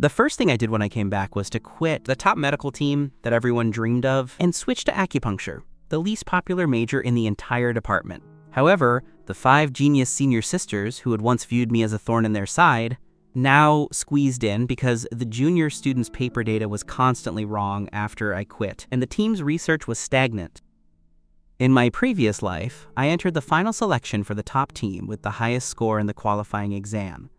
The first thing I did when I came back was to quit the top medical team that everyone dreamed of and switch to acupuncture, the least popular major in the entire department. However, the 5 genius senior sisters who had once viewed me as a thorn in their side now squeezed in because the junior students' paper data was constantly wrong after I quit, and the team's research was stagnant. In my previous life, I entered the final selection for the top team with the highest score in the qualifying exam.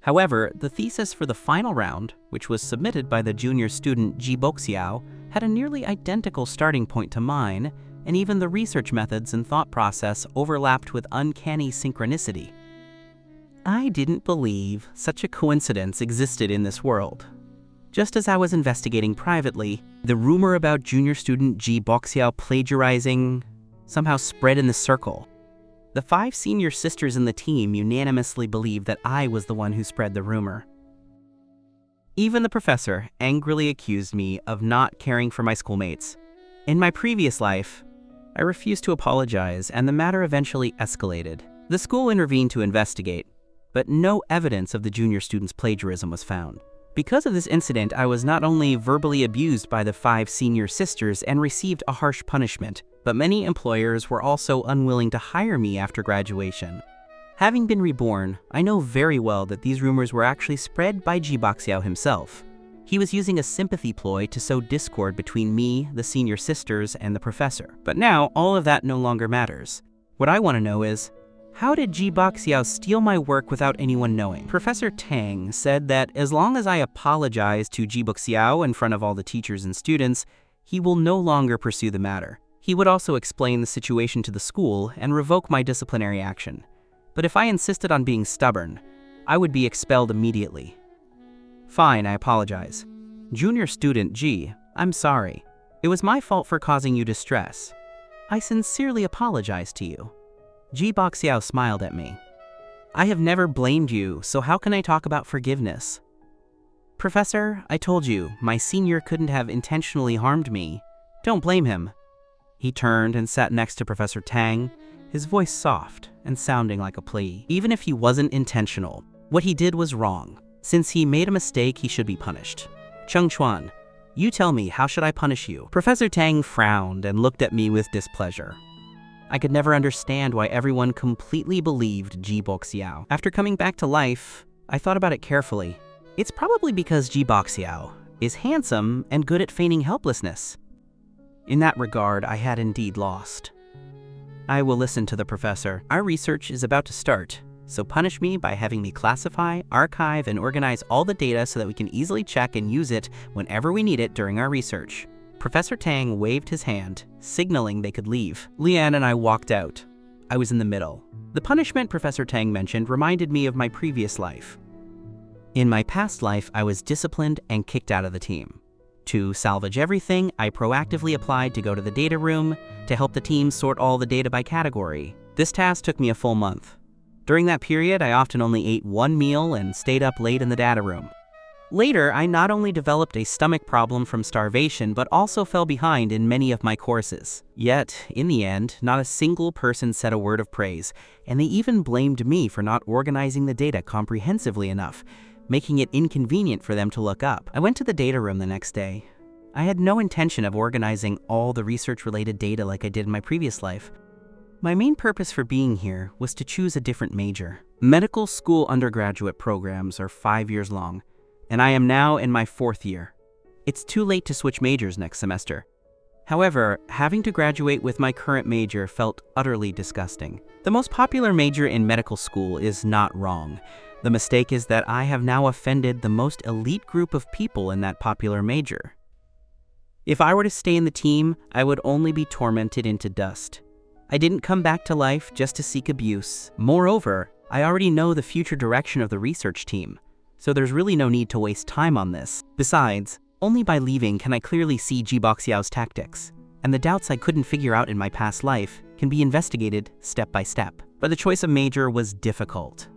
However, the thesis for the final round, which was submitted by the junior student Jiboxiao, had a nearly identical starting point to mine, and even the research methods and thought process overlapped with uncanny synchronicity. I didn't believe such a coincidence existed in this world. Just as I was investigating privately, the rumor about junior student Jiboxiao plagiarizing somehow spread in the circle. The 5 senior sisters in the team unanimously believed that I was the one who spread the rumor. Even the professor angrily accused me of not caring for my schoolmates. In my previous life, I refused to apologize, and the matter eventually escalated. The school intervened to investigate, but no evidence of the junior student's plagiarism was found. Because of this incident, I was not only verbally abused by the 5 senior sisters and received a harsh punishment, but many employers were also unwilling to hire me after graduation. Having been reborn, I know very well that these rumors were actually spread by Jiboxiao himself. He was using a sympathy ploy to sow discord between me, the senior sisters, and the professor. But now, all of that no longer matters. What I want to know is, how did Jiboxiao steal my work without anyone knowing? Professor Tang said that as long as I apologize to Jiboxiao in front of all the teachers and students, he will no longer pursue the matter. He would also explain the situation to the school and revoke my disciplinary action. But if I insisted on being stubborn, I would be expelled immediately. Fine, I apologize. Junior student G, I'm sorry. It was my fault for causing you distress. I sincerely apologize to you. Jiboxiao smiled at me. I have never blamed you, so how can I talk about forgiveness? Professor, I told you, my senior couldn't have intentionally harmed me. Don't blame him. He turned and sat next to Professor Tang, his voice soft and sounding like a plea. Even if he wasn't intentional, what he did was wrong. Since he made a mistake, he should be punished. Cheng Chuan, you tell me, how should I punish you? Professor Tang frowned and looked at me with displeasure. I could never understand why everyone completely believed Jiboxiao. After coming back to life, I thought about it carefully. It's probably because Jiboxiao is handsome and good at feigning helplessness. In that regard, I had indeed lost. I will listen to the professor. Our research is about to start, so punish me by having me classify, archive, and organize all the data so that we can easily check and use it whenever we need it during our research. Professor Tang waved his hand, signaling they could leave. Lian and I walked out. I was in the middle. The punishment Professor Tang mentioned reminded me of my previous life. In my past life, I was disciplined and kicked out of the team. To salvage everything, I proactively applied to go to the data room to help the team sort all the data by category. This task took me a full month. During that period, I often only ate 1 meal and stayed up late in the data room. Later, I not only developed a stomach problem from starvation, but also fell behind in many of my courses. Yet, in the end, not a single person said a word of praise, and they even blamed me for not organizing the data comprehensively enough, making it inconvenient for them to look up. I went to the data room the next day. I had no intention of organizing all the research-related data like I did in my previous life. My main purpose for being here was to choose a different major. Medical school undergraduate programs are 5 years long, and I am now in my 4th year. It's too late to switch majors next semester. However, having to graduate with my current major felt utterly disgusting. The most popular major in medical school is not wrong. The mistake is that I have now offended the most elite group of people in that popular major. If I were to stay in the team, I would only be tormented into dust. I didn't come back to life just to seek abuse. Moreover, I already know the future direction of the research team, so there's really no need to waste time on this. Besides, only by leaving can I clearly see Jiboxiao's tactics, and the doubts I couldn't figure out in my past life can be investigated step by step. But the choice of major was difficult.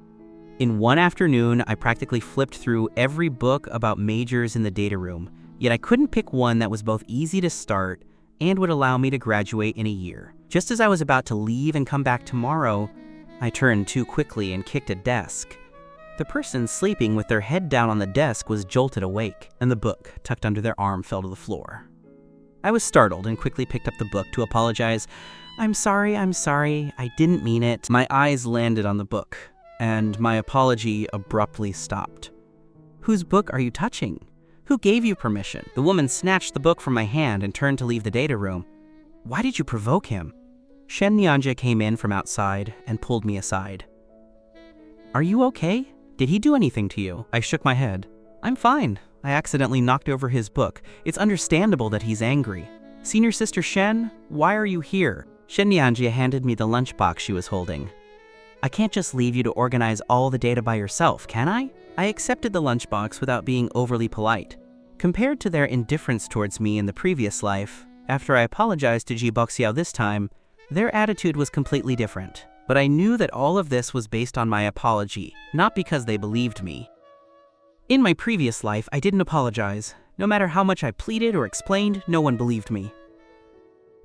In one afternoon, I practically flipped through every book about majors in the data room, yet I couldn't pick one that was both easy to start and would allow me to graduate in a year. Just as I was about to leave and come back tomorrow, I turned too quickly and kicked a desk. The person sleeping with their head down on the desk was jolted awake, and the book, tucked under their arm, fell to the floor. I was startled and quickly picked up the book to apologize. I'm sorry, I didn't mean it." My eyes landed on the book, and my apology abruptly stopped. "Whose book are you touching? Who gave you permission?" The woman snatched the book from my hand and turned to leave the data room. "Why did you provoke him?" Shen Nianjia came in from outside and pulled me aside. "Are you okay? Did he do anything to you?" I shook my head. "I'm fine. I accidentally knocked over his book. It's understandable that he's angry." "Senior Sister Shen, why are you here?" Shen Nianjia handed me the lunchbox she was holding. "I can't just leave you to organize all the data by yourself, can I?" I accepted the lunchbox without being overly polite. Compared to their indifference towards me in the previous life, after I apologized to Jiboxiao this time, their attitude was completely different. But I knew that all of this was based on my apology, not because they believed me. In my previous life, I didn't apologize. No matter how much I pleaded or explained, no one believed me.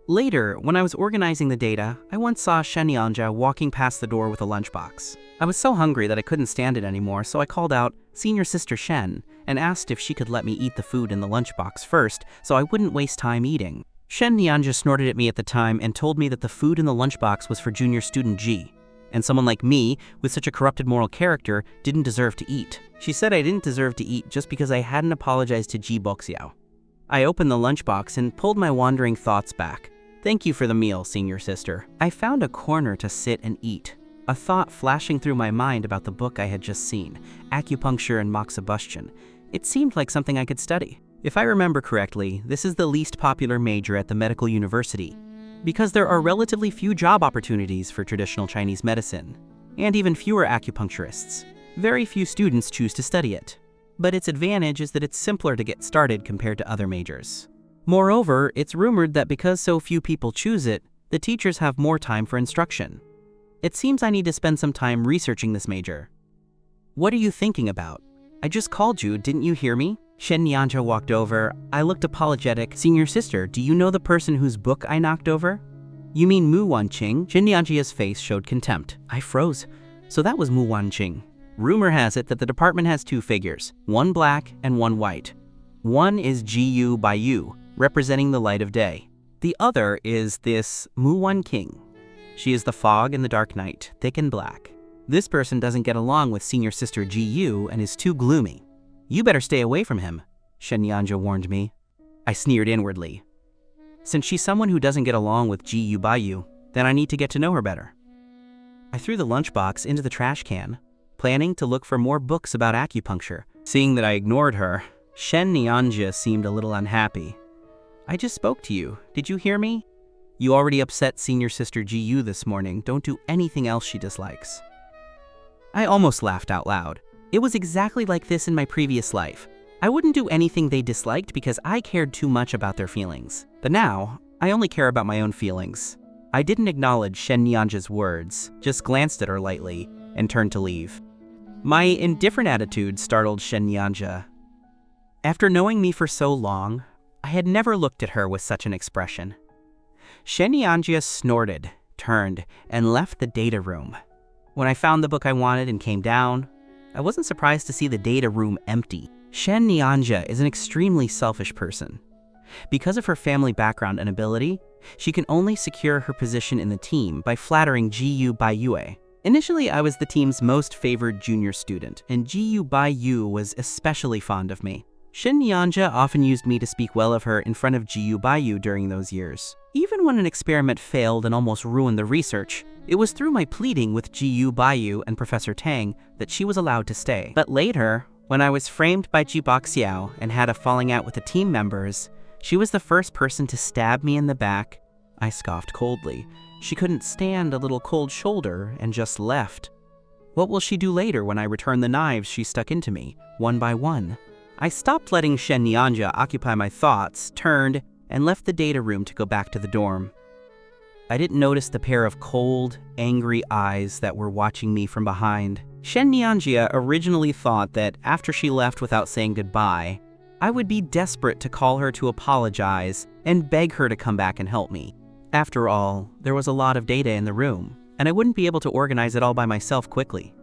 Later, when I was organizing the data, I once saw Shen Nianjia walking past the door with a lunchbox. I was so hungry that I couldn't stand it anymore, so I called out, "Senior Sister Shen," and asked if she could let me eat the food in the lunchbox first, so I wouldn't waste time eating. Shen Nianjia snorted at me at the time and told me that the food in the lunchbox was for junior student Ji, and someone like me, with such a corrupted moral character, didn't deserve to eat. She said I didn't deserve to eat just because I hadn't apologized to Jiboxiao. I opened the lunchbox and pulled my wandering thoughts back. "Thank you for the meal, Senior Sister." I found a corner to sit and eat, a thought flashing through my mind about the book I had just seen, Acupuncture and Moxibustion. It seemed like something I could study. If I remember correctly, this is the least popular major at the medical university, because there are relatively few job opportunities for traditional Chinese medicine, and even fewer acupuncturists. Very few students choose to study it, but its advantage is that it's simpler to get started compared to other majors. Moreover, it's rumored that because so few people choose it, the teachers have more time for instruction. It seems I need to spend some time researching this major. "What are you thinking about? I just called you, didn't you hear me?" Shen Nianjia walked over. I looked apologetic. "Senior Sister, do you know the person whose book I knocked over?" "You mean Muanqing?" Shen Nianjia's face showed contempt. I froze. So that was Muanqing. Rumor has it that the department has two figures, one black and one white. One is Gu Bayou, representing the light of day. The other is this Muanqing. She is the fog in the dark night, thick and black. This person doesn't get along with Senior Sister Gu and is too gloomy. "You better stay away from him," Shen Nianjia warned me. I sneered inwardly. Since she's someone who doesn't get along with Gu Bayou, then I need to get to know her better. I threw the lunchbox into the trash can, planning to look for more books about acupuncture. Seeing that I ignored her, Shen Nianjia seemed a little unhappy. "I just spoke to you. Did you hear me? You already upset Senior Sister Gu this morning. Don't do anything else she dislikes." I almost laughed out loud. It was exactly like this in my previous life. I wouldn't do anything they disliked because I cared too much about their feelings. But now, I only care about my own feelings. I didn't acknowledge Shen Nianjia's words, just glanced at her lightly, and turned to leave. My indifferent attitude startled Shen Nianjia. After knowing me for so long, I had never looked at her with such an expression. Shen Nianjia snorted, turned, and left the data room. When I found the book I wanted and came down, I wasn't surprised to see the data room empty. Shen Nianjia is an extremely selfish person. Because of her family background and ability, she can only secure her position in the team by flattering Gu Bayou. Initially, I was the team's most favored junior student, and Gu Bayou was especially fond of me. Shen Nianjia often used me to speak well of her in front of Gu Bayou during those years. Even when an experiment failed and almost ruined the research, it was through my pleading with Gu Bayou and Professor Tang that she was allowed to stay. But later, when I was framed by Jiboxiao and had a falling out with the team members, she was the first person to stab me in the back. I scoffed coldly. She couldn't stand a little cold shoulder and just left. What will she do later when I return the knives she stuck into me, one by one? I stopped letting Shen Nianjia occupy my thoughts, turned, and left the data room to go back to the dorm. I didn't notice the pair of cold, angry eyes that were watching me from behind. Shen Nianjia originally thought that after she left without saying goodbye, I would be desperate to call her to apologize and beg her to come back and help me. After all, there was a lot of data in the room, and I wouldn't be able to organize it all by myself quickly.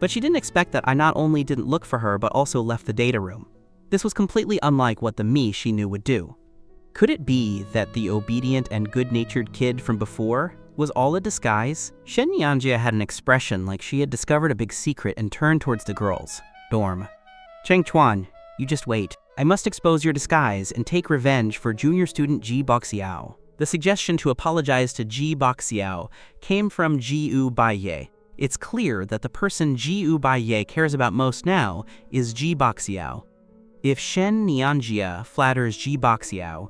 But she didn't expect that I not only didn't look for her but also left the data room. This was completely unlike what the me she knew would do. Could it be that the obedient and good-natured kid from before was all a disguise? Shen Yanjia had an expression like she had discovered a big secret and turned towards the girls' dorm. Cheng Chuan, you just wait. I must expose your disguise and take revenge for junior student Jiboxiao. The suggestion to apologize to Jiboxiao came from Gu Bayou. It's clear that the person Gu Bayou cares about most now is Jiboxiao. If Shen Yanjia flatters Jiboxiao,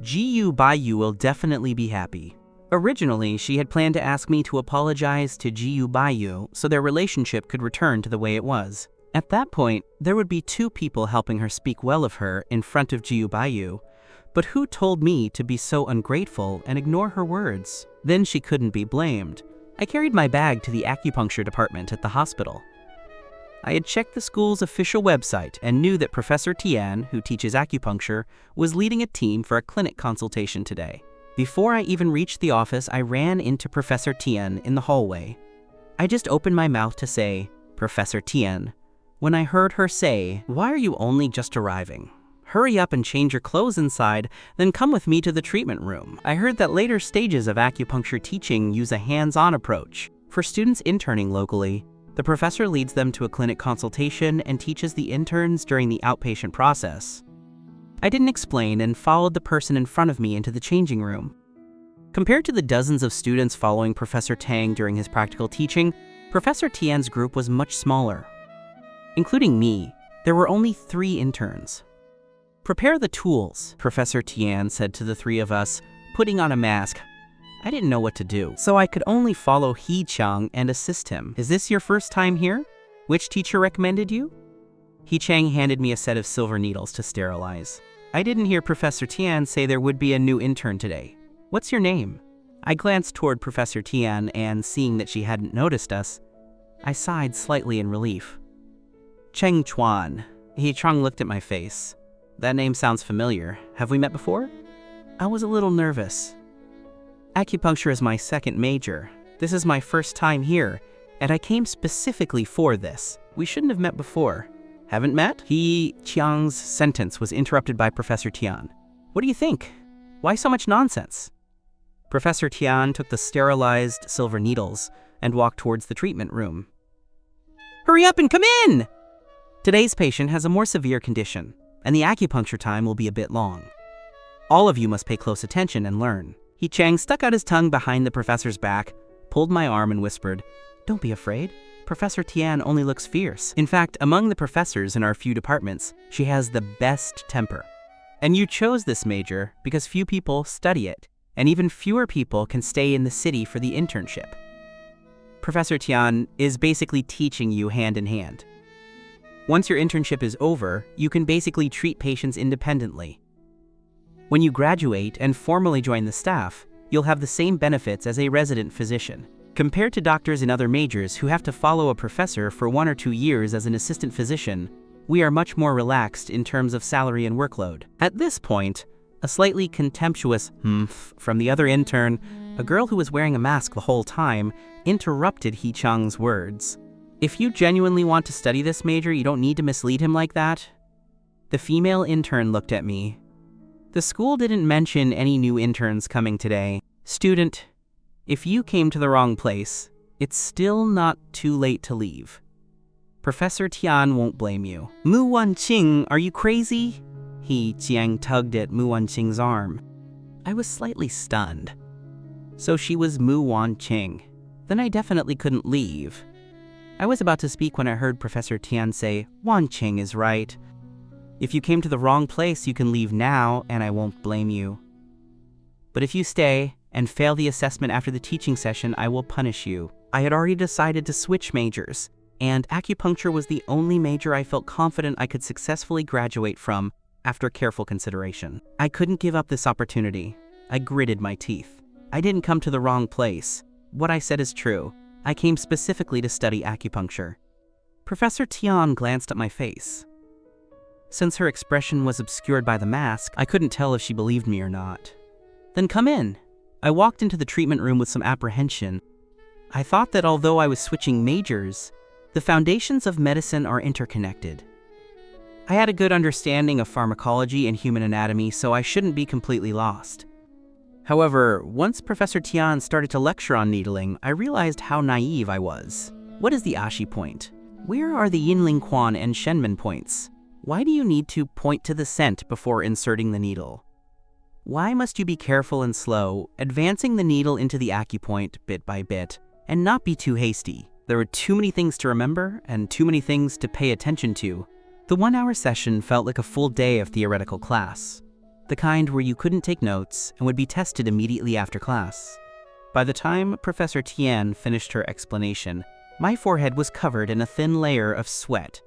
Gu Bayou will definitely be happy. Originally, she had planned to ask me to apologize to Gu Bayou so their relationship could return to the way it was. At that point, there would be two people helping her speak well of her in front of Gu Bayou, but who told me to be so ungrateful and ignore her words? Then she couldn't be blamed. I carried my bag to the acupuncture department at the hospital. I had checked the school's official website and knew that Professor Tian, who teaches acupuncture, was leading a team for a clinic consultation today. Before I even reached the office, I ran into Professor Tian in the hallway. I just opened my mouth to say, "Professor Tian," when I heard her say, "Why are you only just arriving? Hurry up and change your clothes inside, then come with me to the treatment room." I heard that later stages of acupuncture teaching use a hands-on approach. For students interning locally, the professor leads them to a clinic consultation and teaches the interns during the outpatient process. I didn't explain and followed the person in front of me into the changing room. Compared to the dozens of students following Professor Tang during his practical teaching, Professor Tian's group was much smaller. Including me, there were only 3 interns. "Prepare the tools," Professor Tian said to the 3 of us, putting on a mask. I didn't know what to do, so I could only follow He Chang and assist him. "Is this your first time here? Which teacher recommended you?" He Chang handed me a set of silver needles to sterilize. "I didn't hear Professor Tian say there would be a new intern today. What's your name?" I glanced toward Professor Tian and, seeing that she hadn't noticed us, I sighed slightly in relief. "Cheng Chuan." He Chang looked at my face. "That name sounds familiar. Have we met before?" I was a little nervous. Acupuncture is my second major. This is my first time here, and I came specifically for this. We shouldn't have met before. "Haven't met?" He Chiang's sentence was interrupted by Professor Tian. "What do you think? Why so much nonsense?" Professor Tian took the sterilized silver needles and walked towards the treatment room. "Hurry up and come in!" Today's patient has a more severe condition, and the acupuncture time will be a bit long. All of you must pay close attention and learn. He Chang stuck out his tongue behind the professor's back, pulled my arm and whispered, "Don't be afraid. Professor Tian only looks fierce. In fact, among the professors in our few departments, she has the best temper. And you chose this major because few people study it, and even fewer people can stay in the city for the internship. Professor Tian is basically teaching you hand in hand. Once your internship is over, you can basically treat patients independently. When you graduate and formally join the staff, you'll have the same benefits as a resident physician. Compared to doctors in other majors who have to follow a professor for 1 or 2 years as an assistant physician, we are much more relaxed in terms of salary and workload." At this point, a slightly contemptuous "humph" from the other intern, a girl who was wearing a mask the whole time, interrupted He Chang's words. "If you genuinely want to study this major, you don't need to mislead him like that." The female intern looked at me. "The school didn't mention any new interns coming today. Student, if you came to the wrong place, it's still not too late to leave. Professor Tian won't blame you." "Muanqing, are you crazy?" He Jiang tugged at Muanqing's arm. I was slightly stunned. So she was Muanqing. Then I definitely couldn't leave. I was about to speak when I heard Professor Tian say, "Wanqing is right. If you came to the wrong place, you can leave now, and I won't blame you. But if you stay and fail the assessment after the teaching session, I will punish you." I had already decided to switch majors, and acupuncture was the only major I felt confident I could successfully graduate from after careful consideration. I couldn't give up this opportunity. I gritted my teeth. I didn't come to the wrong place. What I said is true. I came specifically to study acupuncture. Professor Tian glanced at my face. Since her expression was obscured by the mask, I couldn't tell if she believed me or not. "Then come in." I walked into the treatment room with some apprehension. I thought that although I was switching majors, The foundations of medicine are interconnected. I had a good understanding of pharmacology and human anatomy, so I shouldn't be completely lost. However, once Professor Tian started to lecture on needling, I realized how naive I was. What is the Ashi point? Where are the Yinling Quan and Shenmen points? Why do you need to point to the scent before inserting the needle? Why must you be careful and slow, advancing the needle into the acupoint bit by bit, and not be too hasty? There were too many things to remember and too many things to pay attention to. The 1-hour session felt like a full day of theoretical class, the kind where you couldn't take notes and would be tested immediately after class. By the time Professor Tian finished her explanation, my forehead was covered in a thin layer of sweat.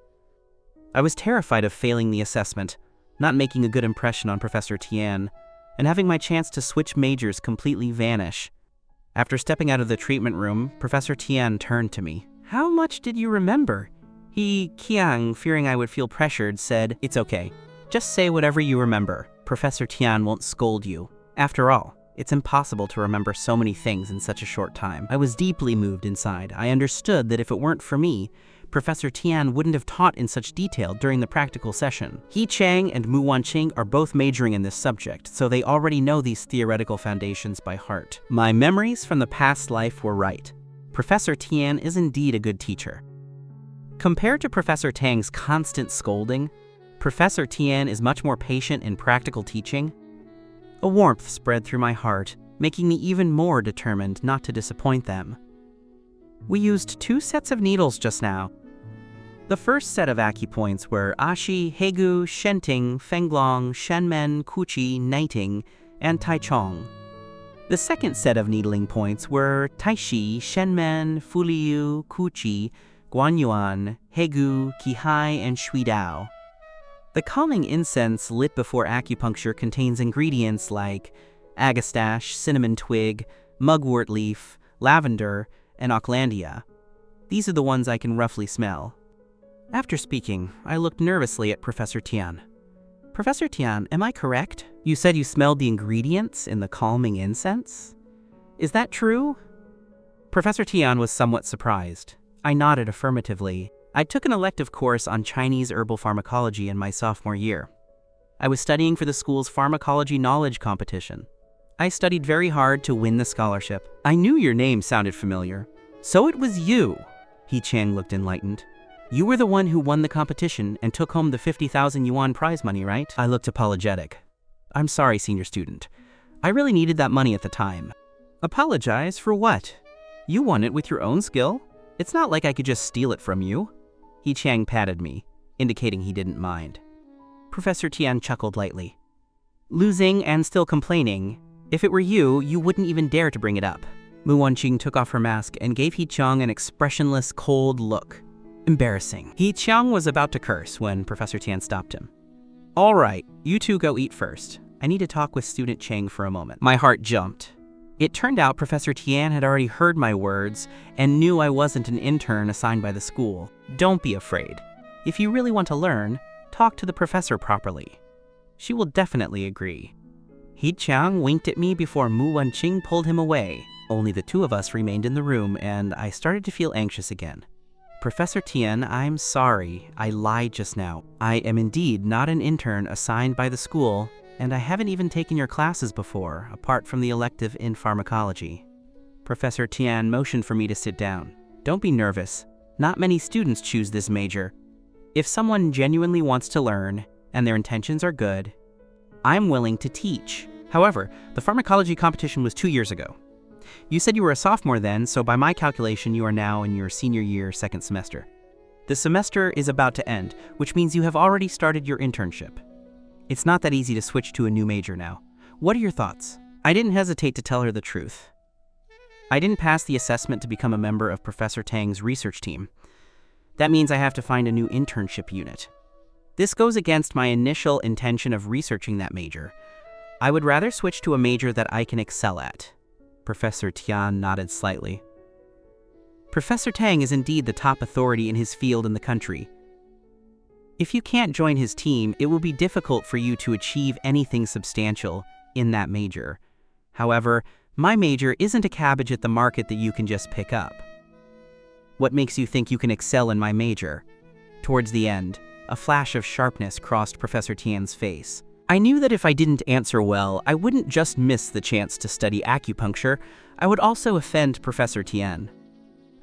I was terrified of failing the assessment, not making a good impression on Professor Tian, and having my chance to switch majors completely vanish. After stepping out of the treatment room, Professor Tian turned to me. "How much did you remember?" Qiang, fearing I would feel pressured, said, "It's okay. Just say whatever you remember. Professor Tian won't scold you. After all, it's impossible to remember so many things in such a short time." I was deeply moved inside. I understood that if it weren't for me, Professor Tian wouldn't have taught in such detail during the practical session. He Chang and Muanqing are both majoring in this subject, so they already know these theoretical foundations by heart. My memories from the past life were right. Professor Tian is indeed a good teacher. Compared to Professor Tang's constant scolding, Professor Tian is much more patient in practical teaching. A warmth spread through my heart, making me even more determined not to disappoint them. We used 2 sets of needles just now. The first set of acupoints were Ashi, Hegu, Shenting, Fenglong, Shenmen, Kuchi, Niting, and Taichong. The second set of needling points were Taishi, Shenmen, Fuliu, Kuchi, Guanyuan, Hegu, Qihai, and Shuidao. The calming incense lit before acupuncture contains ingredients like agastache, cinnamon twig, mugwort leaf, lavender, and aucklandia. These are the ones I can roughly smell. After speaking, I looked nervously at Professor Tian. "Professor Tian, am I correct? You said you smelled the ingredients in the calming incense? Is that true?" Professor Tian was somewhat surprised. I nodded affirmatively. I took an elective course on Chinese herbal pharmacology in my sophomore year. I was studying for the school's pharmacology knowledge competition. I studied very hard to win the scholarship. "I knew your name sounded familiar." "So it was you." He Chang looked enlightened. "You were the one who won the competition and took home the 50,000 yuan prize money, right?" I looked apologetic. "I'm sorry, senior student. I really needed that money at the time." "Apologize for what? You won it with your own skill. It's not like I could just steal it from you." He Chang patted me, indicating he didn't mind. Professor Tian chuckled lightly. "Losing and still complaining. If it were you, you wouldn't even dare to bring it up." Muanqing took off her mask and gave He Chang an expressionless, cold look. Embarrassing. He Chang was about to curse when Professor Tian stopped him. "All right, you two go eat first. I need to talk with student Chang for a moment." My heart jumped. It turned out Professor Tian had already heard my words and knew I wasn't an intern assigned by the school. "Don't be afraid. If you really want to learn, talk to the professor properly. She will definitely agree." He Chang winked at me before Muanqing pulled him away. Only the 2 of us remained in the room, and I started to feel anxious again. "Professor Tian, I'm sorry. I lied just now. I am indeed not an intern assigned by the school, and I haven't even taken your classes before, apart from the elective in pharmacology." Professor Tian motioned for me to sit down. "Don't be nervous. Not many students choose this major. If someone genuinely wants to learn, and their intentions are good, I'm willing to teach. However, the pharmacology competition was 2 years ago. You said you were a sophomore then, so by my calculation you are now in your senior year 2nd semester. The semester is about to end, which means you have already started your internship. It's not that easy to switch to a new major now. What are your thoughts?" I didn't hesitate to tell her the truth. I didn't pass the assessment to become a member of Professor Tang's research team. That means I have to find a new internship unit. This goes against my initial intention of researching that major. I would rather switch to a major that I can excel at. Professor Tian nodded slightly. Professor Tang is indeed the top authority in his field in the country. If you can't join his team, it will be difficult for you to achieve anything substantial in that major. However, my major isn't a cabbage at the market that you can just pick up. What makes you think you can excel in my major? Towards the end, a flash of sharpness crossed Professor Tian's face. I knew that if I didn't answer well, I wouldn't just miss the chance to study acupuncture, I would also offend Professor Tian.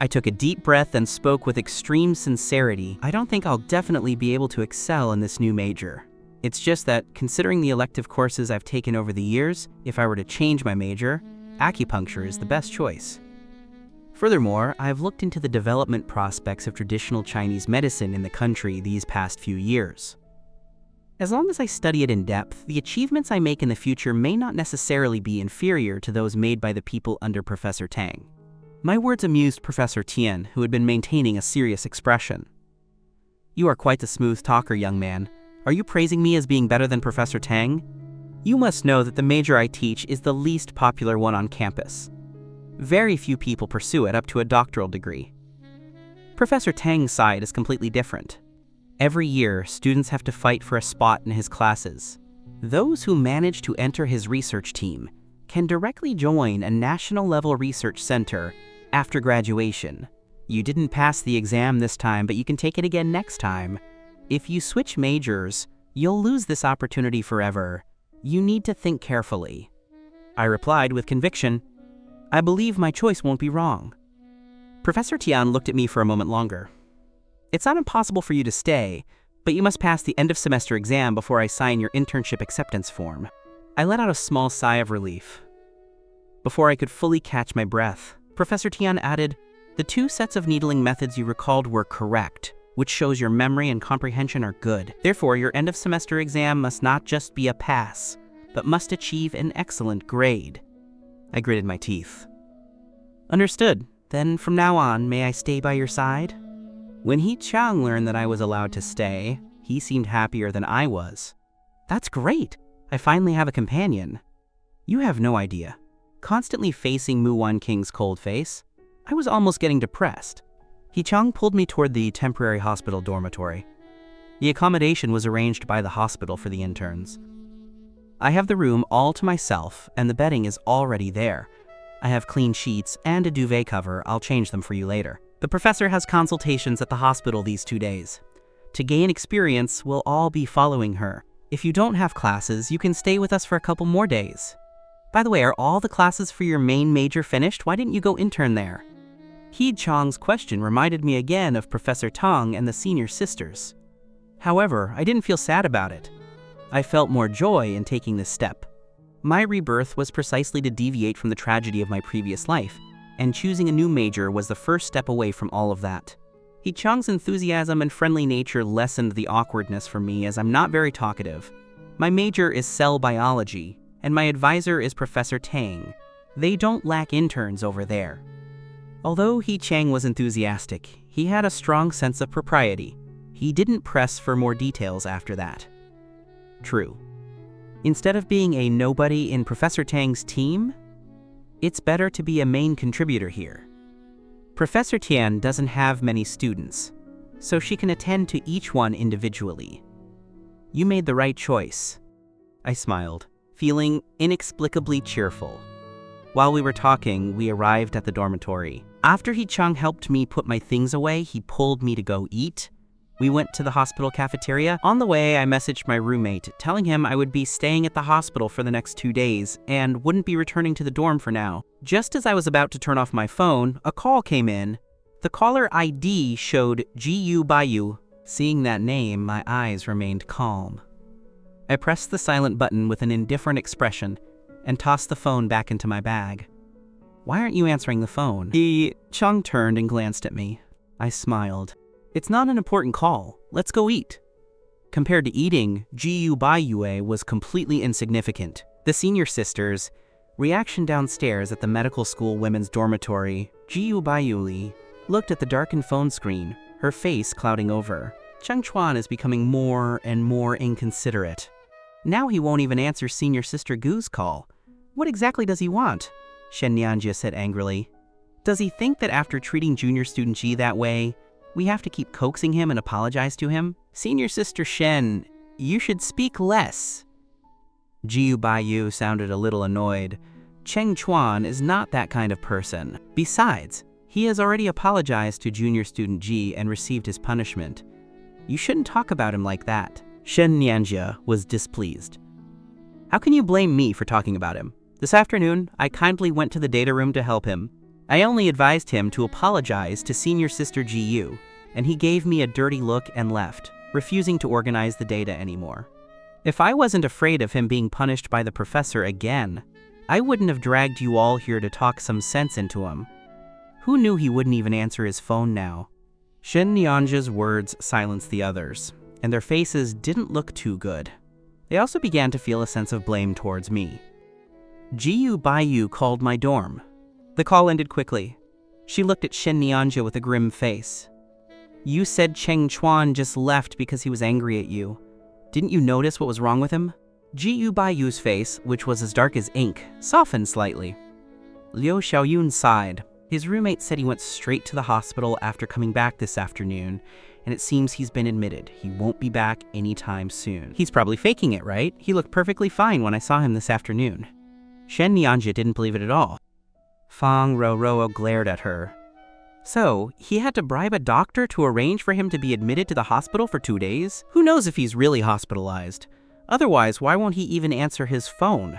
I took a deep breath and spoke with extreme sincerity. I don't think I'll definitely be able to excel in this new major. It's just that, considering the elective courses I've taken over the years, if I were to change my major, acupuncture is the best choice. Furthermore, I've looked into the development prospects of traditional Chinese medicine in the country these past few years. As long as I study it in depth, the achievements I make in the future may not necessarily be inferior to those made by the people under Professor Tang. My words amused Professor Tian, who had been maintaining a serious expression. You are quite the smooth talker, young man. Are you praising me as being better than Professor Tang? You must know that the major I teach is the least popular one on campus. Very few people pursue it up to a doctoral degree. Professor Tang's side is completely different. Every year, students have to fight for a spot in his classes. Those who manage to enter his research team can directly join a national-level research center after graduation. You didn't pass the exam this time, but you can take it again next time. If you switch majors, you'll lose this opportunity forever. You need to think carefully. I replied with conviction, I believe my choice won't be wrong. Professor Tian looked at me for a moment longer. It's not impossible for you to stay, but you must pass the end-of-semester exam before I sign your internship acceptance form. I let out a small sigh of relief. Before I could fully catch my breath, Professor Tian added, the 2 sets of needling methods you recalled were correct, which shows your memory and comprehension are good. Therefore, your end-of-semester exam must not just be a pass, but must achieve an excellent grade. I gritted my teeth. Understood. Then from now on, may I stay by your side? When He Chang learned that I was allowed to stay, he seemed happier than I was. That's great. I finally have a companion. You have no idea. Constantly facing Muanqing's cold face, I was almost getting depressed. He Chang pulled me toward the temporary hospital dormitory. The accommodation was arranged by the hospital for the interns. I have the room all to myself, and the bedding is already there. I have clean sheets and a duvet cover. I'll change them for you later. The professor has consultations at the hospital these 2 days. To gain experience, we'll all be following her. If you don't have classes, you can stay with us for a couple more days. By the way, are all the classes for your main major finished? Why didn't you go intern there? He Chang's question reminded me again of Professor Tang and the senior sisters. However, I didn't feel sad about it. I felt more joy in taking this step. My rebirth was precisely to deviate from the tragedy of my previous life, and choosing a new major was the first step away from all of that. He Chang's enthusiasm and friendly nature lessened the awkwardness for me as I'm not very talkative. My major is cell biology, and my advisor is Professor Tang. They don't lack interns over there. Although He Chang was enthusiastic, he had a strong sense of propriety. He didn't press for more details after that. True. Instead of being a nobody in Professor Tang's team, it's better to be a main contributor here. Professor Tian doesn't have many students, so she can attend to each one individually. You made the right choice. I smiled, feeling inexplicably cheerful. While we were talking, we arrived at the dormitory. After He Chang helped me put my things away, he pulled me to go eat. We went to the hospital cafeteria. On the way, I messaged my roommate, telling him I would be staying at the hospital for the next 2 days and wouldn't be returning to the dorm for now. Just as I was about to turn off my phone, a call came in. The caller ID showed Gu Bayou. Seeing that name, my eyes remained calm. I pressed the silent button with an indifferent expression and tossed the phone back into my bag. Why aren't you answering the phone? He Chang turned and glanced at me. I smiled. It's not an important call. Let's go eat. Compared to eating, Gu Bayou was completely insignificant. The senior sisters' reaction downstairs at the medical school women's dormitory, Gu Bayou looked at the darkened phone screen, her face clouding over. Cheng Chuan is becoming more and more inconsiderate. Now he won't even answer senior sister Gu's call. What exactly does he want? Shen Nianjia said angrily. Does he think that after treating junior student Ji that way, we have to keep coaxing him and apologize to him? Senior sister Shen, you should speak less. Gu Bayou sounded a little annoyed. Cheng Chuan is not that kind of person. Besides, He has already apologized to junior student G and received his punishment. You shouldn't talk about him like that. Shen Nianjia was displeased. How can you blame me for talking about him? This afternoon, I kindly went to the data room to help him. I only advised him to apologize to senior sister Gu, and he gave me a dirty look and left, refusing to organize the data anymore. If I wasn't afraid of him being punished by the professor again, I wouldn't have dragged you all here to talk some sense into him. Who knew he wouldn't even answer his phone now? Shen Nianjia's words silenced the others, and their faces didn't look too good. They also began to feel a sense of blame towards me. Gu Bayou called my dorm. The call ended quickly. She looked at Shen Nianjia with a grim face. You said Cheng Chuan just left because he was angry at you. Didn't you notice what was wrong with him? Gu Baiyu's face, which was as dark as ink, softened slightly. Liu Xiaoyun sighed. His roommate said he went straight to the hospital after coming back this afternoon, and it seems he's been admitted. He won't be back anytime soon. He's probably faking it, right? He looked perfectly fine when I saw him this afternoon. Shen Nianjia didn't believe it at all. Fang Roro glared at her. So, he had to bribe a doctor to arrange for him to be admitted to the hospital for 2 days? Who knows if he's really hospitalized? Otherwise, why won't he even answer his phone?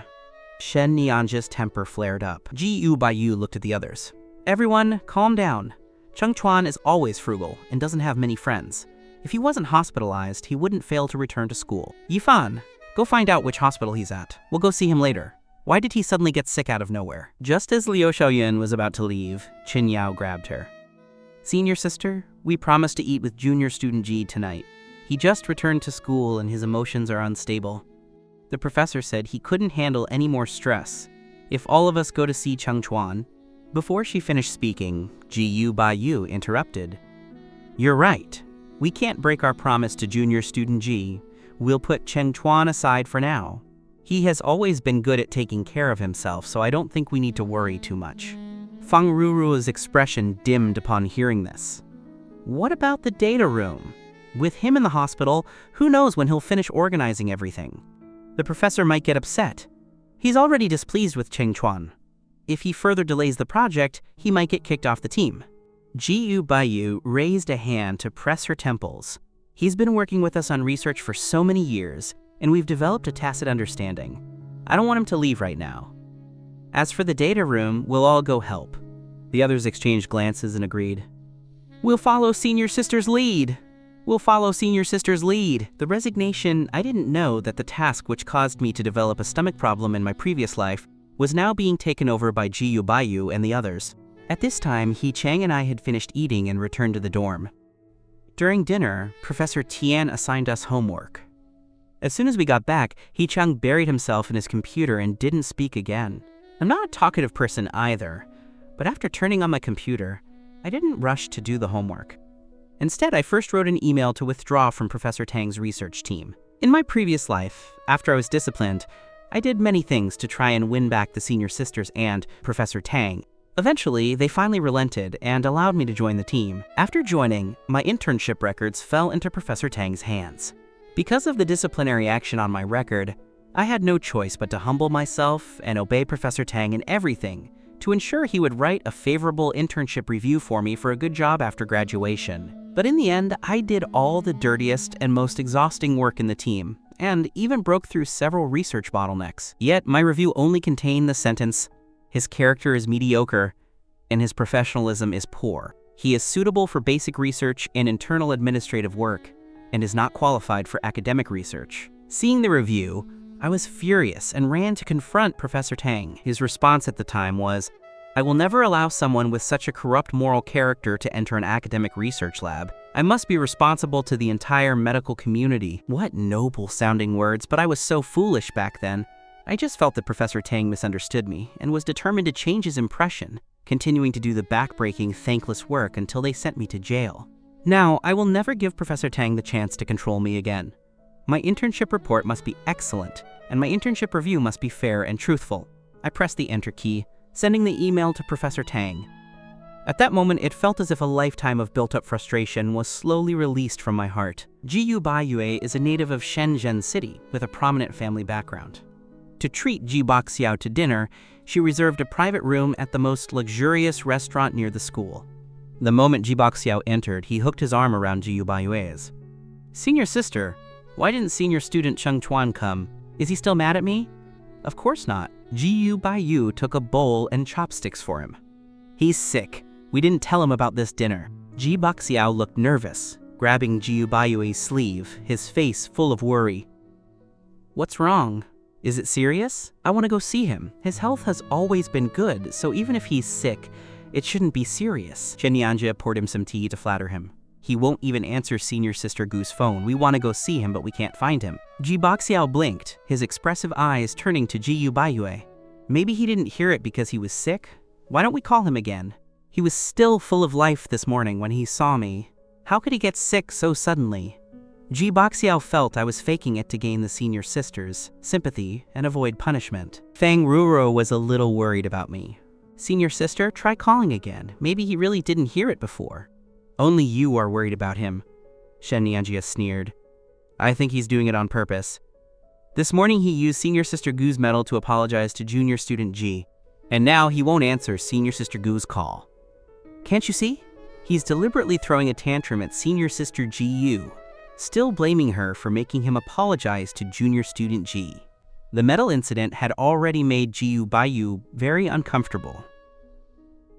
Shen Nianjia's temper flared up. Gu Bayou looked at the others. Everyone, calm down. Cheng Chuan is always frugal and doesn't have many friends. If he wasn't hospitalized, he wouldn't fail to return to school. Yifan, go find out which hospital he's at. We'll go see him later. Why did he suddenly get sick out of nowhere? Just as Liu Xiaoyun was about to leave, Chin Yao grabbed her. Senior sister, we promised to eat with junior student G tonight. He just returned to school and his emotions are unstable. The professor said he couldn't handle any more stress. If all of us go to see Cheng Chuan. Before she finished speaking, Gu Bayou interrupted. You're right. We can't break our promise to junior student G. We'll put Cheng Chuan aside for now. He has always been good at taking care of himself, so I don't think we need to worry too much. Fang Ruru's expression dimmed upon hearing this. What about the data room? With him in the hospital, who knows when he'll finish organizing everything? The professor might get upset. He's already displeased with Cheng Chuan. If he further delays the project, he might get kicked off the team. Gu Bayou raised a hand to press her temples. He's been working with us on research for so many years, and we've developed a tacit understanding. I don't want him to leave right now. As for the data room, we'll all go help. The others exchanged glances and agreed. We'll follow senior sister's lead. We'll follow senior sister's lead. The resignation, I didn't know that the task which caused me to develop a stomach problem in my previous life was now being taken over by Gu Bayou and the others. At this time, He Chang and I had finished eating and returned to the dorm. During dinner, Professor Tian assigned us homework. As soon as we got back, He Chang buried himself in his computer and didn't speak again. I'm not a talkative person either, but after turning on my computer, I didn't rush to do the homework. Instead, I first wrote an email to withdraw from Professor Tang's research team. In my previous life, after I was disciplined, I did many things to try and win back the senior sisters and Professor Tang. Eventually, they finally relented and allowed me to join the team. After joining, my internship records fell into Professor Tang's hands. Because of the disciplinary action on my record, I had no choice but to humble myself and obey Professor Tang in everything to ensure he would write a favorable internship review for me for a good job after graduation. But in the end, I did all the dirtiest and most exhausting work in the team, and even broke through several research bottlenecks. Yet my review only contained the sentence, his character is mediocre, and his professionalism is poor. He is suitable for basic research and internal administrative work, and is not qualified for academic research. Seeing the review, I was furious and ran to confront Professor Tang. His response at the time was, I will never allow someone with such a corrupt moral character to enter an academic research lab. I must be responsible to the entire medical community. What noble-sounding words, but I was so foolish back then. I just felt that Professor Tang misunderstood me and was determined to change his impression, continuing to do the backbreaking, thankless work until they sent me to jail. Now, I will never give Professor Tang the chance to control me again. My internship report must be excellent, and my internship review must be fair and truthful. I pressed the enter key, sending the email to Professor Tang. At that moment, it felt as if a lifetime of built-up frustration was slowly released from my heart. Gu Bayou is a native of Shenzhen City with a prominent family background. To treat Jiboxiao to dinner, she reserved a private room at the most luxurious restaurant near the school. The moment Jiboxiao entered, he hooked his arm around Gu Bayou's. "Senior sister, why didn't senior student Cheng Chuan come? Is he still mad at me?" "Of course not." Gu Bayou took a bowl and chopsticks for him. "He's sick. We didn't tell him about this dinner." Jiboxiao looked nervous, grabbing Gu Bayou's sleeve, his face full of worry. "What's wrong? Is it serious? I want to go see him. His health has always been good, so even if he's sick, it shouldn't be serious." Chen Yanjia poured him some tea to flatter him. "He won't even answer senior sister Gu's phone. We want to go see him, but we can't find him." Jiboxiao blinked, his expressive eyes turning to Gu Bayou. "Maybe he didn't hear it because he was sick? Why don't we call him again? He was still full of life this morning when he saw me. How could he get sick so suddenly?" Jiboxiao felt I was faking it to gain the senior sister's sympathy and avoid punishment. Fang Ruro was a little worried about me. "Senior sister, try calling again. Maybe he really didn't hear it before." "Only you are worried about him," Shen Yanjia sneered. "I think he's doing it on purpose. This morning he used senior sister Gu's medal to apologize to junior student G, and now he won't answer senior sister Gu's call. Can't you see? He's deliberately throwing a tantrum at senior sister Gu, still blaming her for making him apologize to junior student G." The medal incident had already made Gu Bayou very uncomfortable.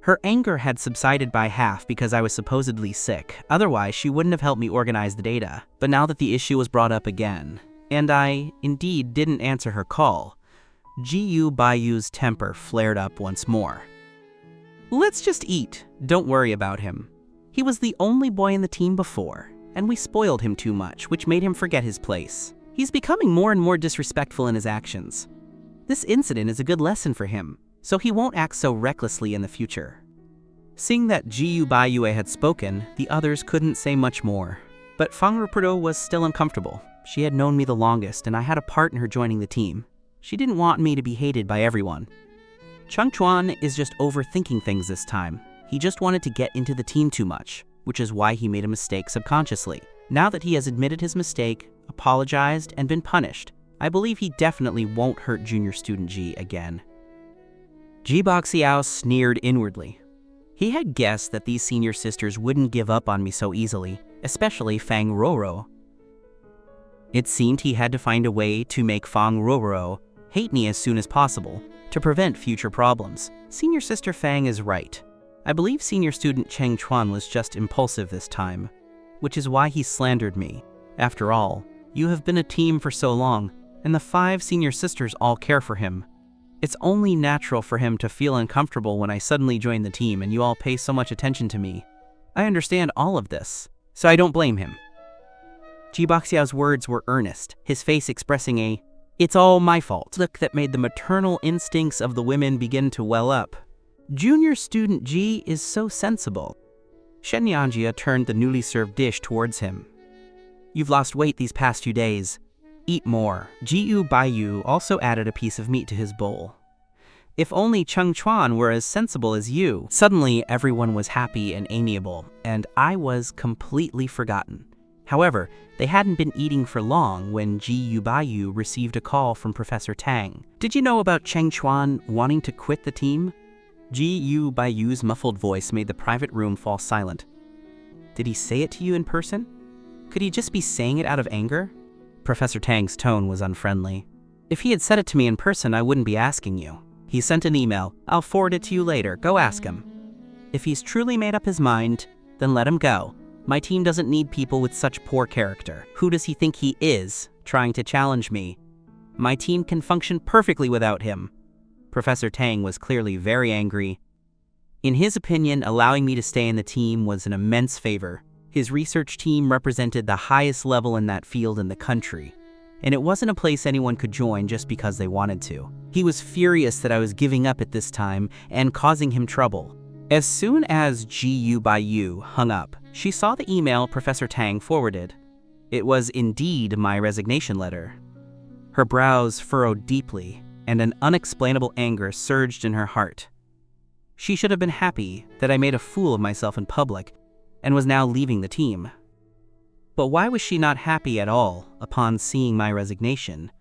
Her anger had subsided by half because I was supposedly sick. Otherwise, she wouldn't have helped me organize the data. But now that the issue was brought up again, and I, indeed, didn't answer her call, Gu Bayou's temper flared up once more. "Let's just eat. Don't worry about him. He was the only boy in the team before, and we spoiled him too much, which made him forget his place. He's becoming more and more disrespectful in his actions. This incident is a good lesson for him, so he won't act so recklessly in the future." Seeing that Gu Bayou had spoken, the others couldn't say much more. But Fang Ruperto was still uncomfortable. She had known me the longest, and I had a part in her joining the team. She didn't want me to be hated by everyone. Cheng Chuan is just overthinking things this time. He just wanted to get into the team too much, which is why he made a mistake subconsciously. Now that he has admitted his mistake, apologized, and been punished, I believe he definitely won't hurt junior student G again. Jiboxiao sneered inwardly. He had guessed that these senior sisters wouldn't give up on me so easily, especially Fang Roro. It seemed he had to find a way to make Fang Roro hate me as soon as possible to prevent future problems. Senior sister Fang is right. I believe senior student Cheng Chuan was just impulsive this time, which is why he slandered me. After all, you have been a team for so long, and the 5 senior sisters all care for him. It's only natural for him to feel uncomfortable when I suddenly join the team and you all pay so much attention to me. I understand all of this, so I don't blame him. Jiboxiao's words were earnest, his face expressing a "it's all my fault" look that made the maternal instincts of the women begin to well up. Junior student G is so sensible. Shen Yanjia turned the newly served dish towards him. "You've lost weight these past few days. Eat more." Gu Bayou also added a piece of meat to his bowl. "If only Cheng Chuan were as sensible as you." Suddenly, everyone was happy and amiable, and I was completely forgotten. However, they hadn't been eating for long when Gu Bayou received a call from Professor Tang. "Did you know about Cheng Chuan wanting to quit the team?" Gu Bayou's muffled voice made the private room fall silent. "Did he say it to you in person? Could he just be saying it out of anger?" Professor Tang's tone was unfriendly. "If he had said it to me in person, I wouldn't be asking you. He sent an email. I'll forward it to you later. Go ask him. If he's truly made up his mind, then let him go. My team doesn't need people with such poor character. Who does he think he is, trying to challenge me? My team can function perfectly without him." Professor Tang was clearly very angry. In his opinion, allowing me to stay in the team was an immense favor. His research team represented the highest level in that field in the country, and it wasn't a place anyone could join just because they wanted to. He was furious that I was giving up at this time and causing him trouble. As soon as Gu Bayou hung up, she saw the email Professor Tang forwarded. It was indeed my resignation letter. Her brows furrowed deeply, and an unexplainable anger surged in her heart. She should have been happy that I made a fool of myself in public and was now leaving the team. But why was she not happy at all upon seeing my resignation?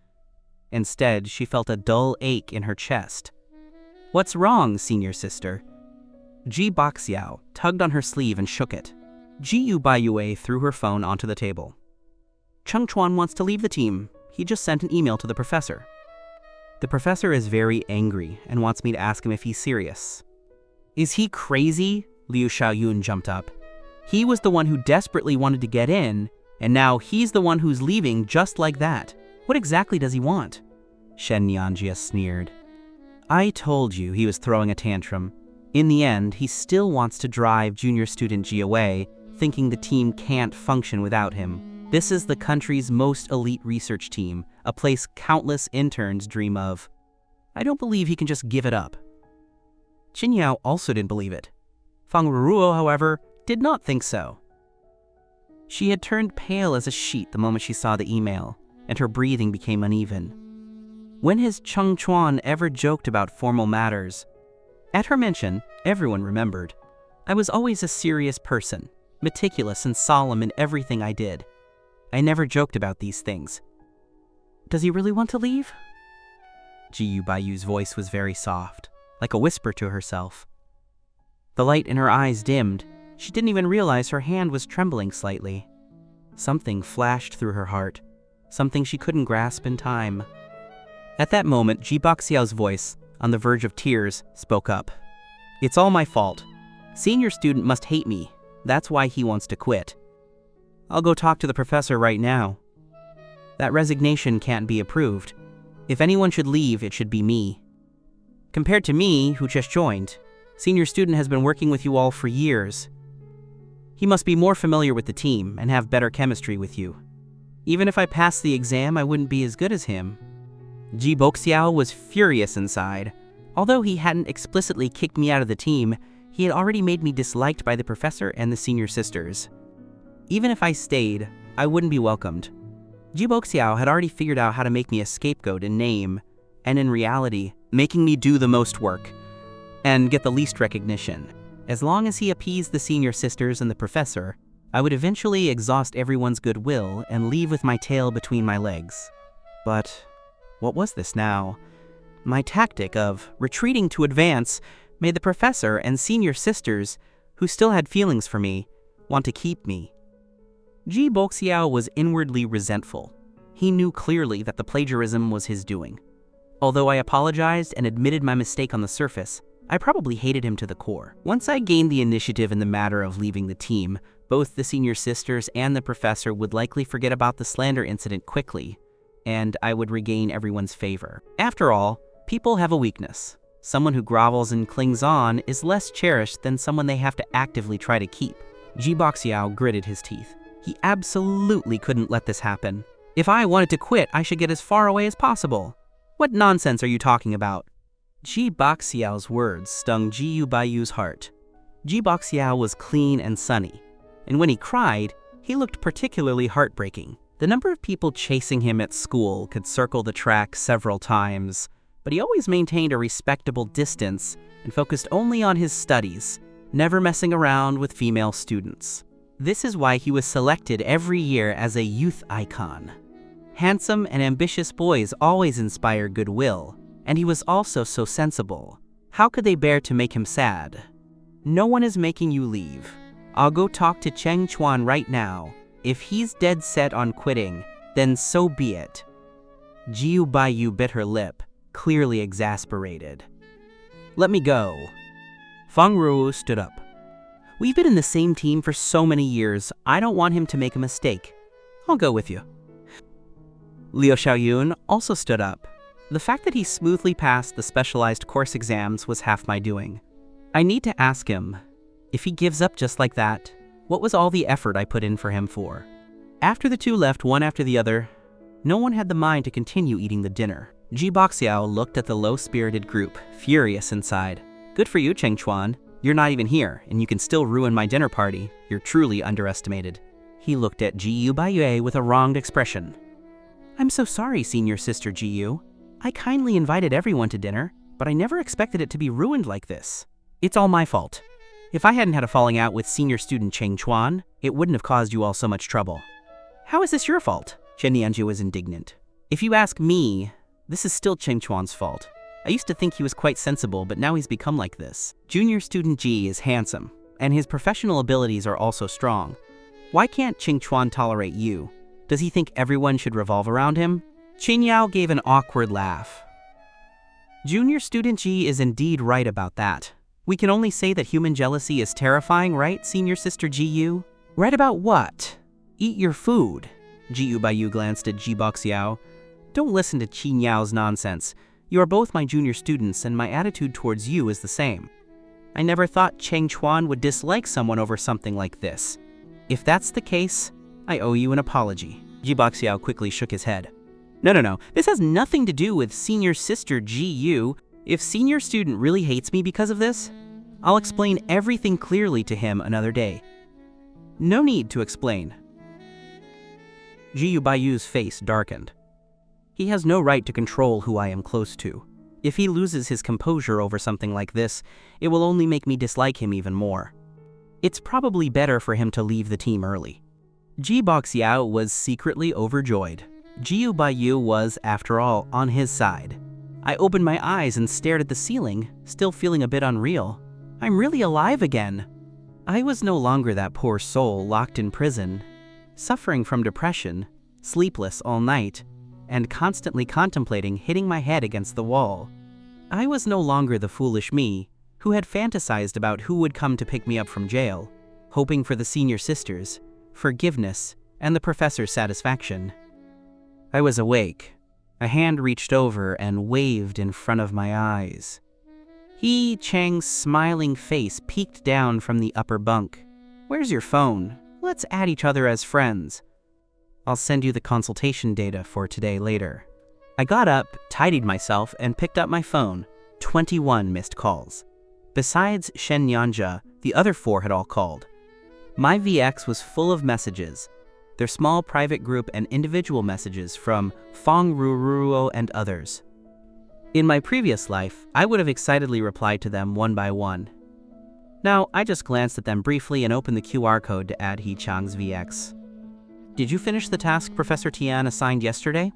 Instead, she felt a dull ache in her chest. What's wrong, senior sister? Jiboxiao tugged on her sleeve and shook it. Gu Bayou threw her phone onto the table. Cheng Chuan wants to leave the team. He just sent an email to the professor. The professor is very angry and wants me to ask him if he's serious. Is he crazy? Liu Xiaoyun jumped up. He was the one who desperately wanted to get in, and now he's the one who's leaving just like that. What exactly does he want? Shen Nianjia sneered. I told you he was throwing a tantrum. In the end, he still wants to drive junior student Ji away, thinking the team can't function without him. This is the country's most elite research team, a place countless interns dream of. I don't believe he can just give it up. Chin Yao also didn't believe it. Fang Ruo, however, did not think so. She had turned pale as a sheet the moment she saw the email, and her breathing became uneven. When has Cheng Chuan ever joked about formal matters? At her mention, everyone remembered. I was always a serious person, meticulous and solemn in everything I did. I never joked about these things. Does he really want to leave? Gu Bayou's voice was very soft, like a whisper to herself. The light in her eyes dimmed. She didn't even realize her hand was trembling slightly. Something flashed through her heart, something she couldn't grasp in time. At that moment, Jiboxiao's voice, on the verge of tears, spoke up. It's all my fault. Senior student must hate me. That's why he wants to quit. I'll go talk to the professor right now. That resignation can't be approved. If anyone should leave, it should be me. Compared to me, who just joined, senior student has been working with you all for years. He must be more familiar with the team and have better chemistry with you. Even if I passed the exam, I wouldn't be as good as him. Jiboxiao was furious inside. Although he hadn't explicitly kicked me out of the team, he had already made me disliked by the professor and the senior sisters. Even if I stayed, I wouldn't be welcomed. Jiboxiao had already figured out how to make me a scapegoat in name, and in reality, making me do the most work and get the least recognition. As long as he appeased the senior sisters and the professor, I would eventually exhaust everyone's goodwill and leave with my tail between my legs. But what was this now? My tactic of retreating to advance made the professor and senior sisters, who still had feelings for me, want to keep me. Jiboxiao was inwardly resentful. He knew clearly that the plagiarism was his doing. Although I apologized and admitted my mistake on the surface, I probably hated him to the core. Once I gained the initiative in the matter of leaving the team, both the senior sisters and the professor would likely forget about the slander incident quickly, and I would regain everyone's favor. After all, people have a weakness. Someone who grovels and clings on is less cherished than someone they have to actively try to keep. Jiboxiao gritted his teeth. He absolutely couldn't let this happen. If I wanted to quit, I should get as far away as possible. What nonsense are you talking about? Jiboxiao's words stung Gu Bayou's heart. Jiboxiao was clean and sunny, and when he cried, he looked particularly heartbreaking. The number of people chasing him at school could circle the track several times, but he always maintained a respectable distance and focused only on his studies, never messing around with female students. This is why he was selected every year as a youth icon. Handsome and ambitious boys always inspire goodwill, and he was also so sensible. How could they bear to make him sad? No one is making you leave. I'll go talk to Cheng Chuan right now. If he's dead set on quitting, then so be it. Gu Bayou bit her lip, clearly exasperated. Let me go. Fang Ruo stood up. We've been in the same team for so many years, I don't want him to make a mistake. I'll go with you. Liu Xiaoyun also stood up. The fact that he smoothly passed the specialized course exams was half my doing. I need to ask him, if he gives up just like that, what was all the effort I put in for him for? After the two left one after the other, no one had the mind to continue eating the dinner. Jiboxiao looked at the low-spirited group, furious inside. Good for you, Cheng Chuan. You're not even here, and you can still ruin my dinner party. You're truly underestimated. He looked at Gu Bayou with a wronged expression. I'm so sorry, senior sister Gu. I kindly invited everyone to dinner, but I never expected it to be ruined like this. It's all my fault. If I hadn't had a falling out with senior student Cheng Chuan, it wouldn't have caused you all so much trouble. How is this your fault? Chen Nianjia was indignant. If you ask me, this is still Cheng Chuan's fault. I used to think he was quite sensible, but now he's become like this. Junior student G is handsome, and his professional abilities are also strong. Why can't Qing Chuan tolerate you? Does he think everyone should revolve around him? Chin Yao gave an awkward laugh. Junior student G is indeed right about that. We can only say that human jealousy is terrifying, right, senior sister Gu? Right about what? Eat your food. Gu Bayou glanced at Jiboxiao. Don't listen to Chin Yao's nonsense. You are both my junior students, and my attitude towards you is the same. I never thought Cheng Chuan would dislike someone over something like this. If that's the case, I owe you an apology. Jiboxiao quickly shook his head. No. This has nothing to do with senior sister Gu. If senior student really hates me because of this, I'll explain everything clearly to him another day. No need to explain. Gu Bayou's face darkened. He has no right to control who I am close to. If he loses his composure over something like this, it will only make me dislike him even more. It's probably better for him to leave the team early. Jiboxiao was secretly overjoyed. Gu Bayou was, after all, on his side. I opened my eyes and stared at the ceiling, still feeling a bit unreal. I'm really alive again. I was no longer that poor soul locked in prison, suffering from depression, sleepless all night, and constantly contemplating hitting my head against the wall. I was no longer the foolish me, who had fantasized about who would come to pick me up from jail, hoping for the senior sisters, forgiveness, and the professor's satisfaction. I was awake. A hand reached over and waved in front of my eyes. He Chang's smiling face peeked down from the upper bunk. Where's your phone? Let's add each other as friends. I'll send you the consultation data for today later. I got up, tidied myself, and picked up my phone. 21 missed calls. Besides Shen Yanja, the other 4 had all called. My VX was full of messages. Their small private group and individual messages from Fong Ruruo and others. In my previous life, I would have excitedly replied to them one by one. Now, I just glanced at them briefly and opened the QR code to add He Chang's VX. Did you finish the task Professor Tian assigned yesterday?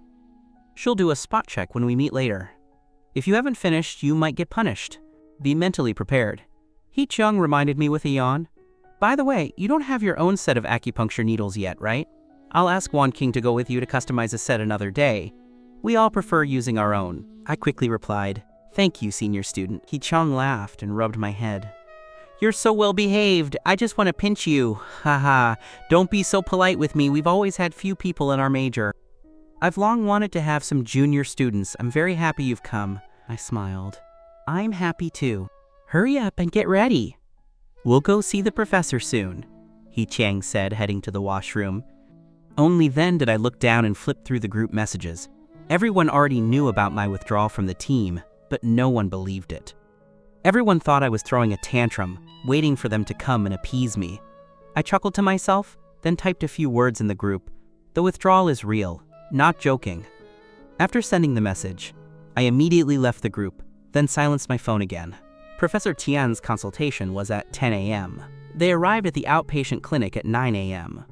She'll do a spot check when we meet later. If you haven't finished, you might get punished. Be mentally prepared. He Chang reminded me with a yawn. By the way, you don't have your own set of acupuncture needles yet, right? I'll ask Muanqing to go with you to customize a set another day. We all prefer using our own. I quickly replied, Thank you, senior student. He Chang laughed and rubbed my head. You're so well behaved. I just want to pinch you. Haha. Don't be so polite with me. We've always had few people in our major. I've long wanted to have some junior students. I'm very happy you've come. I smiled. I'm happy too. Hurry up and get ready. We'll go see the professor soon, He Chang said, heading to the washroom. Only then did I look down and flip through the group messages. Everyone already knew about my withdrawal from the team, but no one believed it. Everyone thought I was throwing a tantrum, waiting for them to come and appease me. I chuckled to myself, then typed a few words in the group. The withdrawal is real, not joking. After sending the message, I immediately left the group, then silenced my phone again. Professor Tian's consultation was at 10 a.m. They arrived at the outpatient clinic at 9 a.m.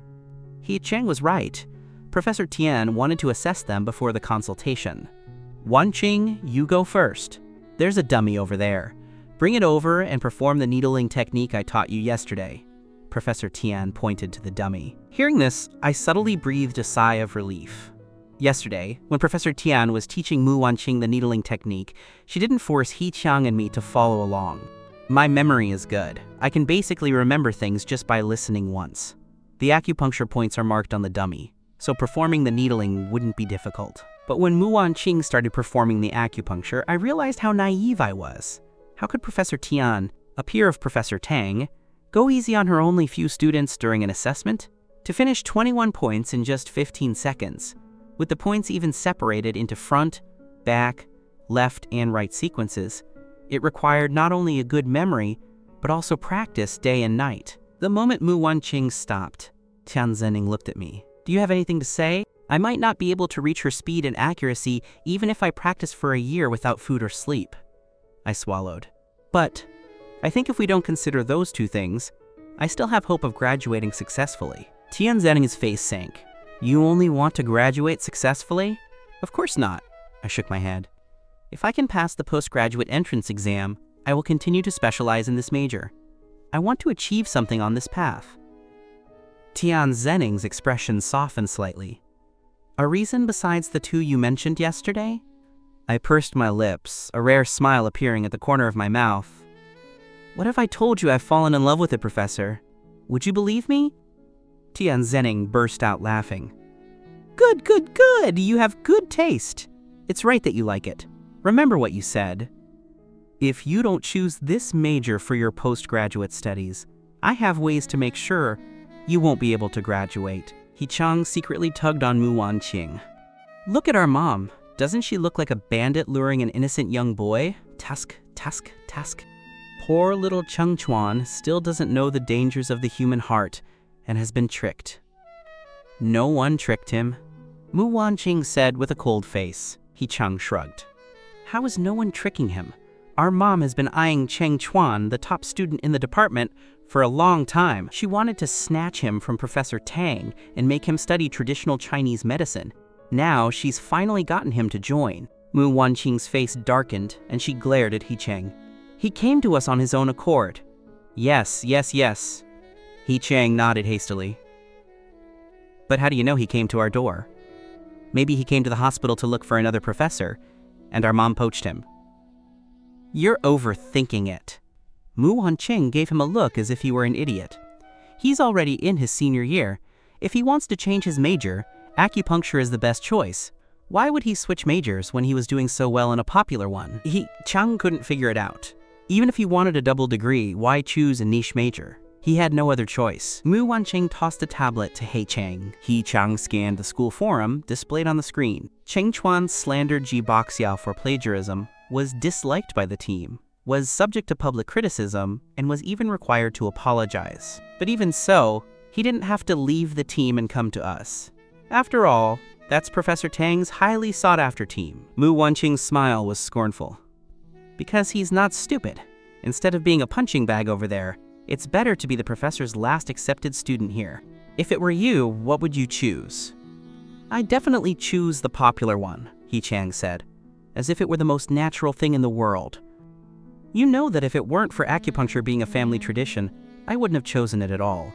He Chang was right. Professor Tian wanted to assess them before the consultation. Muanqing, you go first. There's a dummy over there. Bring it over and perform the needling technique I taught you yesterday. Professor Tian pointed to the dummy. Hearing this, I subtly breathed a sigh of relief. Yesterday, when Professor Tian was teaching Muanqing the needling technique, she didn't force He Chang and me to follow along. My memory is good. I can basically remember things just by listening once. The acupuncture points are marked on the dummy, so performing the needling wouldn't be difficult. But when Muanqing started performing the acupuncture, I realized how naive I was. How could Professor Tian, a peer of Professor Tang, go easy on her only few students during an assessment? To finish 21 points in just 15 seconds, with the points even separated into front, back, left, and right sequences, it required not only a good memory, but also practice day and night. The moment Muanqing stopped, Tian Zening looked at me. Do you have anything to say? I might not be able to reach her speed and accuracy even if I practice for a year without food or sleep. I swallowed. But I think if we don't consider those two things, I still have hope of graduating successfully. Tian Zening's face sank. You only want to graduate successfully? Of course not. I shook my head. If I can pass the postgraduate entrance exam, I will continue to specialize in this major. I want to achieve something on this path. Tian Zenning's expression softened slightly. A reason besides the two you mentioned yesterday? I pursed my lips, a rare smile appearing at the corner of my mouth. What if I told you I've fallen in love with it, Professor? Would you believe me? Tian Zenning burst out laughing. Good, good, good! You have good taste. It's right that you like it. Remember what you said. If you don't choose this major for your postgraduate studies, I have ways to make sure you won't be able to graduate. He Chang secretly tugged on Muanqing. Look at our mom. Doesn't she look like a bandit luring an innocent young boy? Tusk, tusk, tusk. Poor little Cheng Chuan still doesn't know the dangers of the human heart and has been tricked. No one tricked him, Muanqing said with a cold face. He Chang shrugged. How is no one tricking him? Our mom has been eyeing Cheng Chuan, the top student in the department, for a long time. She wanted to snatch him from Professor Tang and make him study traditional Chinese medicine. Now she's finally gotten him to join. Mu Wanqing's face darkened and she glared at He Cheng. He came to us on his own accord. Yes, yes, yes. He Cheng nodded hastily. But how do you know he came to our door? Maybe he came to the hospital to look for another professor, and our mom poached him. You're overthinking it. Mu Wanqing gave him a look as if he were an idiot. He's already in his senior year. If he wants to change his major, acupuncture is the best choice. Why would he switch majors when he was doing so well in a popular one? Chang couldn't figure it out. Even if he wanted a double degree, why choose a niche major? He had no other choice. Mu Wanqing tossed a tablet to He Cheng. He Chang scanned the school forum displayed on the screen. Cheng Chuan slandered Jiboxiao for plagiarism, was disliked by the team, was subject to public criticism, and was even required to apologize. But even so, he didn't have to leave the team and come to us. After all, that's Professor Tang's highly sought-after team. Mu Wanqing's smile was scornful. Because he's not stupid. Instead of being a punching bag over there, it's better to be the professor's last accepted student here. If it were you, what would you choose? I'd definitely choose the popular one, He Chang said, as if it were the most natural thing in the world. You know that if it weren't for acupuncture being a family tradition, I wouldn't have chosen it at all.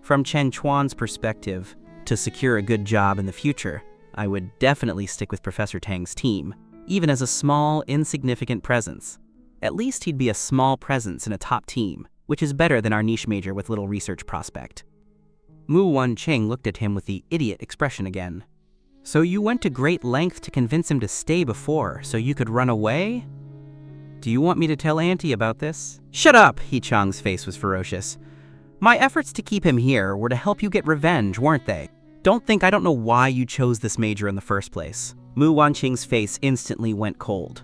From Chen Chuan's perspective, to secure a good job in the future, I would definitely stick with Professor Tang's team, even as a small, insignificant presence. At least he'd be a small presence in a top team, which is better than our niche major with little research prospect. Mu Wanqing looked at him with the idiot expression again. So you went to great length to convince him to stay before, so you could run away? Do you want me to tell Auntie about this? Shut up! He Chang's face was ferocious. My efforts to keep him here were to help you get revenge, weren't they? Don't think I don't know why you chose this major in the first place. Mu Wanqing's face instantly went cold.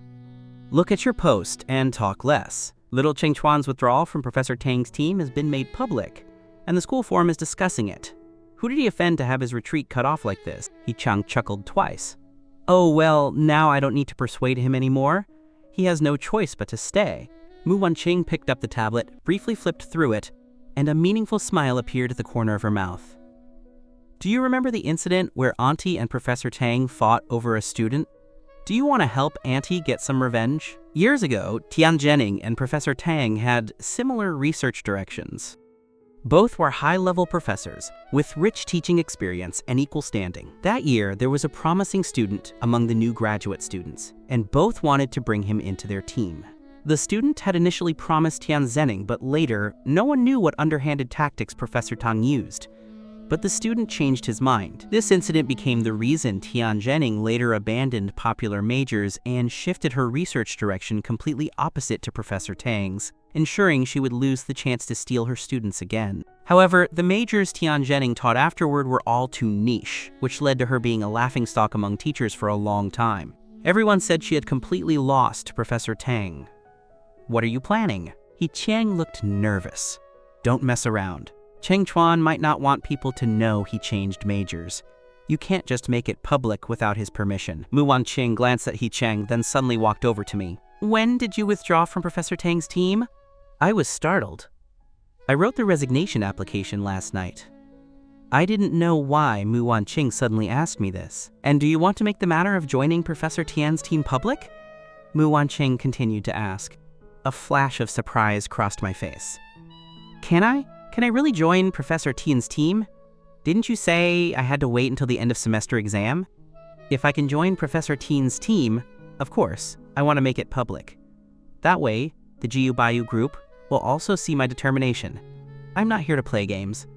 Look at your post and talk less. Little Cheng Chuan's withdrawal from Professor Tang's team has been made public, and the school forum is discussing it. Who did he offend to have his retreat cut off like this? He Chang chuckled twice. Oh well, now I don't need to persuade him anymore. He has no choice but to stay. Mu Wanqing picked up the tablet, briefly flipped through it, and a meaningful smile appeared at the corner of her mouth. Do you remember the incident where Auntie and Professor Tang fought over a student? Do you want to help Auntie get some revenge? Years ago, Tian Zhenning and Professor Tang had similar research directions. Both were high-level professors with rich teaching experience and equal standing. That year, there was a promising student among the new graduate students, and both wanted to bring him into their team. The student had initially promised Tian Zhenning, but later, no one knew what underhanded tactics Professor Tang used. But the student changed his mind. This incident became the reason Tian Zhenning later abandoned popular majors and shifted her research direction completely opposite to Professor Tang's, ensuring she would lose the chance to steal her students again. However, the majors Tian Zhenning taught afterward were all too niche, which led to her being a laughingstock among teachers for a long time. Everyone said she had completely lost Professor Tang. What are you planning? He Chang looked nervous. Don't mess around. Cheng Chuan might not want people to know he changed majors. You can't just make it public without his permission. Mu Wanqing glanced at He Cheng, then suddenly walked over to me. When did you withdraw from Professor Tang's team? I was startled. I wrote the resignation application last night. I didn't know why Mu Wanqing suddenly asked me this. And do you want to make the matter of joining Professor Tian's team public? Muanqing continued to ask. A flash of surprise crossed my face. Can I? Can I really join Professor Tian's team? Didn't you say I had to wait until the end of semester exam? If I can join Professor Tian's team, of course, I want to make it public. That way, the Gu Bayou group will also see my determination. I'm not here to play games.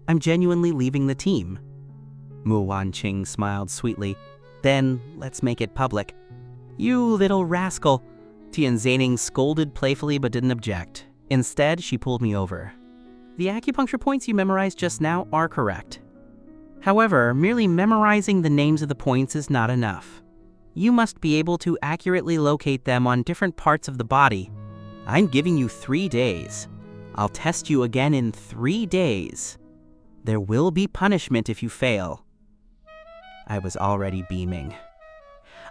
I'm genuinely leaving the team. Muanqing smiled sweetly. Then let's make it public. You little rascal. Tianzining scolded playfully but didn't object. Instead, she pulled me over. The acupuncture points you memorized just now are correct. However, merely memorizing the names of the points is not enough. You must be able to accurately locate them on different parts of the body. I'm giving you 3 days. I'll test you again in 3 days. There will be punishment if you fail. I was already beaming.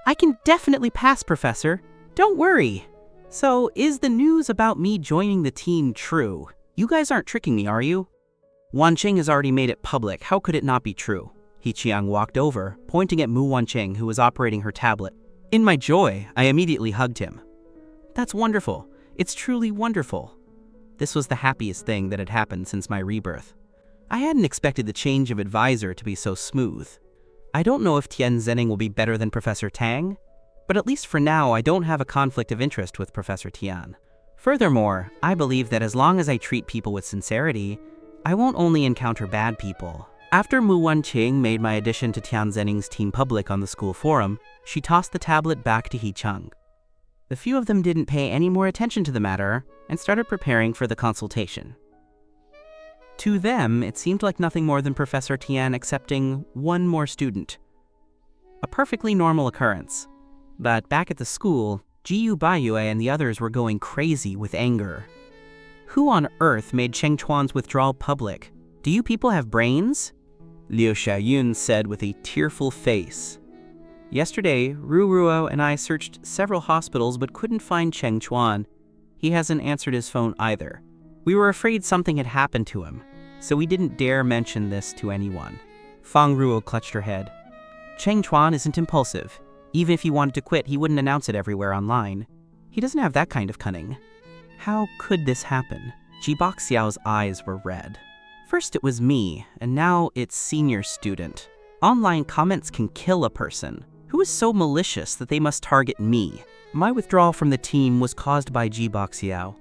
I can definitely pass, Professor. Don't worry. So, is the news about me joining the team true? You guys aren't tricking me, are you? Muanqing has already made it public. How could it not be true? Hiqiang walked over, pointing at Muanqing, who was operating her tablet. In my joy, I immediately hugged him. That's wonderful. It's truly wonderful. This was the happiest thing that had happened since my rebirth. I hadn't expected the change of advisor to be so smooth. I don't know if Tianzining will be better than Professor Tang, but at least for now I don't have a conflict of interest with Professor Tian. Furthermore, I believe that as long as I treat people with sincerity, I won't only encounter bad people. After Muanqing made my addition to Tianzining's team public on the school forum, she tossed the tablet back to Hiqiang. The few of them didn't pay any more attention to the matter and started preparing for the consultation. To them, it seemed like nothing more than Professor Tian accepting one more student. A perfectly normal occurrence. But back at the school, Gu Bayou and the others were going crazy with anger. Who on earth made Cheng Chuan's withdrawal public? Do you people have brains? Liu Xiaoyun said with a tearful face. Yesterday, Ruruo and I searched several hospitals but couldn't find Cheng Chuan. He hasn't answered his phone either. We were afraid something had happened to him, so we didn't dare mention this to anyone. Fang Ruo clutched her head. Cheng Chuan isn't impulsive. Even if he wanted to quit, he wouldn't announce it everywhere online. He doesn't have that kind of cunning. How could this happen? Jiboxiao's eyes were red. First it was me, and now it's senior student. Online comments can kill a person. Who is so malicious that they must target me? My withdrawal from the team was caused by Jiboxiao.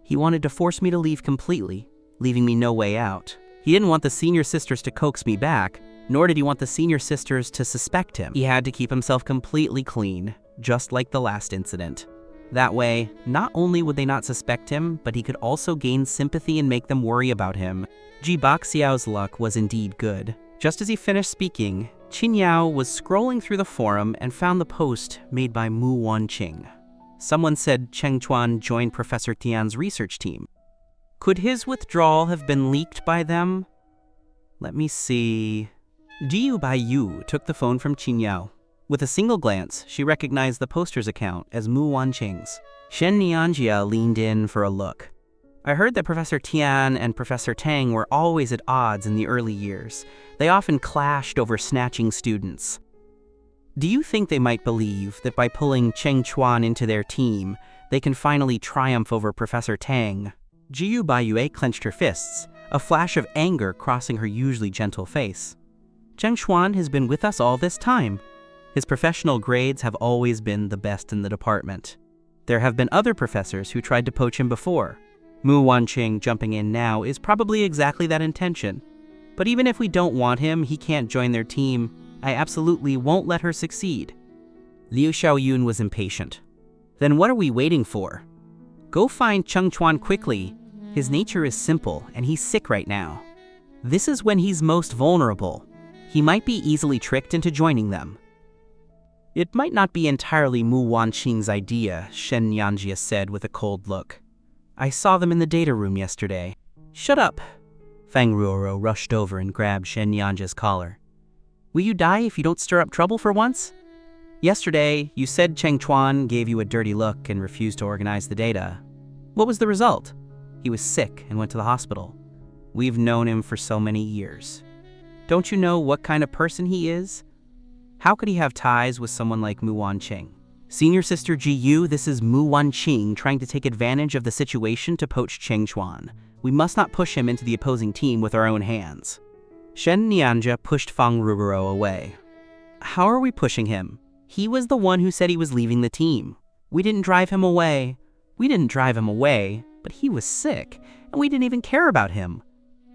He wanted to force me to leave completely, leaving me no way out. He didn't want the senior sisters to coax me back, nor did he want the senior sisters to suspect him. He had to keep himself completely clean, just like the last incident. That way, not only would they not suspect him, but he could also gain sympathy and make them worry about him. Jiboxiao's luck was indeed good. Just as he finished speaking, Chin Yao was scrolling through the forum and found the post made by Muanqing. Someone said Cheng Chuan joined Professor Tian's research team. Could his withdrawal have been leaked by them? Let me see. Gu Bayou took the phone from Chin Yao. With a single glance, she recognized the poster's account as Muanqing's. Shen Nianjia leaned in for a look. I heard that Professor Tian and Professor Tang were always at odds in the early years. They often clashed over snatching students. Do you think they might believe that by pulling Cheng Chuan into their team, they can finally triumph over Professor Tang? Gu Bayou clenched her fists, a flash of anger crossing her usually gentle face. Cheng Chuan has been with us all this time. His professional grades have always been the best in the department. There have been other professors who tried to poach him before. Muanqing jumping in now is probably exactly that intention. But even if we don't want him, he can't join their team. I absolutely won't let her succeed. Liu Xiaoyun was impatient. Then what are we waiting for? Go find Cheng Chuan quickly. His nature is simple, and he's sick right now. This is when he's most vulnerable. He might be easily tricked into joining them. It might not be entirely Muanqing's idea, Shen Nianjia said with a cold look. I saw them in the data room yesterday. Shut up. Fang Ruoro rushed over and grabbed Shen Nianjia's collar. Will you die if you don't stir up trouble for once? Yesterday, you said Cheng Chuan gave you a dirty look and refused to organize the data. What was the result? He was sick and went to the hospital. We've known him for so many years. Don't you know what kind of person he is? How could he have ties with someone like Muanqing? Senior Sister Gu, this is Muanqing trying to take advantage of the situation to poach Cheng Chuan. We must not push him into the opposing team with our own hands. Shen Nianja pushed Fang Ruoro away. How are we pushing him? He was the one who said he was leaving the team. We didn't drive him away. But he was sick, and we didn't even care about him.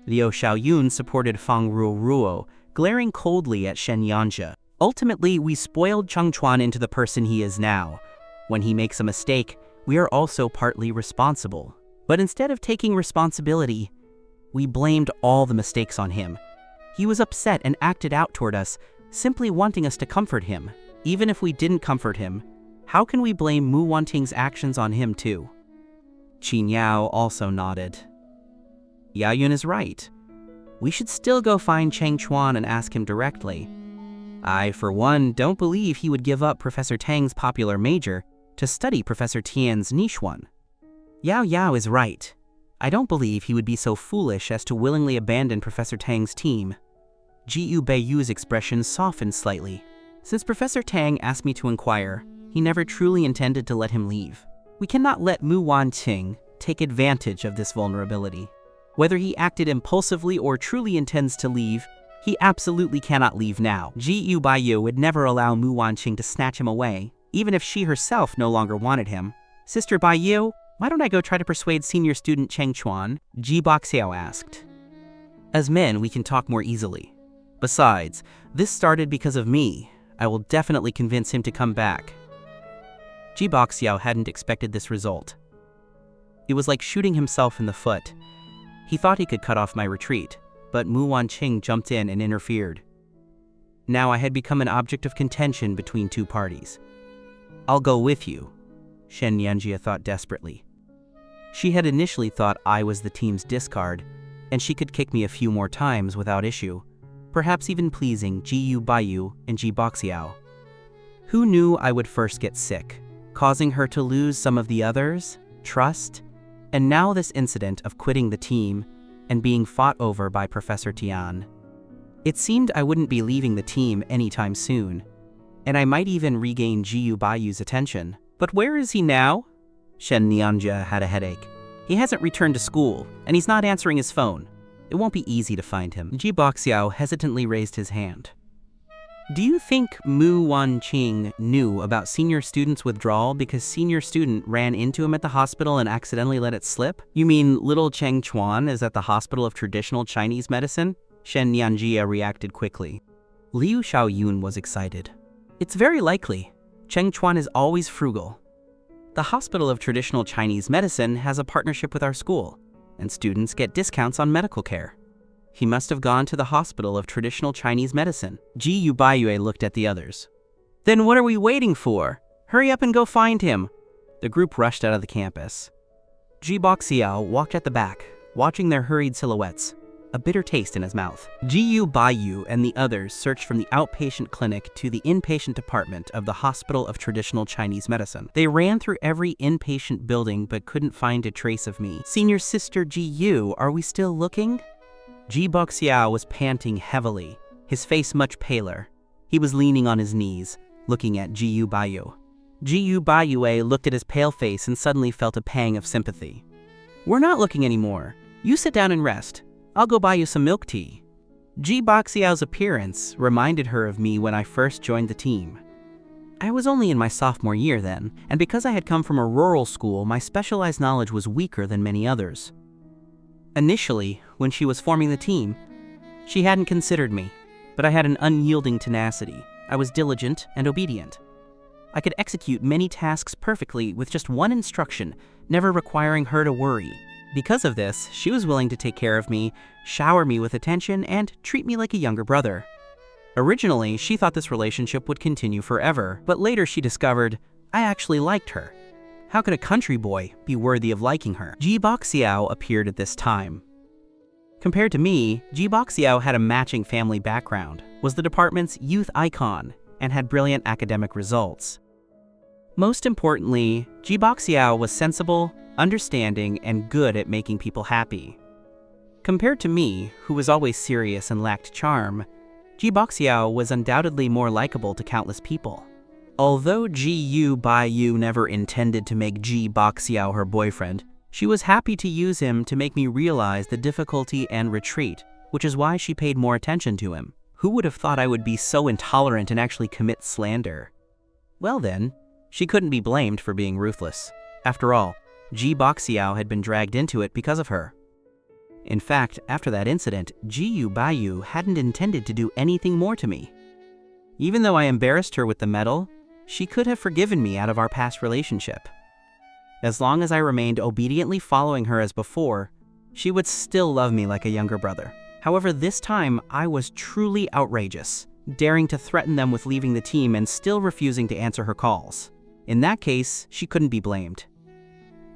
Liu Xiaoyun supported Fang Ruoro, glaring coldly at Shen Nianja. Ultimately, we spoiled Cheng Chuan into the person he is now. When he makes a mistake, we are also partly responsible. But instead of taking responsibility, we blamed all the mistakes on him. He was upset and acted out toward us, simply wanting us to comfort him. Even if we didn't comfort him, how can we blame Muanqing's actions on him too? Chin Yao also nodded. Yaoyun is right. We should still go find Cheng Chuan and ask him directly. I, for one, don't believe he would give up Professor Tang's popular major to study Professor Tian's niche one. Yao is right. I don't believe he would be so foolish as to willingly abandon Professor Tang's team. Gu Bayou's expression softened slightly. Since Professor Tang asked me to inquire, he never truly intended to let him leave. We cannot let Muanqing take advantage of this vulnerability. Whether he acted impulsively or truly intends to leave, he absolutely cannot leave now. Gu Bayou would never allow Muanqing to snatch him away, even if she herself no longer wanted him. Sister Bayou, why don't I go try to persuade senior student Cheng Chuan? Jiboxiao asked. As men, we can talk more easily. Besides, this started because of me. I will definitely convince him to come back. Jiboxiao hadn't expected this result. It was like shooting himself in the foot. He thought he could cut off my retreat, but Muanqing jumped in and interfered. Now I had become an object of contention between two parties. I'll go with you, Shen Nianja thought desperately. She had initially thought I was the team's discard, and she could kick me a few more times without issue, perhaps even pleasing Gu Bayou and Jiboxiao. Who knew I would first get sick, causing her to lose some of the others, trust, and now this incident of quitting the team and being fought over by Professor Tian. It seemed I wouldn't be leaving the team anytime soon, and I might even regain Gu Bayou's attention. But where is he now? Shen Nianja had a headache. He hasn't returned to school, and he's not answering his phone. It won't be easy to find him. Jiboxiao hesitantly raised his hand. Do you think Muanqing knew about senior student's withdrawal because senior student ran into him at the hospital and accidentally let it slip? You mean little Cheng Chuan is at the Hospital of Traditional Chinese Medicine? Shen Nianja reacted quickly. Liu Xiaoyun was excited. It's very likely. Cheng Chuan is always frugal. The Hospital of Traditional Chinese Medicine has a partnership with our school, and students get discounts on medical care. He must have gone to the Hospital of Traditional Chinese Medicine. Gu Bayou looked at the others. Then what are we waiting for? Hurry up and go find him. The group rushed out of the campus. Jiboxiao walked at the back, watching their hurried silhouettes, a bitter taste in his mouth. Gu Bayou and the others searched from the outpatient clinic to the inpatient department of the Hospital of Traditional Chinese Medicine. They ran through every inpatient building but couldn't find a trace of me. Senior Sister Gu, are we still looking? Jiboxiao was panting heavily, his face much paler. He was leaning on his knees, looking at Gu Bayou. Gu Bayou looked at his pale face and suddenly felt a pang of sympathy. We're not looking anymore. You sit down and rest. I'll go buy you some milk tea. Jiboxiao's appearance reminded her of me when I first joined the team. I was only in my sophomore year then, and because I had come from a rural school, my specialized knowledge was weaker than many others. Initially, when she was forming the team, she hadn't considered me, but I had an unyielding tenacity. I was diligent and obedient. I could execute many tasks perfectly with just one instruction, never requiring her to worry. Because of this, she was willing to take care of me, shower me with attention, and treat me like a younger brother. Originally, she thought this relationship would continue forever, but later she discovered I actually liked her. How could a country boy be worthy of liking her? Jiboxiao appeared at this time. Compared to me, Jiboxiao had a matching family background, was the department's youth icon, and had brilliant academic results. Most importantly, Jiboxiao was sensible, understanding, and good at making people happy. Compared to me, who was always serious and lacked charm, Jiboxiao was undoubtedly more likable to countless people. Although Gu Bayou never intended to make Jiboxiao her boyfriend, she was happy to use him to make me realize the difficulty and retreat, which is why she paid more attention to him. Who would have thought I would be so intolerant and actually commit slander? Well then, she couldn't be blamed for being ruthless. After all, Jiboxiao had been dragged into it because of her. In fact, after that incident, Gu Bayou hadn't intended to do anything more to me. Even though I embarrassed her with the medal, she could have forgiven me out of our past relationship. As long as I remained obediently following her as before, she would still love me like a younger brother. However, this time I was truly outrageous, daring to threaten them with leaving the team and still refusing to answer her calls. In that case, she couldn't be blamed.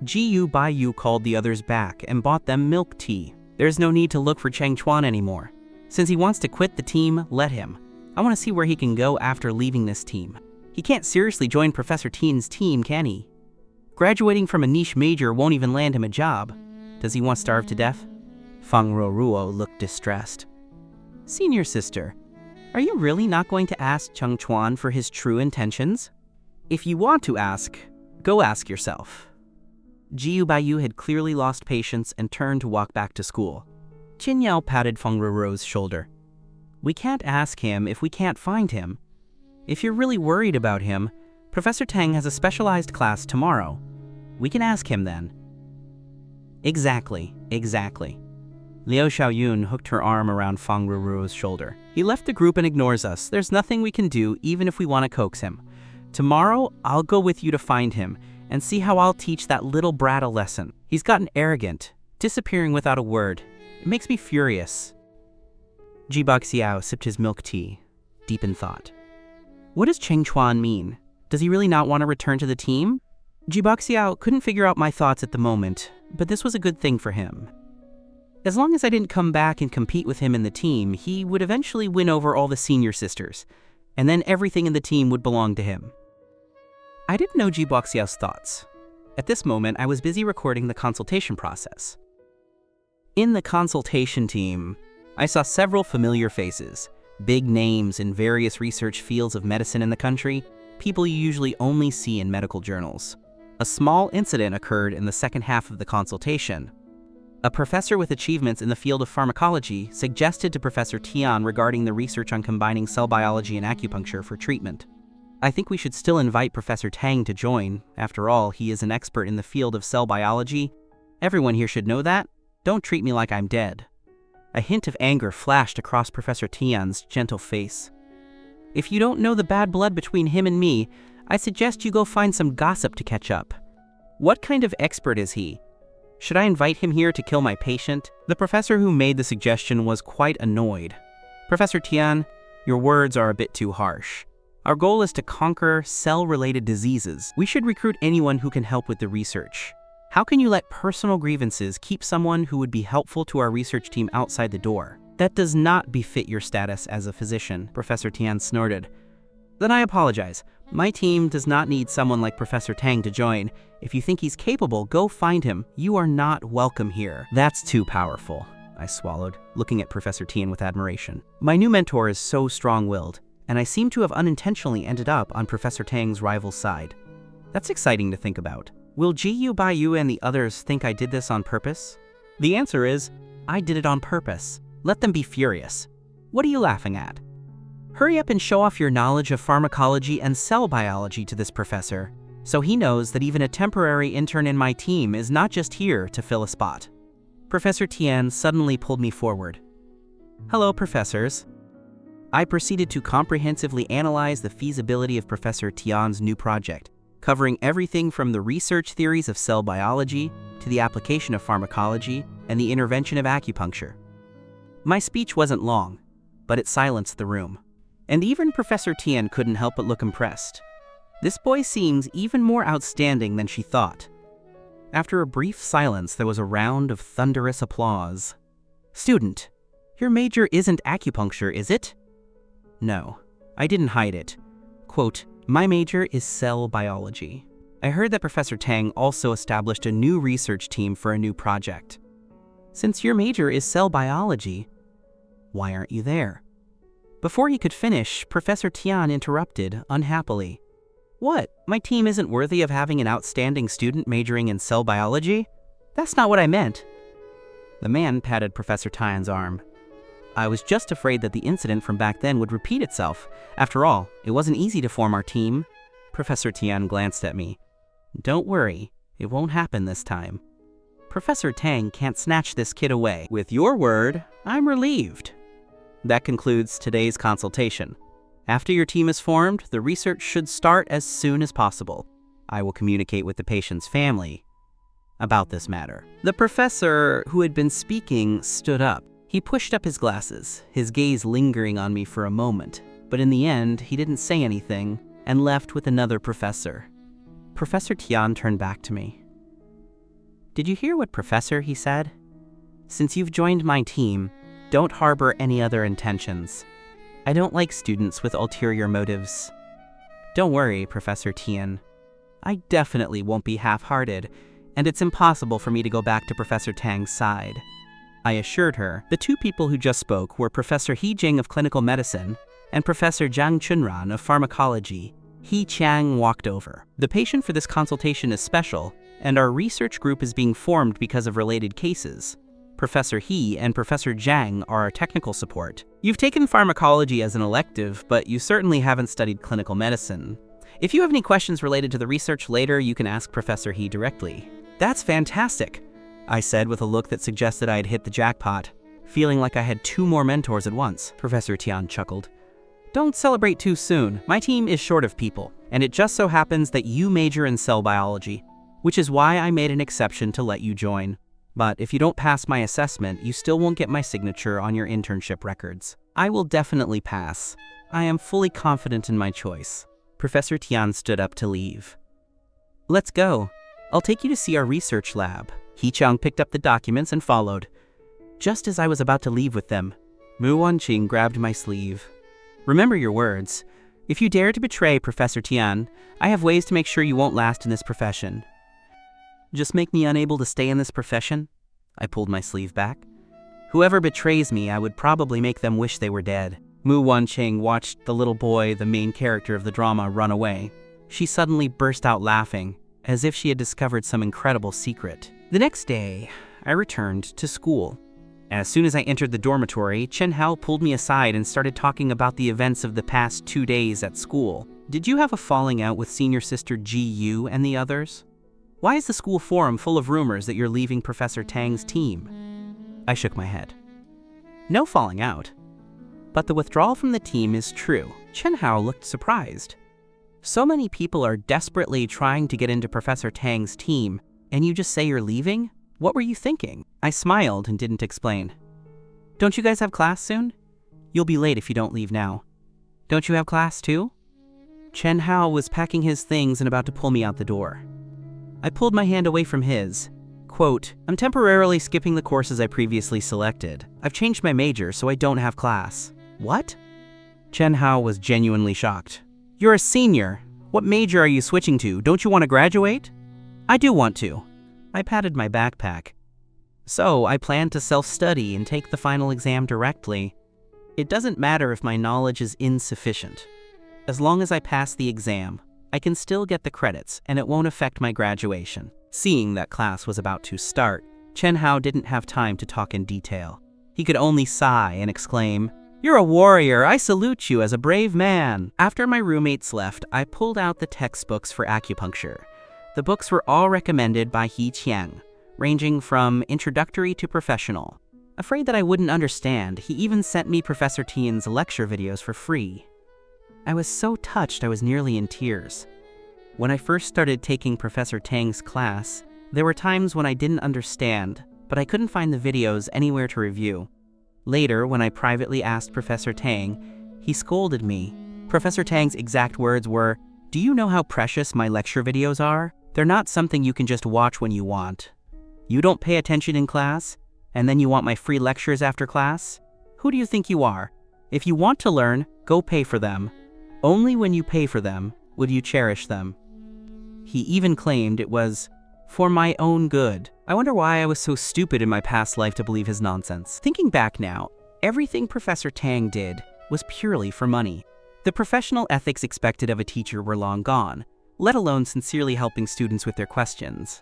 Gu Bayou called the others back and bought them milk tea. There's no need to look for Chang Chuan anymore. Since he wants to quit the team, let him. I want to see where he can go after leaving this team. He can't seriously join Professor Tian's team, can he? Graduating from a niche major won't even land him a job. Does he want to starve to death? Feng Ruo looked distressed. Senior sister, are you really not going to ask Chang Chuan for his true intentions? If you want to ask, go ask yourself. Gu Bayou had clearly lost patience and turned to walk back to school. Chin Yao patted Feng Ruo's shoulder. We can't ask him if we can't find him. If you're really worried about him, Professor Tang has a specialized class tomorrow. We can ask him then. Exactly. Liu Xiaoyun hooked her arm around Feng Ruo's shoulder. He left the group and ignores us. There's nothing we can do even if we want to coax him. Tomorrow, I'll go with you to find him and see how I'll teach that little brat a lesson. He's gotten arrogant, disappearing without a word. It makes me furious. Jiboxiao sipped his milk tea, deep in thought. What does Chang Chuan mean? Does he really not want to return to the team? Jiboxiao couldn't figure out my thoughts at the moment, but this was a good thing for him. As long as I didn't come back and compete with him in the team, he would eventually win over all the senior sisters, and then everything in the team would belong to him. I didn't know Jiboxiao's thoughts. At this moment, I was busy recording the consultation process. In the consultation team, I saw several familiar faces, big names in various research fields of medicine in the country, people you usually only see in medical journals. A small incident occurred in the second half of the consultation. A professor with achievements in the field of pharmacology suggested to Professor Tian regarding the research on combining cell biology and acupuncture for treatment. I think we should still invite Professor Tang to join. After all, he is an expert in the field of cell biology. Everyone here should know that. Don't treat me like I'm dead. A hint of anger flashed across Professor Tian's gentle face. If you don't know the bad blood between him and me, I suggest you go find some gossip to catch up. What kind of expert is he? Should I invite him here to kill my patient? The professor who made the suggestion was quite annoyed. Professor Tian, your words are a bit too harsh. Our goal is to conquer cell-related diseases. We should recruit anyone who can help with the research. How can you let personal grievances keep someone who would be helpful to our research team outside the door? That does not befit your status as a physician, Professor Tian snorted. Then I apologize. My team does not need someone like Professor Tang to join. If you think he's capable, go find him. You are not welcome here. That's too powerful, I swallowed, looking at Professor Tian with admiration. My new mentor is so strong-willed, and I seem to have unintentionally ended up on Professor Tang's rival's side. That's exciting to think about. Will Gu Bayou and the others think I did this on purpose? The answer is, I did it on purpose. Let them be furious. What are you laughing at? Hurry up and show off your knowledge of pharmacology and cell biology to this professor, so he knows that even a temporary intern in my team is not just here to fill a spot. Professor Tian suddenly pulled me forward. Hello, professors. I proceeded to comprehensively analyze the feasibility of Professor Tian's new project, covering everything from the research theories of cell biology to the application of pharmacology and the intervention of acupuncture. My speech wasn't long, but it silenced the room. And even Professor Tian couldn't help but look impressed. This boy seems even more outstanding than she thought. After a brief silence, there was a round of thunderous applause. Student, your major isn't acupuncture, is it? No, I didn't hide it. Quote, my major is cell biology. I heard that Professor Tang also established a new research team for a new project. Since your major is cell biology, why aren't you there? Before he could finish, Professor Tian interrupted, unhappily. What? My team isn't worthy of having an outstanding student majoring in cell biology? That's not what I meant. The man patted Professor Tian's arm. I was just afraid that the incident from back then would repeat itself. After all, it wasn't easy to form our team. Professor Tian glanced at me. Don't worry, it won't happen this time. Professor Tang can't snatch this kid away. With your word, I'm relieved. That concludes today's consultation. After your team is formed, the research should start as soon as possible. I will communicate with the patient's family about this matter. The professor who had been speaking stood up. He pushed up his glasses, his gaze lingering on me for a moment, but in the end, he didn't say anything and left with another professor. Professor Tian turned back to me. Did you hear what Professor he said? Since you've joined my team, don't harbor any other intentions. I don't like students with ulterior motives. Don't worry, Professor Tian. I definitely won't be half-hearted, and it's impossible for me to go back to Professor Tang's side. I assured her. The two people who just spoke were Professor He Jing of Clinical Medicine and Professor Zhang Chunran of Pharmacology. He Chang walked over. The patient for this consultation is special, and our research group is being formed because of related cases. Professor He and Professor Zhang are our technical support. You've taken pharmacology as an elective, but you certainly haven't studied clinical medicine. If you have any questions related to the research later, you can ask Professor He directly. That's fantastic, I said with a look that suggested I had hit the jackpot, feeling like I had two more mentors at once. Professor Tian chuckled. Don't celebrate too soon. My team is short of people, and it just so happens that you major in cell biology, which is why I made an exception to let you join. But if you don't pass my assessment, you still won't get my signature on your internship records. I will definitely pass. I am fully confident in my choice. Professor Tian stood up to leave. Let's go. I'll take you to see our research lab. He Chang picked up the documents and followed. Just as I was about to leave with them, Muanqing grabbed my sleeve. Remember your words. If you dare to betray Professor Tian, I have ways to make sure you won't last in this profession. Just make me unable to stay in this profession? I pulled my sleeve back. Whoever betrays me, I would probably make them wish they were dead. Muanqing watched the little boy, the main character of the drama, run away. She suddenly burst out laughing, as if she had discovered some incredible secret. The next day, I returned to school. As soon as I entered the dormitory, Chen Hao pulled me aside and started talking about the events of the past 2 days at school. Did you have a falling out with senior sister Ji Yu and the others? Why is the school forum full of rumors that you're leaving Professor Tang's team? I shook my head. No falling out. But the withdrawal from the team is true. Chen Hao looked surprised. So many people are desperately trying to get into Professor Tang's team, and you just say you're leaving? What were you thinking? I smiled and didn't explain. Don't you guys have class soon? You'll be late if you don't leave now. Don't you have class too? Chen Hao was packing his things and about to pull me out the door. I pulled my hand away from his. Quote, I'm temporarily skipping the courses I previously selected. I've changed my major, so I don't have class. What? Chen Hao was genuinely shocked. You're a senior. What major are you switching to? Don't you want to graduate? I do want to. I patted my backpack. So I plan to self-study and take the final exam directly. It doesn't matter if my knowledge is insufficient. As long as I pass the exam, I can still get the credits and it won't affect my graduation. Seeing that class was about to start, Chen Hao didn't have time to talk in detail. He could only sigh and exclaim, You're a warrior, I salute you as a brave man. After my roommates left, I pulled out the textbooks for acupuncture. The books were all recommended by He Qiang, ranging from introductory to professional. Afraid that I wouldn't understand, he even sent me Professor Tian's lecture videos for free. I was so touched I was nearly in tears. When I first started taking Professor Tang's class, there were times when I didn't understand, but I couldn't find the videos anywhere to review. Later, when I privately asked Professor Tang, he scolded me. Professor Tang's exact words were, Do you know how precious my lecture videos are? They're not something you can just watch when you want. You don't pay attention in class, and then you want my free lectures after class? Who do you think you are? If you want to learn, go pay for them. Only when you pay for them would you cherish them. He even claimed it was for my own good. I wonder why I was so stupid in my past life to believe his nonsense. Thinking back now, everything Professor Tang did was purely for money. The professional ethics expected of a teacher were long gone, let alone sincerely helping students with their questions.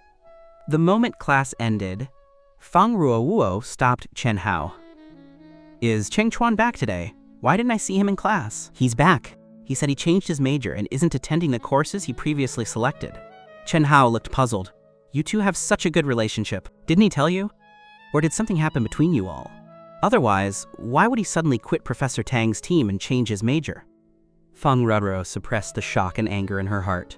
The moment class ended, Fang Ruo stopped Chen Hao. "Is Cheng Chuan back today? Why didn't I see him in class?" "He's back. He said he changed his major and isn't attending the courses he previously selected." Chen Hao looked puzzled. "You two have such a good relationship. Didn't he tell you? Or did something happen between you all? Otherwise, why would he suddenly quit Professor Tang's team and change his major?" Fang Ruo suppressed the shock and anger in her heart.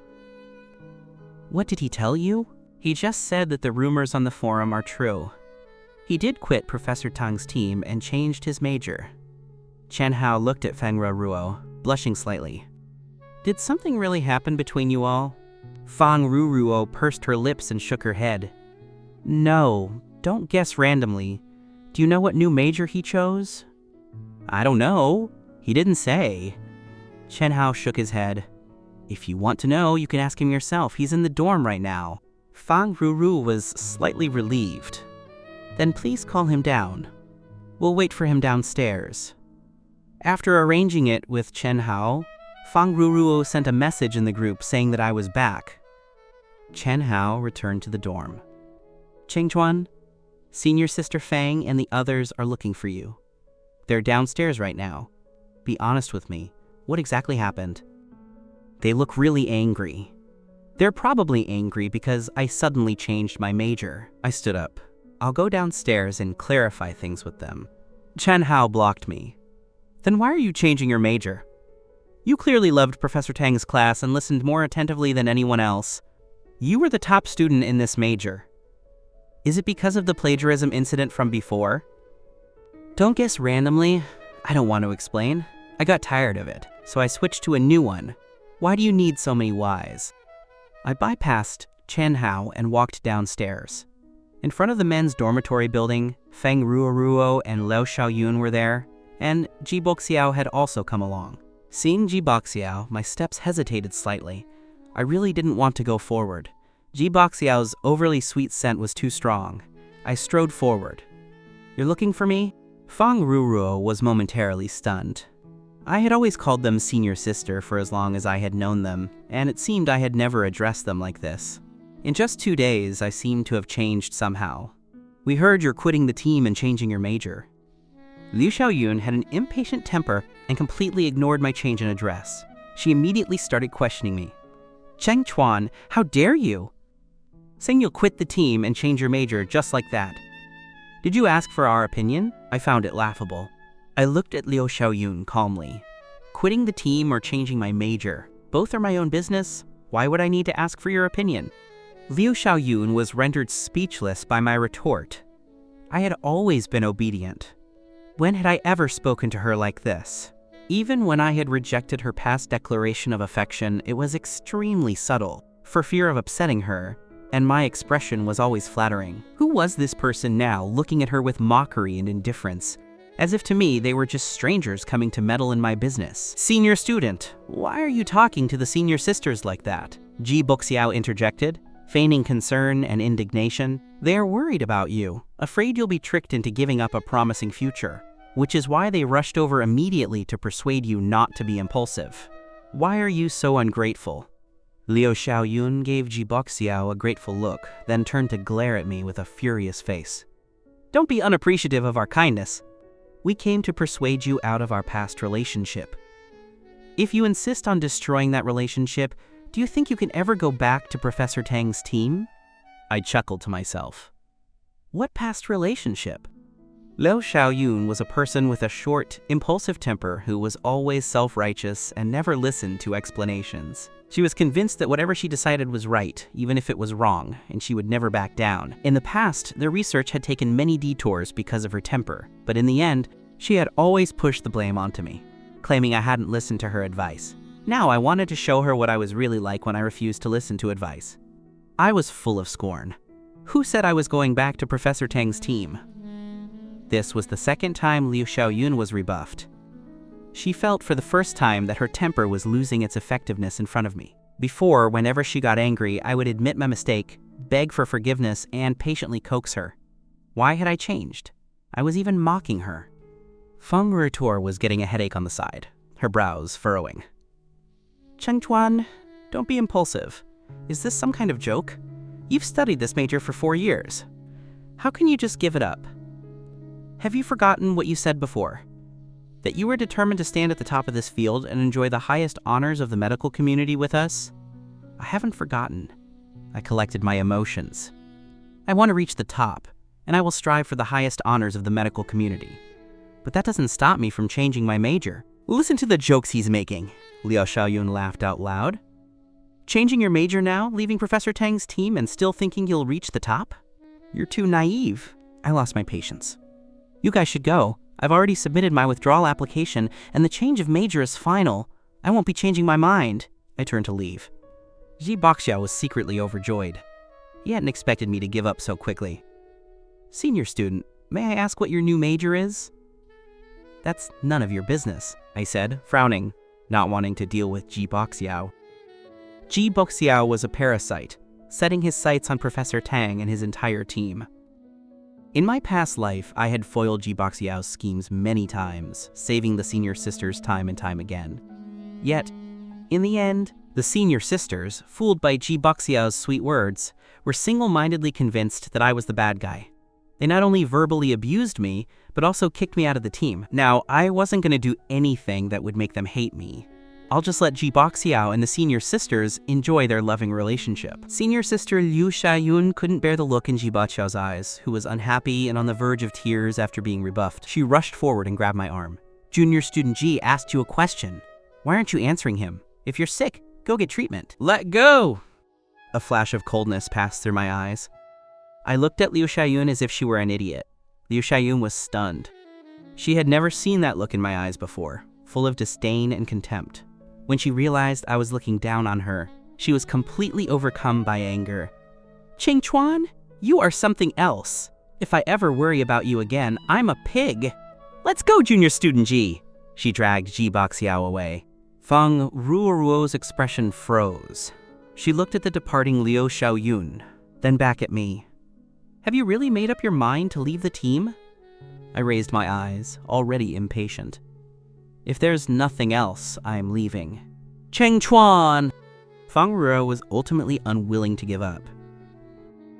"What did he tell you?" "He just said that the rumors on the forum are true. He did quit Professor Tang's team and changed his major." Chen Hao looked at Fang Ruo, blushing slightly. "Did something really happen between you all?" Fang Ruo pursed her lips and shook her head. "No, don't guess randomly. Do you know what new major he chose?" "I don't know. He didn't say." Chen Hao shook his head. "If you want to know, you can ask him yourself. He's in the dorm right now." Fang Ruo was slightly relieved. "Then please call him down. We'll wait for him downstairs." After arranging it with Chen Hao, Fang Ruo sent a message in the group saying that I was back. Chen Hao returned to the dorm. "Cheng Chuan, senior sister Fang and the others are looking for you. They're downstairs right now. Be honest with me. What exactly happened?" "They look really angry. They're probably angry because I suddenly changed my major." I stood up. "I'll go downstairs and clarify things with them." Chen Hao blocked me. "Then why are you changing your major? You clearly loved Professor Tang's class and listened more attentively than anyone else. You were the top student in this major. Is it because of the plagiarism incident from before?" "Don't guess randomly. I don't want to explain. I got tired of it, so I switched to a new one. Why do you need so many whys?" I bypassed Chen Hao and walked downstairs. In front of the men's dormitory building, Fang Ruo and Liu Xiaoyun were there, and Jiboxiao had also come along. Seeing Jiboxiao, my steps hesitated slightly. I really didn't want to go forward. Jiboxiao's overly sweet scent was too strong. I strode forward. "You're looking for me?" Fang Ruo was momentarily stunned. I had always called them senior sister for as long as I had known them, and it seemed I had never addressed them like this. In just 2 days, I seemed to have changed somehow. "We heard you're quitting the team and changing your major." Liu Xiaoyun had an impatient temper and completely ignored my change in address. She immediately started questioning me. "Cheng Chuan, how dare you? Saying you'll quit the team and change your major just like that. Did you ask for our opinion?" I found it laughable. I looked at Liu Xiaoyun calmly. "Quitting the team or changing my major, both are my own business. Why would I need to ask for your opinion?" Liu Xiaoyun was rendered speechless by my retort. I had always been obedient. When had I ever spoken to her like this? Even when I had rejected her past declaration of affection, it was extremely subtle, for fear of upsetting her, and my expression was always flattering. Who was this person now, looking at her with mockery and indifference, as if to me they were just strangers coming to meddle in my business? "Senior student, why are you talking to the senior sisters like that?" Jiboxiao interjected, feigning concern and indignation. "They are worried about you, afraid you'll be tricked into giving up a promising future, which is why they rushed over immediately to persuade you not to be impulsive. Why are you so ungrateful?" Liu Xiaoyun gave Jiboxiao a grateful look, then turned to glare at me with a furious face. "Don't be unappreciative of our kindness. We came to persuade you out of our past relationship. If you insist on destroying that relationship, do you think you can ever go back to Professor Tang's team?" I chuckled to myself. What past relationship? Liu Xiaoyun was a person with a short, impulsive temper who was always self-righteous and never listened to explanations. She was convinced that whatever she decided was right, even if it was wrong, and she would never back down. In the past, their research had taken many detours because of her temper, but in the end, she had always pushed the blame onto me, claiming I hadn't listened to her advice. Now I wanted to show her what I was really like when I refused to listen to advice. I was full of scorn. Who said I was going back to Professor Tang's team? This was the second time Liu Xiaoyun was rebuffed. She felt for the first time that her temper was losing its effectiveness in front of me. Before, whenever she got angry, I would admit my mistake, beg for forgiveness, and patiently coax her. Why had I changed? I was even mocking her. Feng Ruo was getting a headache on the side. her brows furrowing. Chengchuan, don't be impulsive. Is this some kind of joke? You've studied this major for 4 years. How can you just give it up? Have you forgotten what you said before? That you were determined to stand at the top of this field and enjoy the highest honors of the medical community with us? I haven't forgotten. I collected my emotions. I want to reach the top, and I will strive for the highest honors of the medical community. But that doesn't stop me from changing my major. Listen to the jokes he's making. Liu Xiaoyun laughed out loud. Changing your major now, leaving Professor Tang's team and still thinking you'll reach the top? You're too naive. I lost my patience. You guys should go. I've already submitted my withdrawal application, and the change of major is final. I won't be changing my mind. I turned to leave. Jiboxiao was secretly overjoyed. He hadn't expected me to give up so quickly. Senior student, may I ask what your new major is? That's none of your business, I said, frowning, not wanting to deal with Jiboxiao. Jiboxiao was a parasite, setting his sights on Professor Tang and his entire team. In my past life, I had foiled Jiboxiao's schemes many times, saving the senior sisters time and time again. Yet, in the end, the senior sisters, fooled by Jiboxiao's sweet words, were single-mindedly convinced that I was the bad guy. They not only verbally abused me, but also kicked me out of the team. Now, I wasn't going to do anything that would make them hate me. I'll just let Jiboxiao and the senior sisters enjoy their loving relationship. Senior sister Liu Xiaoyun couldn't bear the look in Jiboxiao's eyes, who was unhappy and on the verge of tears after being rebuffed. She rushed forward and grabbed my arm. Junior student Ji asked you a question. Why aren't you answering him? If you're sick, go get treatment. Let go! A flash of coldness passed through my eyes. I looked at Liu Xiaoyun as if she were an idiot. Liu Xiaoyun was stunned. She had never seen that look in my eyes before, full of disdain and contempt. When she realized I was looking down on her, she was completely overcome by anger. Chengchuan, you are something else. If I ever worry about you again, I'm a pig. Let's go, junior student Ji. She dragged Jiboxiao away. Feng Ruoruo's expression froze. She looked at the departing Liu Xiaoyun, then back at me. Have you really made up your mind to leave the team? I raised my eyes, already impatient. If there's nothing else, I'm leaving. Chengchuan! Feng Ruo was ultimately unwilling to give up.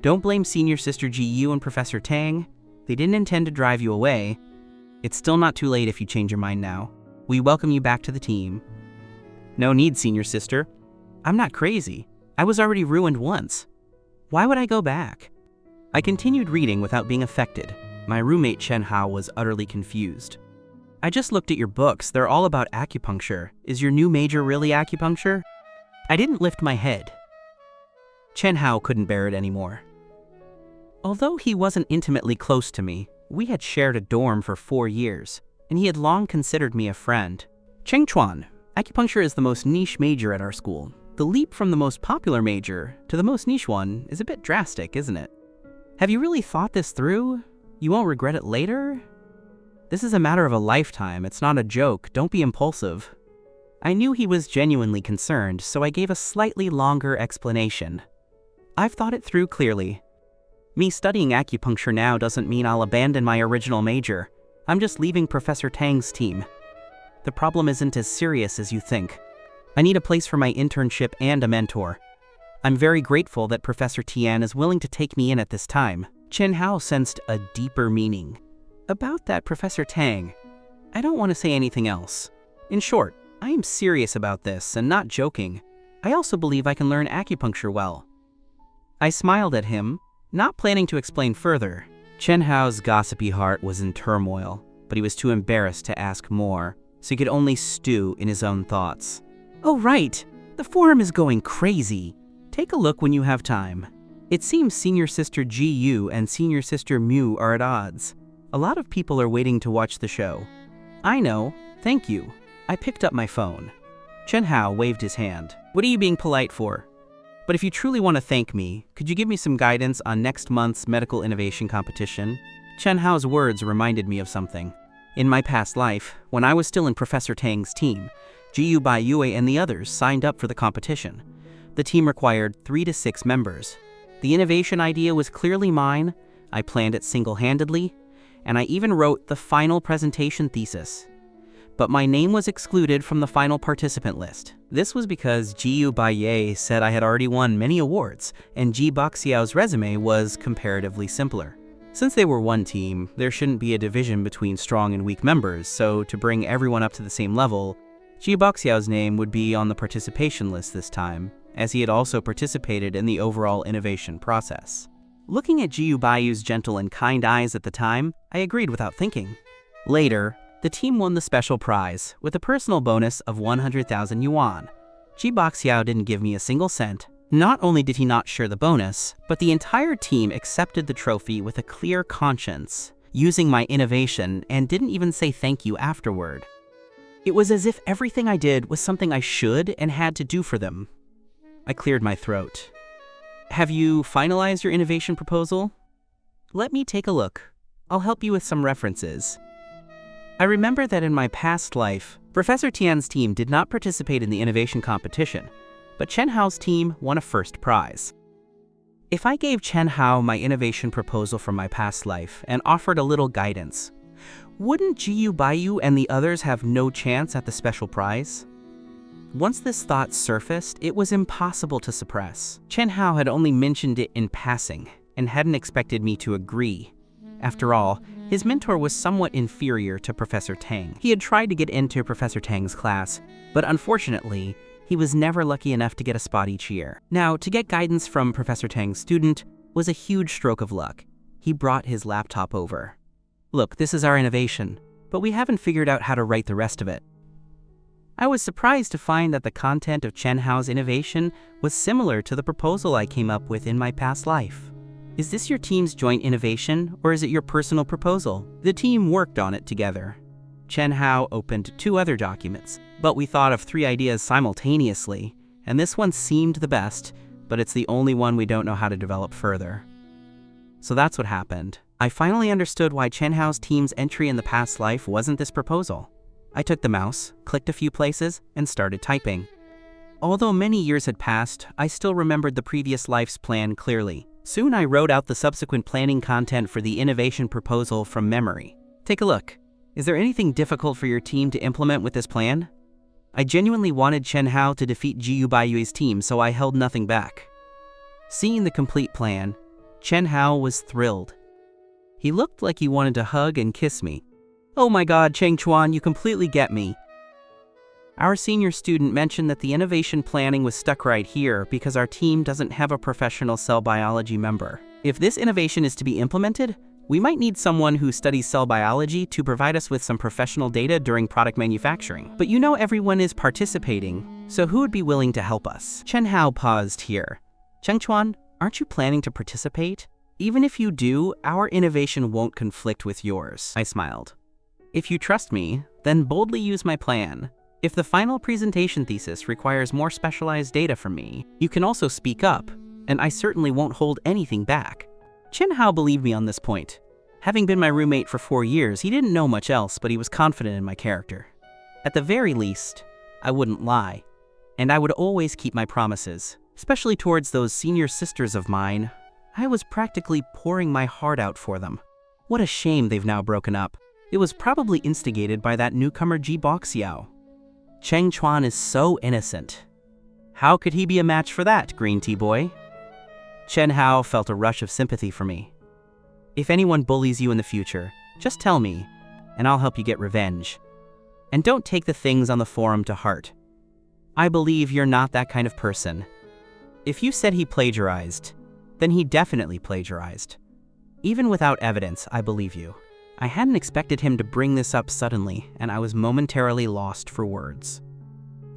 Don't blame senior sister Ji Yu and Professor Tang. They didn't intend to drive you away. It's still not too late if you change your mind now. We welcome you back to the team. No need, senior sister. I'm not crazy. I was already ruined once. Why would I go back? I continued reading without being affected. My roommate Chen Hao was utterly confused. I just looked at your books. They're all about acupuncture. Is your new major really acupuncture? I didn't lift my head. Chen Hao couldn't bear it anymore. Although he wasn't intimately close to me, we had shared a dorm for 4 years, and he had long considered me a friend. Chengchuan, acupuncture is the most niche major at our school. The leap from the most popular major to the most niche one is a bit drastic, isn't it? Have you really thought this through? You won't regret it later? This is a matter of a lifetime. It's not a joke. Don't be impulsive. I knew he was genuinely concerned, so I gave a slightly longer explanation. I've thought it through clearly. Me studying acupuncture now doesn't mean I'll abandon my original major. I'm just leaving Professor Tang's team. The problem isn't as serious as you think. I need a place for my internship and a mentor. I'm very grateful that Professor Tian is willing to take me in at this time. Chen Hao sensed a deeper meaning. About that Professor Tang, I don't want to say anything else. In short, I am serious about this and not joking. I also believe I can learn acupuncture well. I smiled at him, not planning to explain further. Chen Hao's gossipy heart was in turmoil, but he was too embarrassed to ask more, so he could only stew in his own thoughts. Oh right, the forum is going crazy. Take a look when you have time. It seems senior sister Ji Yu and senior sister Mu are at odds. A lot of people are waiting to watch the show. I know, thank you. I picked up my phone. Chen Hao waved his hand. What are you being polite for? But if you truly want to thank me, could you give me some guidance on next month's medical innovation competition? Chen Hao's words reminded me of something. In my past life, when I was still in Professor Tang's team, Gu Bayou and the others signed up for the competition. The team required 3 to 6 members. The innovation idea was clearly mine, I planned it single-handedly, and I even wrote the final presentation thesis. but my name was excluded from the final participant list. This was because Gu Bayou said I had already won many awards, and Jiboxiao's resume was comparatively simpler. Since they were one team, there shouldn't be a division between strong and weak members, so to bring everyone up to the same level, Jiboxiao's name would be on the participation list this time, as he had also participated in the overall innovation process. Looking at Gu Bayou's gentle and kind eyes at the time, I agreed without thinking. Later, the team won the special prize, with a personal bonus of 100,000 yuan. Jiboxiao didn't give me a single cent. Not only did he not share the bonus, but the entire team accepted the trophy with a clear conscience, using my innovation, and didn't even say thank you afterward. It was as if everything I did was something I should and had to do for them. I cleared my throat. Have you finalized your innovation proposal? Let me take a look. I'll help you with some references. I remember that in my past life, Professor Tian's team did not participate in the innovation competition, but Chen Hao's team won a first prize. If I gave Chen Hao my innovation proposal from my past life and offered a little guidance, wouldn't Gu Bayou and the others have no chance at the special prize? Once this thought surfaced, it was impossible to suppress. Chen Hao had only mentioned it in passing and hadn't expected me to agree. After all, his mentor was somewhat inferior to Professor Tang. He had tried to get into Professor Tang's class, but unfortunately, he was never lucky enough to get a spot each year. Now, to get guidance from Professor Tang's student was a huge stroke of luck. He brought his laptop over. Look, this is our innovation, but we haven't figured out how to write the rest of it. I was surprised to find that the content of Chen Hao's innovation was similar to the proposal I came up with in my past life. Is this your team's joint innovation, or is it your personal proposal? The team worked on it together. Chen Hao opened 2 other documents, but we thought of 3 ideas simultaneously, and this one seemed the best, but it's the only one we don't know how to develop further. So that's what happened. I finally understood why Chen Hao's team's entry in the past life wasn't this proposal. I took the mouse, clicked a few places, and started typing. Although many years had passed, I still remembered the previous life's plan clearly. Soon I wrote out the subsequent planning content for the innovation proposal from memory. Take a look. Is there anything difficult for your team to implement with this plan? I genuinely wanted Chen Hao to defeat Gu Baiyu's team, so I held nothing back. Seeing the complete plan, Chen Hao was thrilled. He looked like he wanted to hug and kiss me. Oh my god, Cheng Chuan, you completely get me. Our senior student mentioned that the innovation planning was stuck right here because our team doesn't have a professional cell biology member. If this innovation is to be implemented, we might need someone who studies cell biology to provide us with some professional data during product manufacturing. But you know everyone is participating, so who would be willing to help us? Chen Hao paused here. Cheng Chuan, aren't you planning to participate? Even if you do, our innovation won't conflict with yours. I smiled. If you trust me, then boldly use my plan. If the final presentation thesis requires more specialized data from me, you can also speak up, and I certainly won't hold anything back. Chen Hao believed me on this point. Having been my roommate for 4 years, he didn't know much else, but he was confident in my character. At the very least, I wouldn't lie, and I would always keep my promises, especially towards those senior sisters of mine. I was practically pouring my heart out for them. What a shame they've now broken up. It was probably instigated by that newcomer Jiboxiao. Cheng Chuan is so innocent. How could he be a match for that, green tea boy? Chen Hao felt a rush of sympathy for me. If anyone bullies you in the future, just tell me, and I'll help you get revenge. And don't take the things on the forum to heart. I believe you're not that kind of person. If you said he plagiarized, then he definitely plagiarized. Even without evidence, I believe you. I hadn't expected him to bring this up suddenly, and I was momentarily lost for words.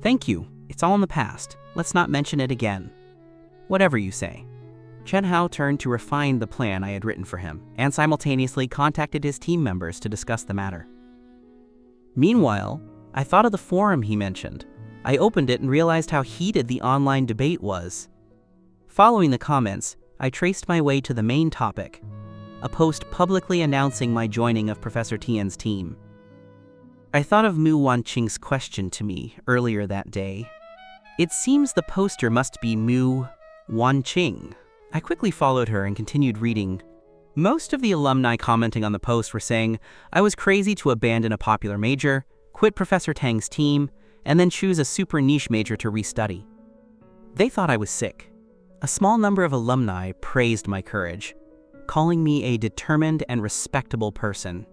Thank you. It's all in the past. Let's not mention it again. Whatever you say. Chen Hao turned to refine the plan I had written for him, and simultaneously contacted his team members to discuss the matter. Meanwhile, I thought of the forum he mentioned. I opened it and realized how heated the online debate was. Following the comments, I traced my way to the main topic, a post publicly announcing my joining of Professor Tian's team. I thought of Muanqing's question to me earlier that day. It seems the poster must be Muanqing. I quickly followed her and continued reading. Most of the alumni commenting on the post were saying I was crazy to abandon a popular major, quit Professor Tang's team, and then choose a super niche major to restudy. They thought I was sick. A small number of alumni praised my courage, calling me a determined and respectable person.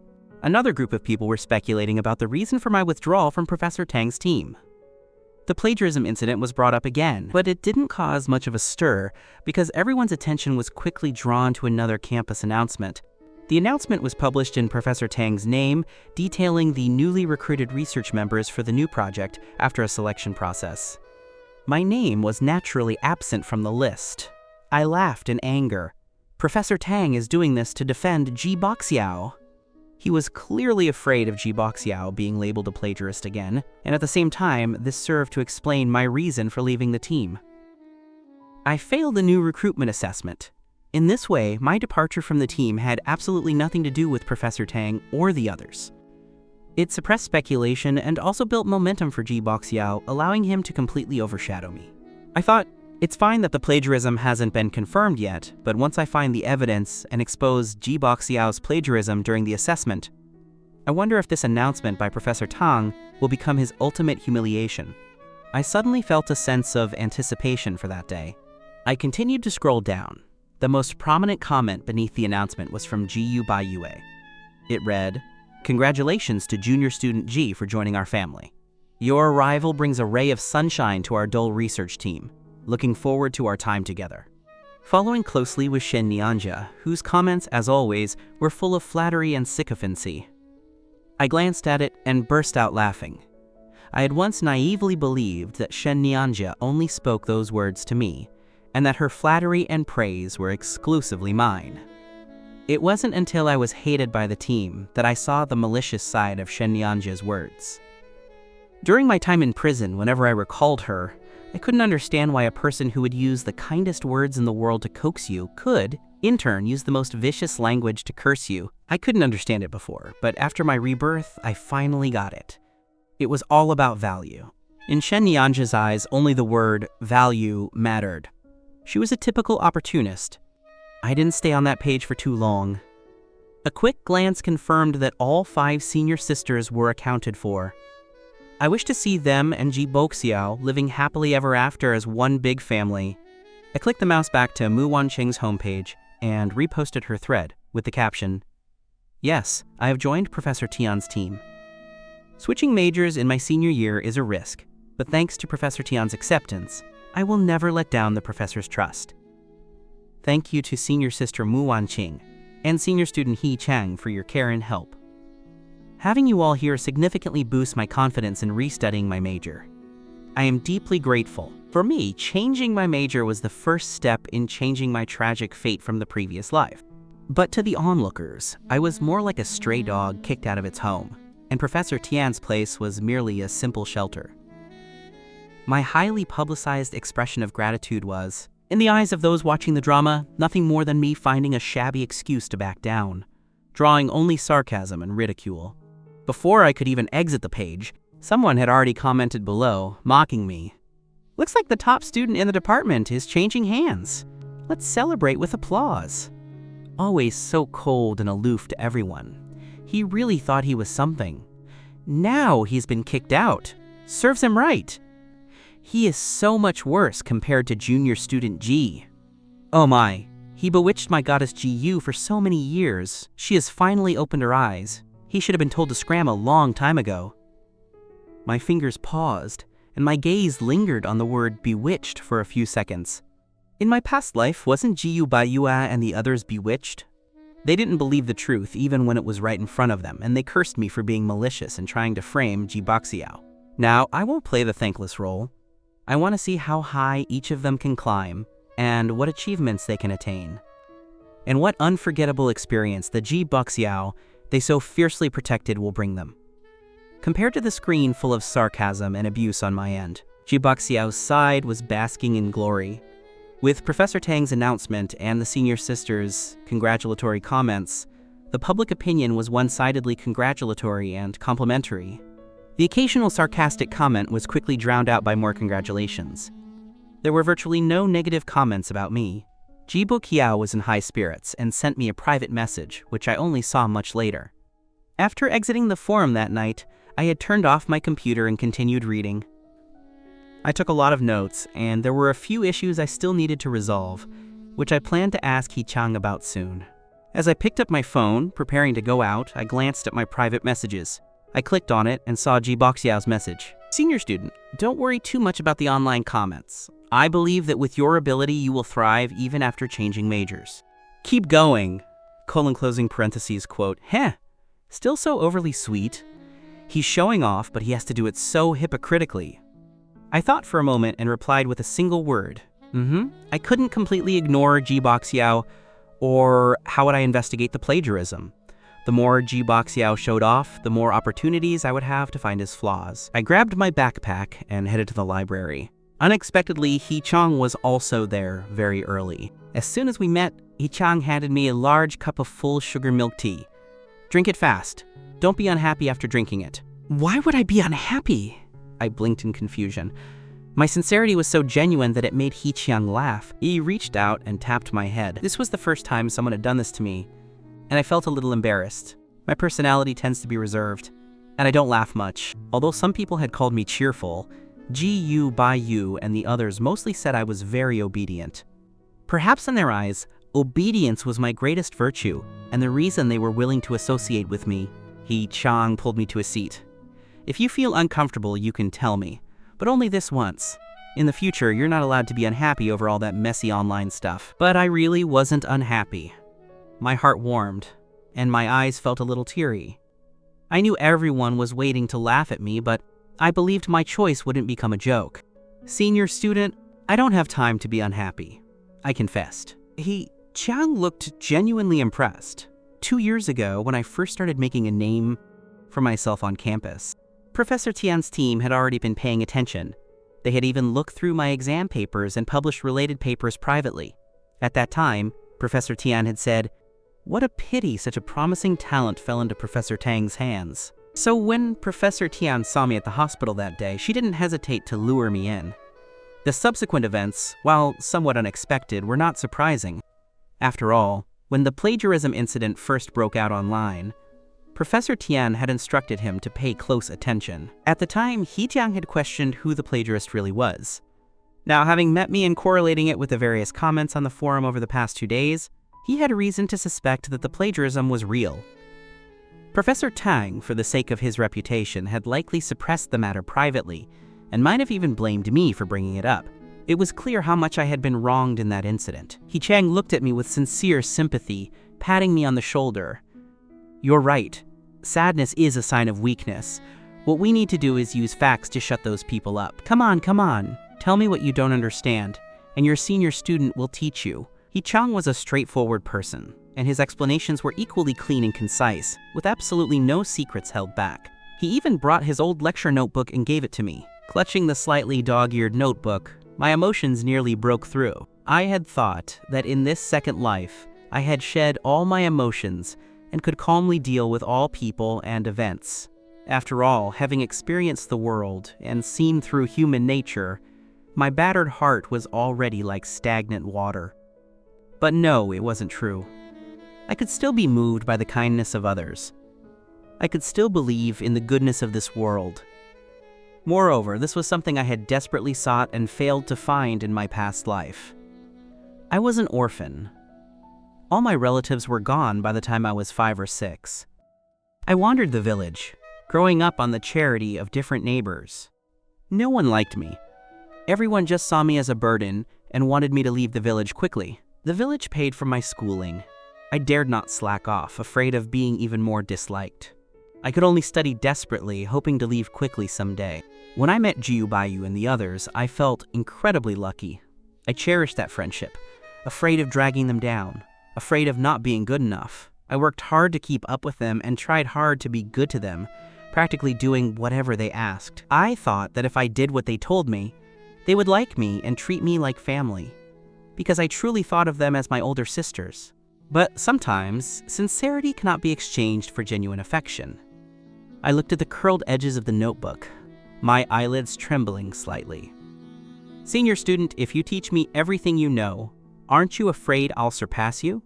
Another group of people were speculating about the reason for my withdrawal from Professor Tang's team. The plagiarism incident was brought up again, but it didn't cause much of a stir because everyone's attention was quickly drawn to another campus announcement. The announcement was published in Professor Tang's name, detailing the newly recruited research members for the new project after a selection process. My name was naturally absent from the list. I laughed in anger. Professor Tang is doing this to defend Jiboxiao. He was clearly afraid of Jiboxiao being labeled a plagiarist again, and at the same time, this served to explain my reason for leaving the team. I failed a new recruitment assessment. In this way, my departure from the team had absolutely nothing to do with Professor Tang or the others. It suppressed speculation and also built momentum for Jiboxiao, allowing him to completely overshadow me. I thought, it's fine that the plagiarism hasn't been confirmed yet, but once I find the evidence and expose Jiboxiao's plagiarism during the assessment, I wonder if this announcement by Professor Tang will become his ultimate humiliation. I suddenly felt a sense of anticipation for that day. I continued to scroll down. The most prominent comment beneath the announcement was from Gu Bayou. It read, "Congratulations to junior student G for joining our family. Your arrival brings a ray of sunshine to our dull research team. Looking forward to our time together." Following closely was Shen Nianja, whose comments, as always, were full of flattery and sycophancy. I glanced at it and burst out laughing. I had once naively believed that Shen Nianja only spoke those words to me, and that her flattery and praise were exclusively mine. It wasn't until I was hated by the team that I saw the malicious side of Shen Nianja's words. During my time in prison, whenever I recalled her, I couldn't understand why a person who would use the kindest words in the world to coax you could, in turn, use the most vicious language to curse you. I couldn't understand it before, but after my rebirth, I finally got it. It was all about value. In Shen Nianja's eyes, only the word value mattered. She was a typical opportunist. I didn't stay on that page for too long. A quick glance confirmed that all 5 senior sisters were accounted for. I wish to see them and Jiboxiao living happily ever after as one big family. I clicked the mouse back to Muanqing's homepage and reposted her thread with the caption, "Yes, I have joined Professor Tian's team. Switching majors in my senior year is a risk, but thanks to Professor Tian's acceptance, I will never let down the professor's trust. Thank you to senior sister Muanqing and senior student He Chang for your care and help. Having you all here significantly boosts my confidence in restudying my major. I am deeply grateful. For me, changing my major was the first step in changing my tragic fate from the previous life. But to the onlookers, I was more like a stray dog kicked out of its home, and Professor Tian's place was merely a simple shelter. My highly publicized expression of gratitude was, in the eyes of those watching the drama, nothing more than me finding a shabby excuse to back down, drawing only sarcasm and ridicule. Before I could even exit the page, someone had already commented below, mocking me. "Looks like the top student in the department is changing hands. Let's celebrate with applause." Always so cold and aloof to everyone. He really thought he was something. Now he's been kicked out. Serves him right. He is so much worse compared to junior student G. Oh my, he bewitched my goddess Gu for so many years. She has finally opened her eyes. He should have been told to scram a long time ago. My fingers paused, and my gaze lingered on the word bewitched for a few seconds. In my past life, wasn't Gu Bayou and the others bewitched? They didn't believe the truth even when it was right in front of them, and they cursed me for being malicious and trying to frame Jiboxiao. Now, I won't play the thankless role. I want to see how high each of them can climb, and what achievements they can attain. And what unforgettable experience the Jiboxiao they so fiercely protected will bring them. Compared to the screen full of sarcasm and abuse on my end, Jiboxiao's side was basking in glory. With Professor Tang's announcement and the senior sisters' congratulatory comments, the public opinion was one-sidedly congratulatory and complimentary. The occasional sarcastic comment was quickly drowned out by more congratulations. There were virtually no negative comments about me. Jiboxiao was in high spirits and sent me a private message, which I only saw much later. After exiting the forum that night, I had turned off my computer and continued reading. I took a lot of notes, and there were a few issues I still needed to resolve, which I planned to ask Chang about soon. As I picked up my phone, preparing to go out, I glanced at my private messages. I clicked on it and saw Jiboxiao's message. Senior student, don't worry too much about the online comments. I believe that with your ability, you will thrive even after changing majors. Keep going, closing parentheses, quote, heh, still so overly sweet. He's showing off, but he has to do it so hypocritically. I thought for a moment and replied with a single word. I couldn't completely ignore Jiboxiao, or how would I investigate the plagiarism? The more Jiboxiao showed off, the more opportunities I would have to find his flaws. I grabbed my backpack and headed to the library. Unexpectedly, Chang was also there very early. As soon as we met, Chang handed me a large cup of full sugar milk tea. Drink it fast. Don't be unhappy after drinking it. Why would I be unhappy? I blinked in confusion. My sincerity was so genuine that it made Chang laugh. He reached out and tapped my head. This was the first time someone had done this to me, and I felt a little embarrassed. My personality tends to be reserved, and I don't laugh much. Although some people had called me cheerful, Gu Bayou and the others mostly said I was very obedient. Perhaps in their eyes, obedience was my greatest virtue, and the reason they were willing to associate with me. Chang pulled me to a seat. If you feel uncomfortable, you can tell me, but only this once. In the future, you're not allowed to be unhappy over all that messy online stuff. But I really wasn't unhappy. My heart warmed, and my eyes felt a little teary. I knew everyone was waiting to laugh at me, but I believed my choice wouldn't become a joke. Senior student, I don't have time to be unhappy, I confessed. Chang looked genuinely impressed. 2 years ago, when I first started making a name for myself on campus, Professor Tian's team had already been paying attention. They had even looked through my exam papers and published related papers privately. At that time, Professor Tian had said, "What a pity such a promising talent fell into Professor Tang's hands." So when Professor Tian saw me at the hospital that day, she didn't hesitate to lure me in. The subsequent events, while somewhat unexpected, were not surprising. After all, when the plagiarism incident first broke out online, Professor Tian had instructed him to pay close attention. At the time, Jiang had questioned who the plagiarist really was. Now, having met me and correlating it with the various comments on the forum over the past 2 days, he had reason to suspect that the plagiarism was real. Professor Tang, for the sake of his reputation, had likely suppressed the matter privately, and might have even blamed me for bringing it up. It was clear how much I had been wronged in that incident. Chang looked at me with sincere sympathy, patting me on the shoulder. "You're right. Sadness is a sign of weakness. What we need to do is use facts to shut those people up. Come on. Tell me what you don't understand, and your senior student will teach you." Chang was a straightforward person, and his explanations were equally clean and concise, with absolutely no secrets held back. He even brought his old lecture notebook and gave it to me. Clutching the slightly dog-eared notebook, my emotions nearly broke through. I had thought that in this second life, I had shed all my emotions and could calmly deal with all people and events. After all, having experienced the world and seen through human nature, my battered heart was already like stagnant water. But no, it wasn't true. I could still be moved by the kindness of others. I could still believe in the goodness of this world. Moreover, this was something I had desperately sought and failed to find in my past life. I was an orphan. All my relatives were gone by the time I was 5 or 6. I wandered the village, growing up on the charity of different neighbors. No one liked me. Everyone just saw me as a burden and wanted me to leave the village quickly. The village paid for my schooling. I dared not slack off, afraid of being even more disliked. I could only study desperately, hoping to leave quickly someday. When I met Gu Bayou and the others, I felt incredibly lucky. I cherished that friendship, afraid of dragging them down, afraid of not being good enough. I worked hard to keep up with them and tried hard to be good to them, practically doing whatever they asked. I thought that if I did what they told me, they would like me and treat me like family, because I truly thought of them as my older sisters. But sometimes, sincerity cannot be exchanged for genuine affection. I looked at the curled edges of the notebook, my eyelids trembling slightly. "Senior student, if you teach me everything you know, aren't you afraid I'll surpass you?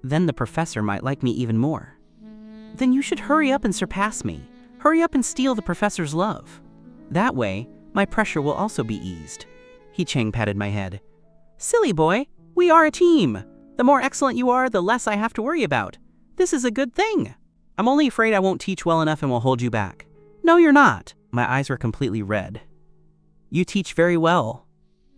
Then the professor might like me even more." "Then you should hurry up and surpass me. Hurry up and steal the professor's love. That way, my pressure will also be eased. He Chang patted my head. Silly boy, we are a team. The more excellent you are, the less I have to worry about. This is a good thing. I'm only afraid I won't teach well enough and will hold you back. No, you're not. My eyes were completely red. You teach very well.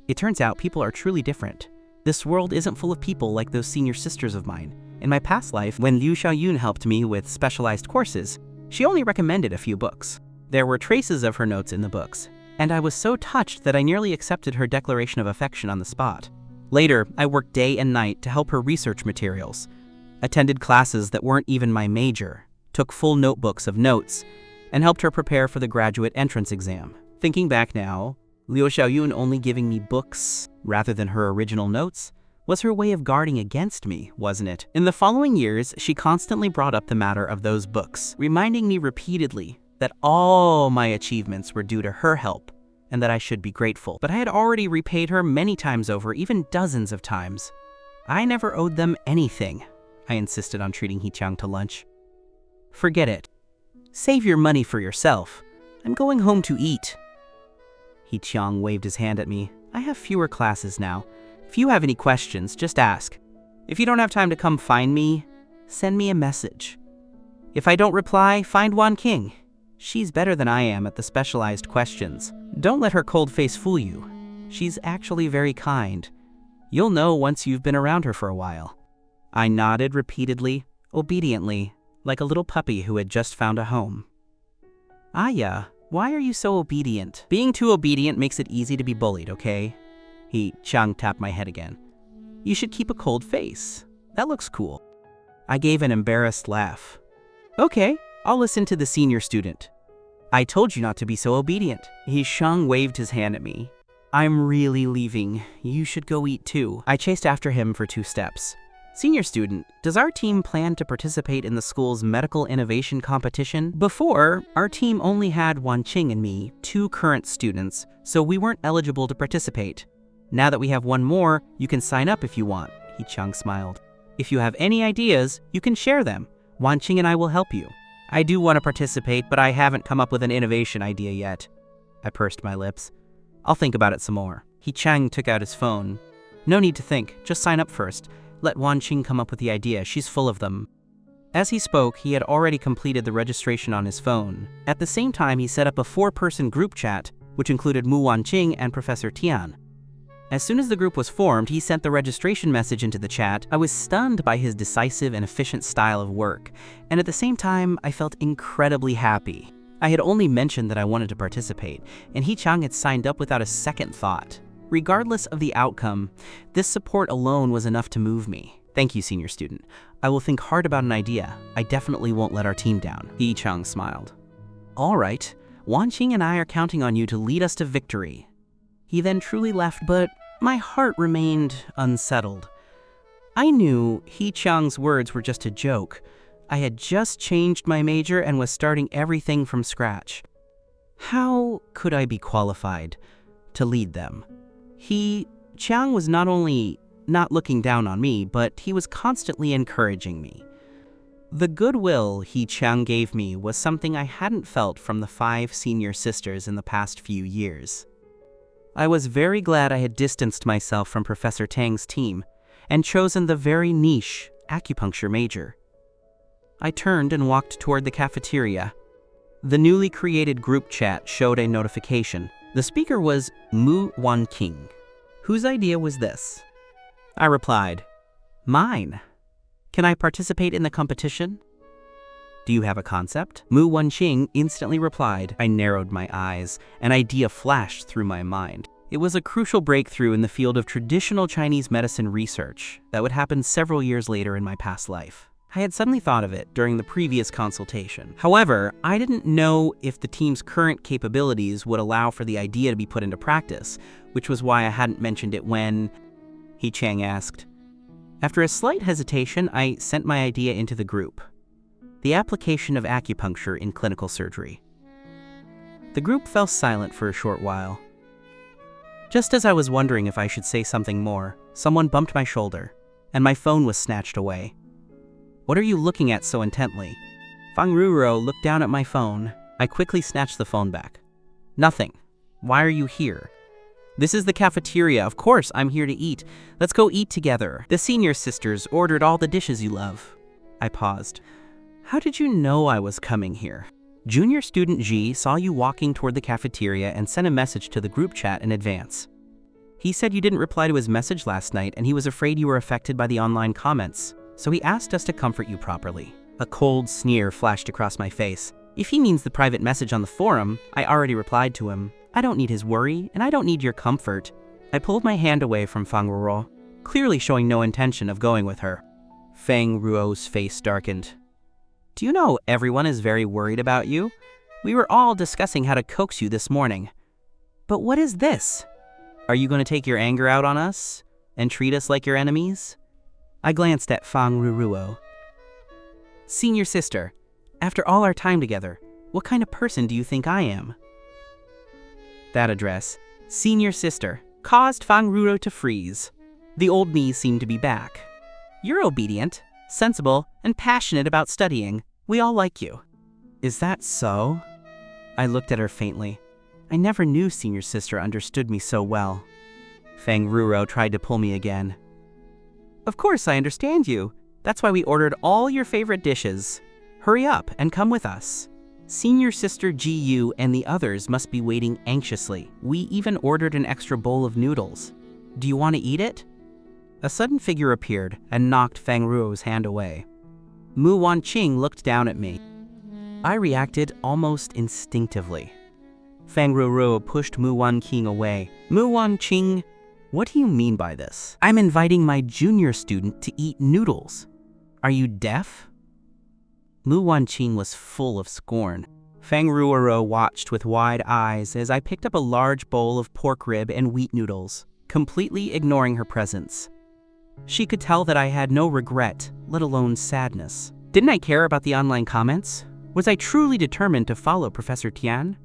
It turns out people are truly different. This world isn't full of people like those senior sisters of mine. In my past life, when Liu Xiaoyun helped me with specialized courses, she only recommended a few books. There were traces of her notes in the books, and I was so touched that I nearly accepted her declaration of affection on the spot. Later, I worked day and night to help her research materials, attended classes that weren't even my major, took full notebooks of notes, and helped her prepare for the graduate entrance exam. Thinking back now, Liu Xiaoyun only giving me books rather than her original notes was her way of guarding against me, wasn't it? In the following years, she constantly brought up the matter of those books, reminding me repeatedly that all my achievements were due to her help and that I should be grateful. But I had already repaid her many times over, even dozens of times. I never owed them anything. I insisted on treating He-Chang to lunch. Forget it. Save your money for yourself. I'm going home to eat. He-Chang waved his hand at me. I have fewer classes now. If you have any questions, just ask. If you don't have time to come find me, send me a message. If I don't reply, find Muanqing. She's better than I am at the specialized questions. Don't let her cold face fool you. She's actually very kind. You'll know once you've been around her for a while. I nodded repeatedly, obediently, like a little puppy who had just found a home. Aya, why are you so obedient? Being too obedient makes it easy to be bullied, okay? He-Chang tapped my head again. You should keep a cold face. That looks cool. I gave an embarrassed laugh. Okay, I'll listen to the senior student. I told you not to be so obedient. He-Chang waved his hand at me. I'm really leaving. You should go eat too. I chased after him for 2 steps. Senior student, does our team plan to participate in the school's medical innovation competition? Before, our team only had Muanqing and me, 2 current students, so we weren't eligible to participate. Now that we have 1 more, you can sign up if you want, He-Chang smiled. If you have any ideas, you can share them. Muanqing and I will help you. I do want to participate, but I haven't come up with an innovation idea yet. I pursed my lips. I'll think about it some more. He-Chang took out his phone. No need to think, just sign up first. Let Muanqing come up with the idea, she's full of them. As he spoke, he had already completed the registration on his phone. At the same time, he set up a 4-person group chat, which included Muanqing and Professor Tian. As soon as the group was formed, he sent the registration message into the chat. I was stunned by his decisive and efficient style of work, and at the same time, I felt incredibly happy. I had only mentioned that I wanted to participate, and He-Chang had signed up without a second thought. Regardless of the outcome, this support alone was enough to move me. Thank you, senior student. I will think hard about an idea. I definitely won't let our team down. He-Chang smiled. All right, Muanqing and I are counting on you to lead us to victory. He then truly left, but my heart remained unsettled. I knew He-Chang's words were just a joke. I had just changed my major and was starting everything from scratch. How could I be qualified to lead them? He-Chang was not only not looking down on me, but he was constantly encouraging me. The goodwill He-Chang gave me was something I hadn't felt from the 5 senior sisters in the past few years. I was very glad I had distanced myself from Professor Tang's team and chosen the very niche acupuncture major. I turned and walked toward the cafeteria. The newly created group chat showed a notification. The speaker was Muanqing. Whose idea was this? I replied, mine. Can I participate in the competition? Do you have a concept? Muanqing instantly replied. I narrowed my eyes. An idea flashed through my mind. It was a crucial breakthrough in the field of traditional Chinese medicine research that would happen several years later in my past life. I had suddenly thought of it during the previous consultation. However, I didn't know if the team's current capabilities would allow for the idea to be put into practice, which was why I hadn't mentioned it when He-Chang asked. After a slight hesitation, I sent my idea into the group. The application of acupuncture in clinical surgery. The group fell silent for a short while. Just as I was wondering if I should say something more, someone bumped my shoulder, and my phone was snatched away. What are you looking at so intently? Fang Ruro looked down at my phone. I quickly snatched the phone back. Nothing. Why are you here? This is the cafeteria. Of course, I'm here to eat. Let's go eat together. The senior sisters ordered all the dishes you love. I paused. How did you know I was coming here? Junior student Ji saw you walking toward the cafeteria and sent a message to the group chat in advance. He said you didn't reply to his message last night and he was afraid you were affected by the online comments, so he asked us to comfort you properly. A cold sneer flashed across my face. If he means the private message on the forum, I already replied to him. I don't need his worry, and I don't need your comfort. I pulled my hand away from Fang Ruo, clearly showing no intention of going with her. Fang Ruo's face darkened. Do you know everyone is very worried about you? We were all discussing how to coax you this morning. But what is this? Are you going to take your anger out on us and treat us like your enemies? I glanced at Fang Ruo. Senior sister, after all our time together, what kind of person do you think I am? That address, senior sister, caused Fang Ruo to freeze. The old me seemed to be back. You're obedient, sensible, and passionate about studying. We all like you. Is that so? I looked at her faintly. I never knew senior sister understood me so well. Fang Ruo tried to pull me again. Of course I understand you. That's why we ordered all your favorite dishes. Hurry up and come with us. Senior sister Gu and the others must be waiting anxiously. We even ordered an extra bowl of noodles. Do you want to eat it? A sudden figure appeared and knocked Fang Ruo's hand away. Muanqing looked down at me. I reacted almost instinctively. Fang Ruo pushed Muanqing away. Muanqing, what do you mean by this? I'm inviting my junior student to eat noodles. Are you deaf? Muanqing was full of scorn. Fang Ruo watched with wide eyes as I picked up a large bowl of pork rib and wheat noodles, completely ignoring her presence. She could tell that I had no regret, let alone sadness. Didn't I care about the online comments? Was I truly determined to follow Professor Tian?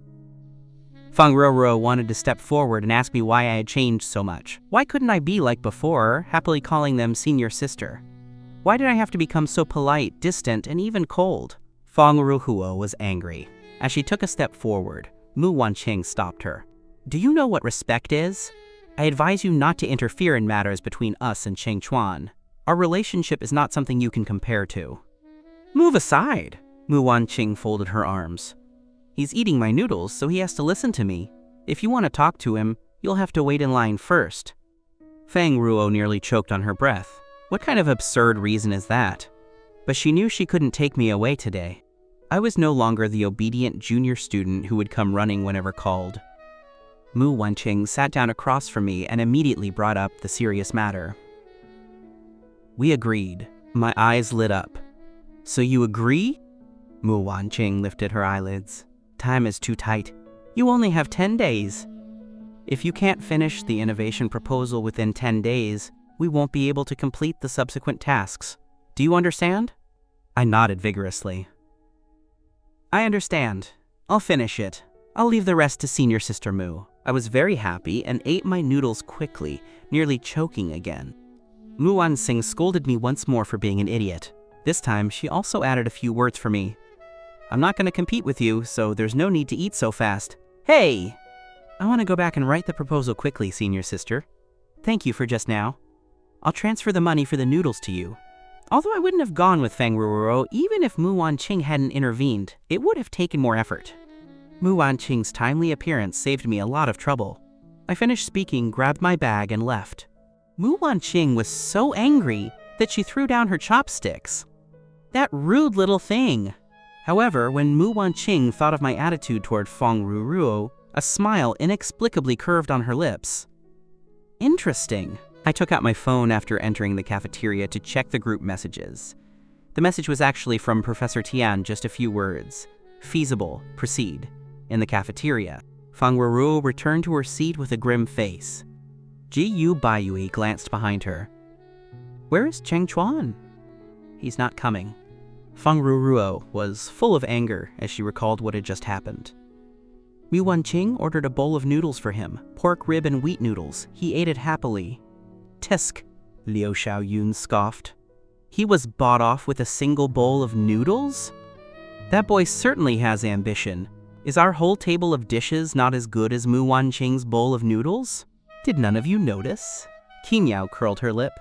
Fang Ruo wanted to step forward and ask me why I had changed so much. Why couldn't I be like before, happily calling them senior sister? Why did I have to become so polite, distant, and even cold? Fang Ruo was angry. As she took a step forward, Muanqing stopped her. Do you know what respect is? I advise you not to interfere in matters between us and Chengchuan. Our relationship is not something you can compare to. Move aside. Muanqing folded her arms. He's eating my noodles, so he has to listen to me. If you want to talk to him, you'll have to wait in line first. Fang Ruo nearly choked on her breath. What kind of absurd reason is that? But she knew she couldn't take me away today. I was no longer the obedient junior student who would come running whenever called. Muanqing sat down across from me and immediately brought up the serious matter. We agreed. My eyes lit up. So you agree? Muanqing lifted her eyelids. Time is too tight. You only have 10 days. If you can't finish the innovation proposal within 10 days, we won't be able to complete the subsequent tasks. Do you understand? I nodded vigorously. I understand. I'll finish it. I'll leave the rest to senior sister Mu. I was very happy and ate my noodles quickly, nearly choking again. Muanqing scolded me once more for being an idiot. This time, she also added a few words for me. I'm not going to compete with you, so there's no need to eat so fast. Hey! I want to go back and write the proposal quickly, senior sister. Thank you for just now. I'll transfer the money for the noodles to you. Although I wouldn't have gone with Fang Ruo even if Muanqing hadn't intervened, it would have taken more effort. Muanqing's timely appearance saved me a lot of trouble. I finished speaking, grabbed my bag, and left. Muanqing was so angry that she threw down her chopsticks. That rude little thing. However, when Muanqing thought of my attitude toward Fang Ruo, a smile inexplicably curved on her lips. Interesting. I took out my phone after entering the cafeteria to check the group messages. The message was actually from Professor Tian, just a few words. Feasible, proceed. In the cafeteria, Fang Ruo returned to her seat with a grim face. Gu Bayou glanced behind her. Where is Chengchuan? He's not coming. Fang Ruo was full of anger as she recalled what had just happened. Muanqing ordered a bowl of noodles for him, pork rib and wheat noodles. He ate it happily. Tisk, Liu Xiaoyun scoffed. He was bought off with a single bowl of noodles? That boy certainly has ambition. Is our whole table of dishes not as good as Muanqing's bowl of noodles? Did none of you notice? Chin Yao curled her lip.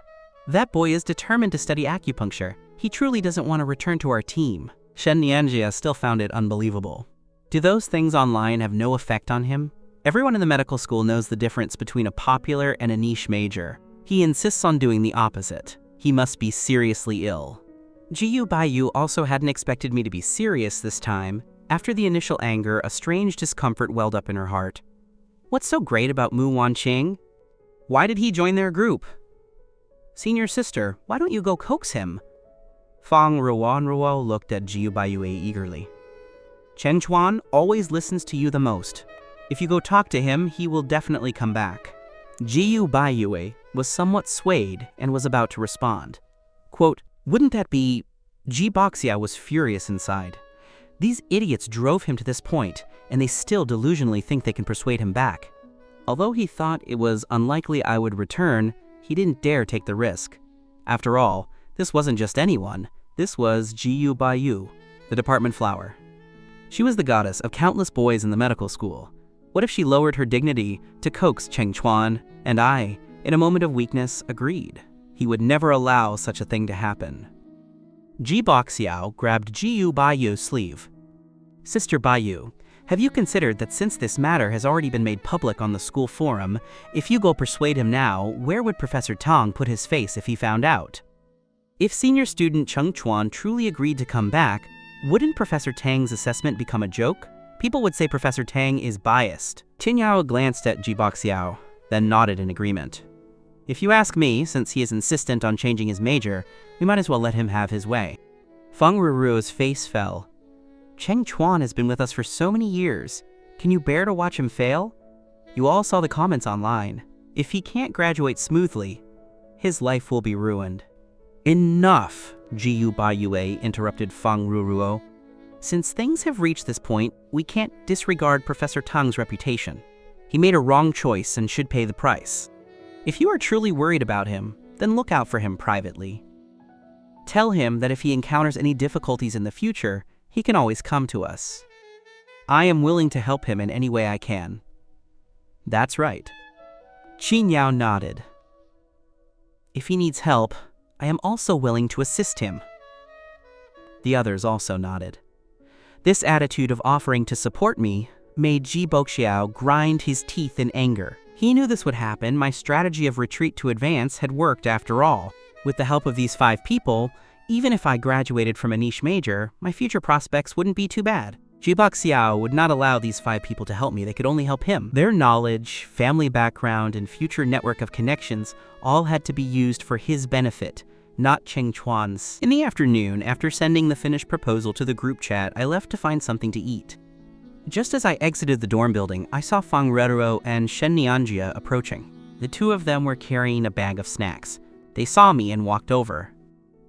That boy is determined to study acupuncture. He truly doesn't want to return to our team. Shen Nianjia still found it unbelievable. Do those things online have no effect on him? Everyone in the medical school knows the difference between a popular and a niche major. He insists on doing the opposite. He must be seriously ill. Gu Bayou also hadn't expected me to be serious this time. After the initial anger, a strange discomfort welled up in her heart. What's so great about Muanqing? Why did he join their group? Senior sister, why don't you go coax him? Fang Ruo looked at Gu Bayou eagerly. Chen Chuan always listens to you the most. If you go talk to him, he will definitely come back. Gu Bayou was somewhat swayed and was about to respond. Quote, wouldn't that be... Jiboxiao was furious inside. These idiots drove him to this point, and they still delusionally think they can persuade him back. Although he thought it was unlikely I would return, he didn't dare take the risk. After all, this wasn't just anyone. This was Gu Bayou, the department flower. She was the goddess of countless boys in the medical school. What if she lowered her dignity to coax Cheng Chuan? And I, in a moment of weakness, agreed. He would never allow such a thing to happen. Jiboxiao grabbed Gu Bayou's sleeve. Sister Bayou, have you considered that since this matter has already been made public on the school forum, if you go persuade him now, where would Professor Tang put his face if he found out? If senior student Cheng Chuan truly agreed to come back, wouldn't Professor Tang's assessment become a joke? People would say Professor Tang is biased. Chin Yao glanced at Jiboxiao, then nodded in agreement. If you ask me, since he is insistent on changing his major, we might as well let him have his way. Feng Ruruo's face fell. Cheng Chuan has been with us for so many years. Can you bear to watch him fail? You all saw the comments online. If he can't graduate smoothly, his life will be ruined. Enough, Gu Bayou interrupted Feng Ruruo. Since things have reached this point, we can't disregard Professor Tang's reputation. He made a wrong choice and should pay the price. If you are truly worried about him, then look out for him privately. Tell him that if he encounters any difficulties in the future, he can always come to us. I am willing to help him in any way I can. That's right. Chin Yao nodded. If he needs help, I am also willing to assist him. The others also nodded. This attitude of offering to support me made Jiboxiao grind his teeth in anger. He knew this would happen. My strategy of retreat to advance had worked after all. With the help of these 5 people, even if I graduated from a niche major, my future prospects wouldn't be too bad. Jiboxiao would not allow these 5 people to help me. They could only help him. Their knowledge, family background, and future network of connections all had to be used for his benefit, not Cheng Chuan's. In the afternoon, after sending the finished proposal to the group chat, I left to find something to eat. Just as I exited the dorm building, I saw Feng Ruruo and Shen Nianjia approaching. The 2 of them were carrying a bag of snacks. They saw me and walked over.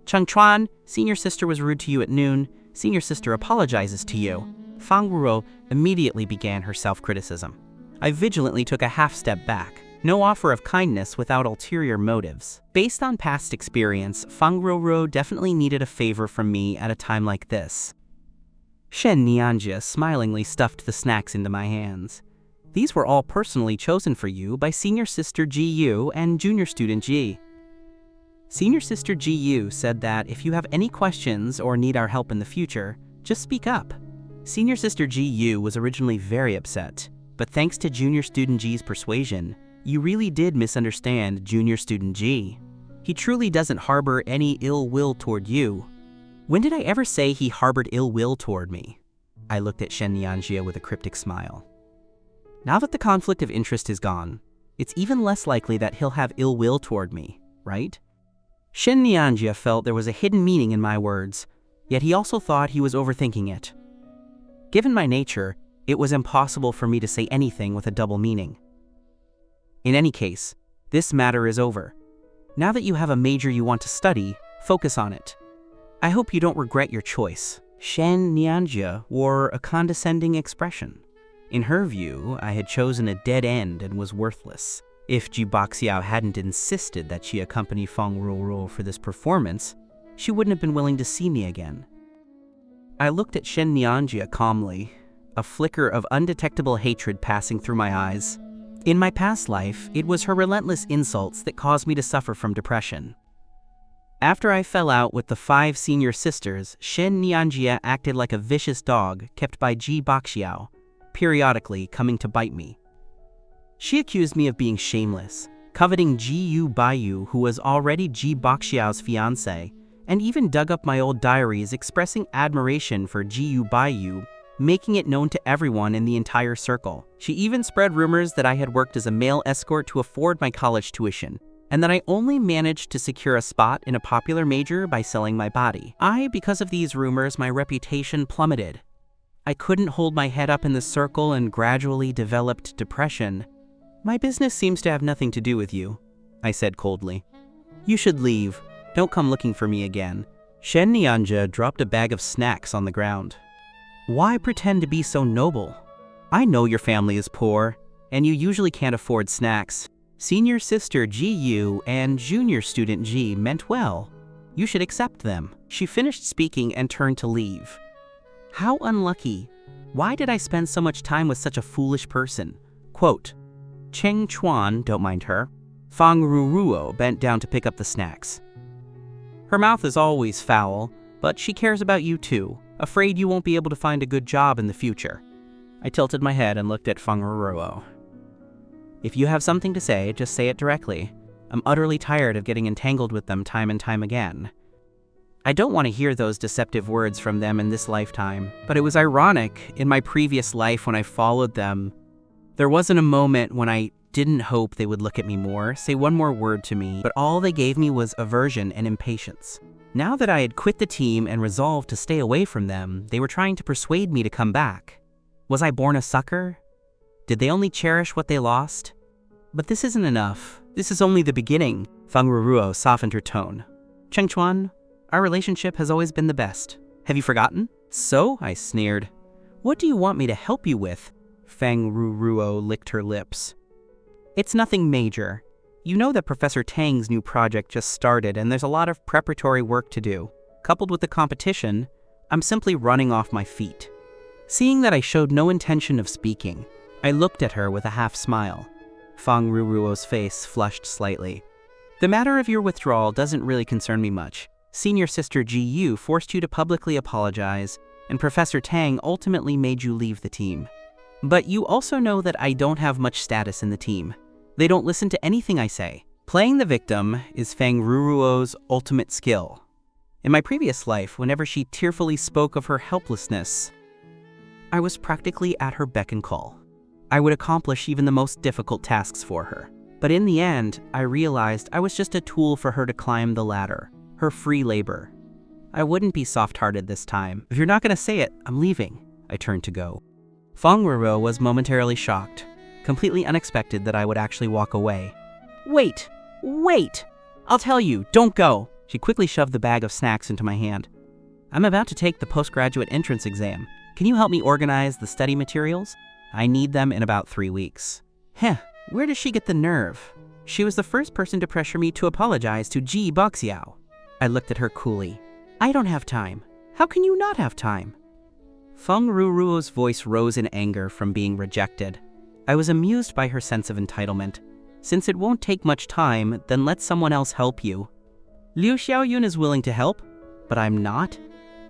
Cheng Chuan, senior sister was rude to you at noon. Senior sister apologizes to you. Feng Ruruo immediately began her self-criticism. I vigilantly took a half-step back. No offer of kindness without ulterior motives. Based on past experience, Feng Ruruo definitely needed a favor from me at a time like this. Shen Nianjia smilingly stuffed the snacks into my hands. These were all personally chosen for you by senior sister Gu and junior student Ji. Senior sister Gu said that if you have any questions or need our help in the future, just speak up. Senior sister Gu was originally very upset, but thanks to junior student Ji's persuasion, you really did misunderstand junior student Ji. He truly doesn't harbor any ill will toward you. When did I ever say he harbored ill will toward me? I looked at Shen Nianjia with a cryptic smile. Now that the conflict of interest is gone, it's even less likely that he'll have ill will toward me, right? Shen Nianjia felt there was a hidden meaning in my words, yet he also thought he was overthinking it. Given my nature, it was impossible for me to say anything with a double meaning. In any case, this matter is over. Now that you have a major you want to study, focus on it. I hope you don't regret your choice. Shen Nianjia wore a condescending expression. In her view, I had chosen a dead end and was worthless. If Jiboxiao hadn't insisted that she accompany Feng Ruruo for this performance, she wouldn't have been willing to see me again. I looked at Shen Nianjia calmly. a flicker of undetectable hatred passing through my eyes. In my past life, it was her relentless insults that caused me to suffer from depression. After I fell out with the 5 senior sisters, Shen Nianjia acted like a vicious dog kept by Jiboxiao, periodically coming to bite me. She accused me of being shameless, coveting Gu Bayou, who was already Jiboxiao's fiancé, and even dug up my old diaries expressing admiration for Gu Bayou, making it known to everyone in the entire circle. She even spread rumors that I had worked as a male escort to afford my college tuition, and that I only managed to secure a spot in a popular major by selling my body. Because of these rumors, my reputation plummeted. I couldn't hold my head up in the circle and gradually developed depression. "My business seems to have nothing to do with you," I said coldly. "You should leave. Don't come looking for me again." Shen Nianja dropped a bag of snacks on the ground. "Why pretend to be so noble? I know your family is poor, and you usually can't afford snacks. Senior sister Gu and junior student G meant well. You should accept them." She finished speaking and turned to leave. How unlucky. Why did I spend so much time with such a foolish person? Quote, Cheng Chuan, don't mind her. Fang Ruruo bent down to pick up the snacks. "Her mouth is always foul, but she cares about you too, afraid you won't be able to find a good job in the future." I tilted my head and looked at Fang Ruruo. "If you have something to say, just say it directly. I'm utterly tired of getting entangled with them time and time again. I don't want to hear those deceptive words from them in this lifetime, but it was ironic. In my previous life when I followed them, there wasn't a moment when I didn't hope they would look at me more, say one more word to me, but all they gave me was aversion and impatience. Now that I had quit the team and resolved to stay away from them, they were trying to persuade me to come back. Was I born a sucker? Did they only cherish what they lost? But this isn't enough. This is only the beginning." Fang Ruruo softened her tone. "Cheng Chuan, our relationship has always been the best. Have you forgotten?" "So?" I sneered. "What do you want me to help you with?" Fang Ruruo licked her lips. "It's nothing major. You know that Professor Tang's new project just started and there's a lot of preparatory work to do. Coupled with the competition, I'm simply running off my feet." Seeing that I showed no intention of speaking, I looked at her with a half smile. Fang Ruruo's face flushed slightly. "The matter of your withdrawal doesn't really concern me much. Senior sister Gu forced you to publicly apologize, and Professor Tang ultimately made you leave the team. But you also know that I don't have much status in the team. They don't listen to anything I say. Playing the victim is Fang Ruruo's ultimate skill. In my previous life, whenever she tearfully spoke of her helplessness, I was practically at her beck and call. I would accomplish even the most difficult tasks for her. But in the end, I realized I was just a tool for her to climb the ladder, her free labor. I wouldn't be soft-hearted this time. "If you're not gonna say it, I'm leaving." I turned to go. Fang Ruruo was momentarily shocked, completely unexpected that I would actually walk away. Wait! I'll tell you, don't go." She quickly shoved the bag of snacks into my hand. "I'm about to take the postgraduate entrance exam. Can you help me organize the study materials? I need them in about 3 weeks." Where does she get the nerve? She was the first person to pressure me to apologize to Jiboxiao. I looked at her coolly. "I don't have time." "How can you not have time?" Fang Ruruo's voice rose in anger from being rejected. I was amused by her sense of entitlement. "Since it won't take much time, then let someone else help you." "Liu Xiaoyun is willing to help." "But I'm not,"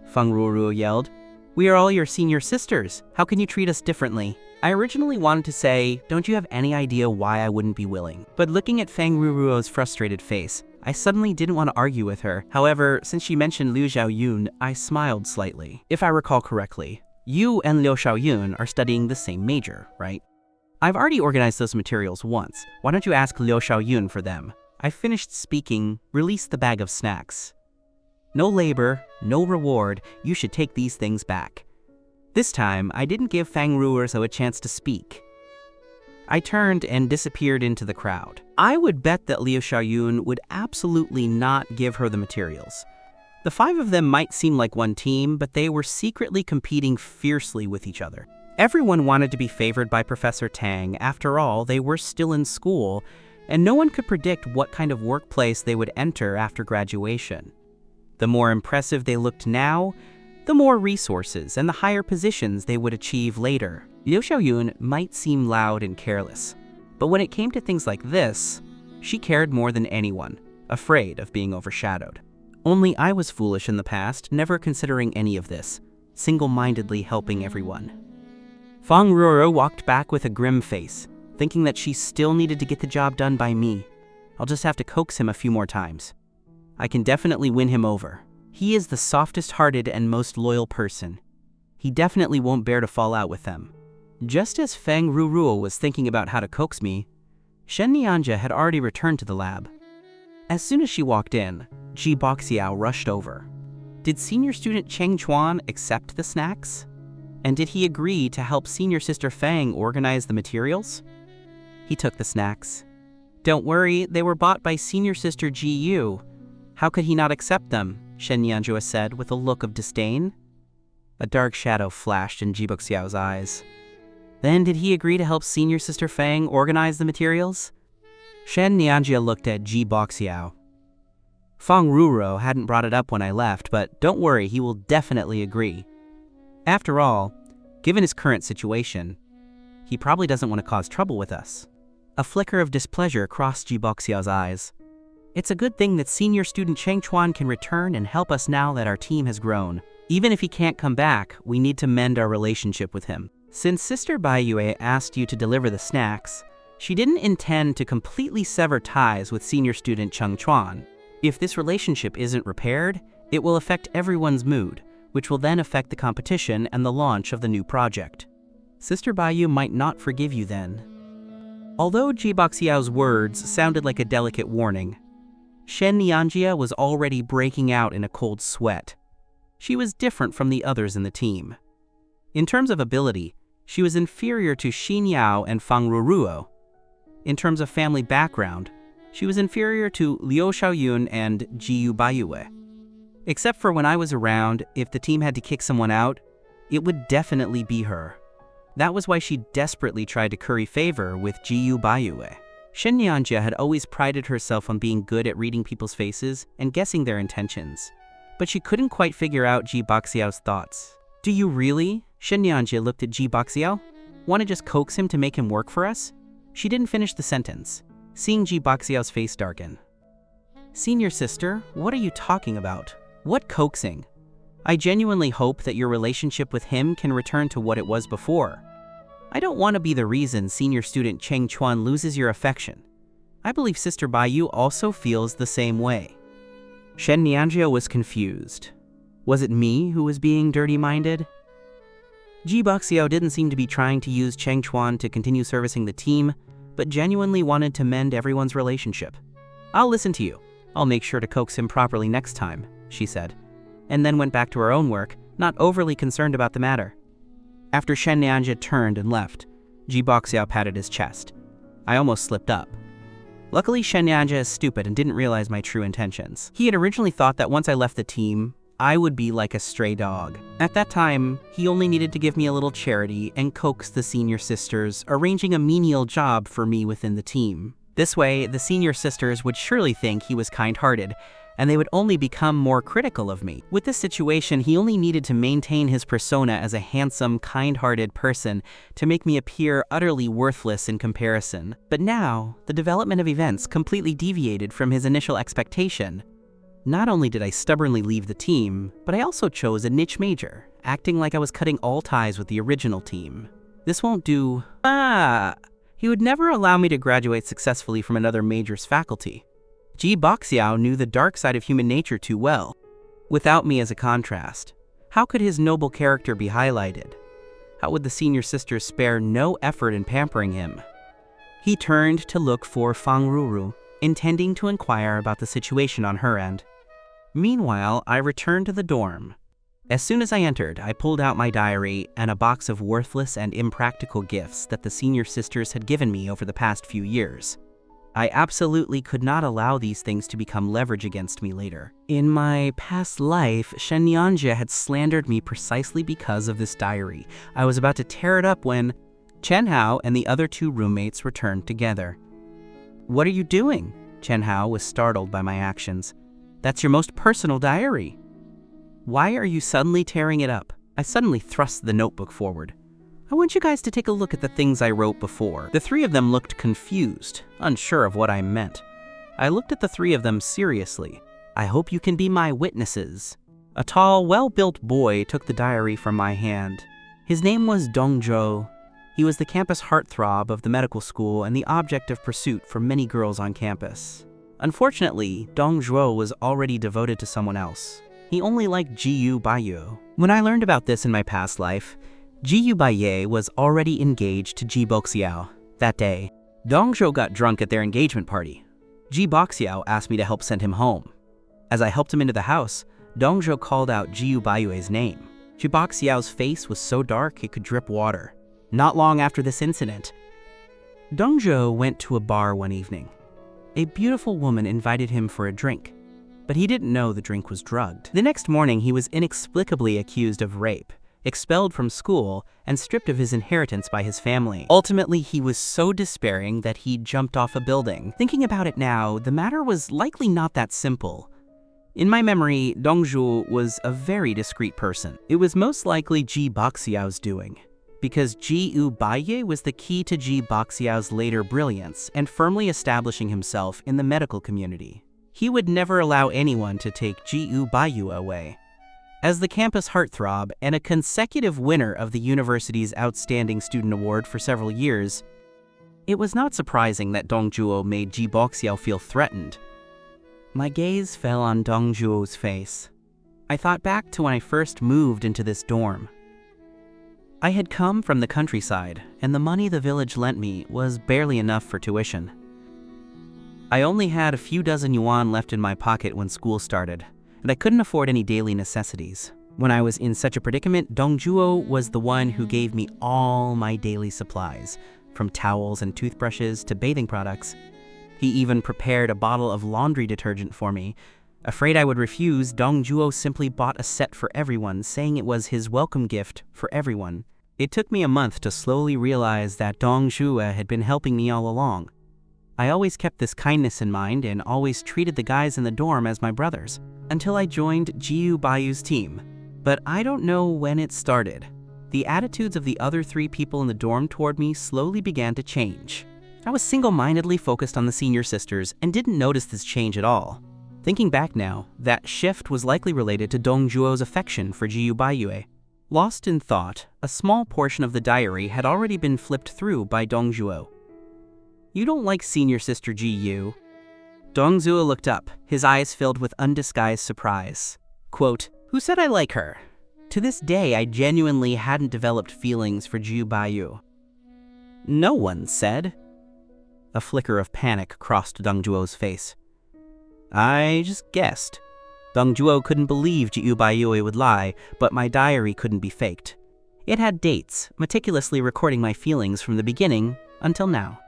Fang Ruruo yelled. "We are all your senior sisters. How can you treat us differently?" I originally wanted to say, "Don't you have any idea why I wouldn't be willing?" But looking at Fang Ruruo's frustrated face, I suddenly didn't want to argue with her. However, since she mentioned Liu Xiaoyun, I smiled slightly. "If I recall correctly, you and Liu Xiaoyun are studying the same major, right? I've already organized those materials once. Why don't you ask Liu Xiaoyun for them?" I finished speaking, released the bag of snacks. "No labor, no reward. You should take these things back." This time, I didn't give Fang Ruruo a chance to speak. I turned and disappeared into the crowd. I would bet that Liu Xiaoyun would absolutely not give her the materials. The 5 of them might seem like one team, but they were secretly competing fiercely with each other. Everyone wanted to be favored by Professor Tang. After all, they were still in school, and no one could predict what kind of workplace they would enter after graduation. The more impressive they looked now, the more resources and the higher positions they would achieve later. Liu Xiaoyun might seem loud and careless, but when it came to things like this, she cared more than anyone, afraid of being overshadowed. Only I was foolish in the past, never considering any of this, single-mindedly helping everyone. Fang Ruoro walked back with a grim face, thinking that she still needed to get the job done by me. I'll just have to coax him a few more times. I can definitely win him over. He is the softest-hearted and most loyal person. He definitely won't bear to fall out with them. Just as Feng Ruruo was thinking about how to coax me, Shen Nianja had already returned to the lab. As soon as she walked in, Jiboxiao rushed over. Did senior student Cheng Chuan accept the snacks? And did he agree to help senior sister Feng organize the materials? He took the snacks. Don't worry, they were bought by senior sister Ji Yu. How could he not accept them? Shen Nianjua said with a look of disdain. A dark shadow flashed in Jiboxiao's eyes. Then did he agree to help senior sister Feng organize the materials? Shen Nianjia looked at Jiboxiao. Feng Ruruo hadn't brought it up when I left, but don't worry, he will definitely agree. After all, given his current situation, he probably doesn't want to cause trouble with us. A flicker of displeasure crossed Jiboxiao's eyes. It's a good thing that senior student Cheng Chuan can return and help us now that our team has grown. Even if he can't come back, we need to mend our relationship with him. Since Sister Baiyue asked you to deliver the snacks, she didn't intend to completely sever ties with senior student Cheng Chuan. If this relationship isn't repaired, it will affect everyone's mood, which will then affect the competition and the launch of the new project. Sister Bayou might not forgive you then. Although Jiboxiao's words sounded like a delicate warning, Shen Nianjia was already breaking out in a cold sweat. She was different from the others in the team. In terms of ability, she was inferior to Xin Yao and Fang Ruruo. In terms of family background, she was inferior to Liu Xiaoyun and Gu Bayou. Except for when I was around, if the team had to kick someone out, it would definitely be her. That was why she desperately tried to curry favor with Gu Bayou. Shen Nianjia had always prided herself on being good at reading people's faces and guessing their intentions, but she couldn't quite figure out Jiboxiao's thoughts. Do you really? Shen Nianjia looked at Jiboxiao. Want to just coax him to make him work for us? She didn't finish the sentence, seeing Jiboxiao's face darken. Senior sister, what are you talking about? What coaxing? I genuinely hope that your relationship with him can return to what it was before. I don't want to be the reason senior student Cheng Chuan loses your affection. I believe Sister Bayou also feels the same way. Shen Nianjia was confused. Was it me who was being dirty-minded? Jiboxiao didn't seem to be trying to use Cheng Chuan to continue servicing the team, but genuinely wanted to mend everyone's relationship. I'll listen to you. I'll make sure to coax him properly next time, she said, and then went back to her own work, not overly concerned about the matter. After Shen Nianjia turned and left, Jiboxiao patted his chest. I almost slipped up. Luckily, Shen Nianjia is stupid and didn't realize my true intentions. He had originally thought that once I left the team, I would be like a stray dog. At that time, he only needed to give me a little charity and coax the senior sisters, arranging a menial job for me within the team. This way, the senior sisters would surely think he was kind-hearted, and they would only become more critical of me. With this situation, he only needed to maintain his persona as a handsome, kind-hearted person to make me appear utterly worthless in comparison. But now, the development of events completely deviated from his initial expectation. Not only did I stubbornly leave the team, but I also chose a niche major, acting like I was cutting all ties with the original team. This won't do. He would never allow me to graduate successfully from another major's faculty. Jiboxiao knew the dark side of human nature too well. Without me as a contrast, how could his noble character be highlighted? How would the senior sisters spare no effort in pampering him? He turned to look for Fang Ruru, intending to inquire about the situation on her end. Meanwhile, I returned to the dorm. As soon as I entered, I pulled out my diary and a box of worthless and impractical gifts that the senior sisters had given me over the past few years. I absolutely could not allow these things to become leverage against me later. In my past life, Shen Nianjia had slandered me precisely because of this diary. I was about to tear it up when Chen Hao and the other two roommates returned together. What are you doing? Chen Hao was startled by my actions. That's your most personal diary. Why are you suddenly tearing it up? I suddenly thrust the notebook forward. I want you guys to take a look at the things I wrote before. The three of them looked confused, unsure of what I meant. I looked at the three of them seriously. I hope you can be my witnesses. A tall, well-built boy took the diary from my hand. His name was Dongzhuo. He was the campus heartthrob of the medical school and the object of pursuit for many girls on campus. Unfortunately, Dongzhuo was already devoted to someone else. He only liked Gu Bayou. When I learned about this in my past life, Gu Bayou was already engaged to Jiboxiao. That day, Dongzhuo got drunk at their engagement party. Jiboxiao asked me to help send him home. As I helped him into the house, Dongzhuo called out Gu Bayu's name. Jiboxiao's face was so dark it could drip water. Not long after this incident, Dongzhuo went to a bar one evening. A beautiful woman invited him for a drink, but he didn't know the drink was drugged. The next morning, he was inexplicably accused of rape, expelled from school, and stripped of his inheritance by his family. Ultimately, he was so despairing that he jumped off a building. Thinking about it now, the matter was likely not that simple. In my memory, Dongzhuo was a very discreet person. It was most likely Jiboxiao's doing, because Gu Bayou was the key to Jiboxiao's later brilliance and firmly establishing himself in the medical community. He would never allow anyone to take Gu Bayou away. As the campus heartthrob and a consecutive winner of the university's Outstanding Student Award for several years, it was not surprising that Dongzhuo made Jiboxiao feel threatened. My gaze fell on Dongzhuo's face. I thought back to when I first moved into this dorm. I had come from the countryside, and the money the village lent me was barely enough for tuition. I only had a few dozen yuan left in my pocket when school started, and I couldn't afford any daily necessities. When I was in such a predicament, Dongzhuo was the one who gave me all my daily supplies, from towels and toothbrushes to bathing products. He even prepared a bottle of laundry detergent for me. Afraid I would refuse, Dongzhuo simply bought a set for everyone, saying it was his welcome gift for everyone. It took me a month to slowly realize that Dongzhuo had been helping me all along. I always kept this kindness in mind and always treated the guys in the dorm as my brothers, until I joined Gu Bayu's team. But I don't know when it started. The attitudes of the other three people in the dorm toward me slowly began to change. I was single-mindedly focused on the senior sisters and didn't notice this change at all. Thinking back now, that shift was likely related to Dongzhuo's affection for Gu Bayou. Lost in thought, a small portion of the diary had already been flipped through by Dongzhuo. "You don't like senior sister Gu?" Dongzhuo looked up, his eyes filled with undisguised surprise. Quote, "Who said I like her? To this day, I genuinely hadn't developed feelings for Gu Bayou." "No one said." A flicker of panic crossed Dongzhuo's face. "I just guessed." Dongzhuo couldn't believe Gu Bayou would lie, but my diary couldn't be faked. It had dates, meticulously recording my feelings from the beginning until now.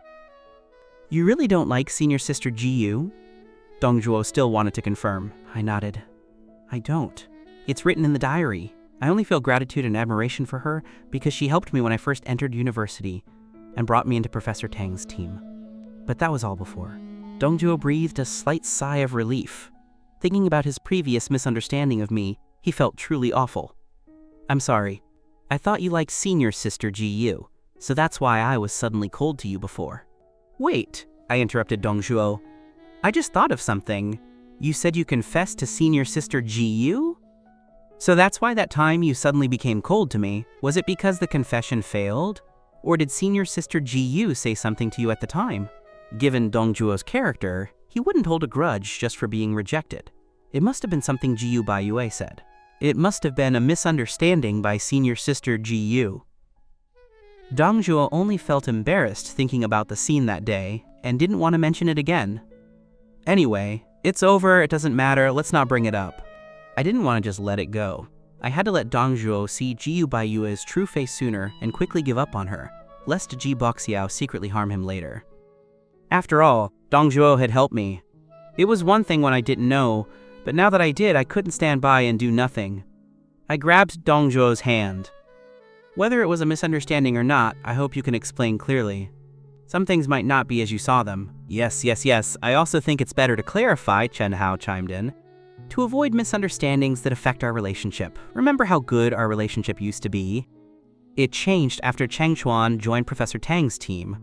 "You really don't like senior sister Gu?" Dongzhuo still wanted to confirm. I nodded. "I don't. It's written in the diary. I only feel gratitude and admiration for her because she helped me when I first entered university and brought me into Professor Tang's team. But that was all before." Dongzhuo breathed a slight sigh of relief. Thinking about his previous misunderstanding of me, he felt truly awful. "I'm sorry. I thought you liked senior sister Gu, so that's why I was suddenly cold to you before." "Wait," I interrupted Dongzhuo. "I just thought of something. You said you confessed to senior sister Gu? So that's why that time you suddenly became cold to me. Was it because the confession failed? Or did senior sister Gu say something to you at the time?" Given Dongzhuo's character, he wouldn't hold a grudge just for being rejected. It must have been something Gu Bayou said. It must have been a misunderstanding by senior sister Gu. Dongzhuo only felt embarrassed thinking about the scene that day and didn't want to mention it again. "Anyway, it's over, it doesn't matter, let's not bring it up." I didn't want to just let it go. I had to let Dongzhuo see Gu Bayu's true face sooner and quickly give up on her, lest Jiboxiao secretly harm him later. After all, Dongzhuo had helped me. It was one thing when I didn't know, but now that I did, I couldn't stand by and do nothing. I grabbed Dongzhuo's hand. "Whether it was a misunderstanding or not, I hope you can explain clearly. Some things might not be as you saw them." Yes. I also think it's better to clarify," Chen Hao chimed in. To avoid misunderstandings that affect our relationship. Remember how good our relationship used to be? It changed after Cheng Chuan joined Professor Tang's team.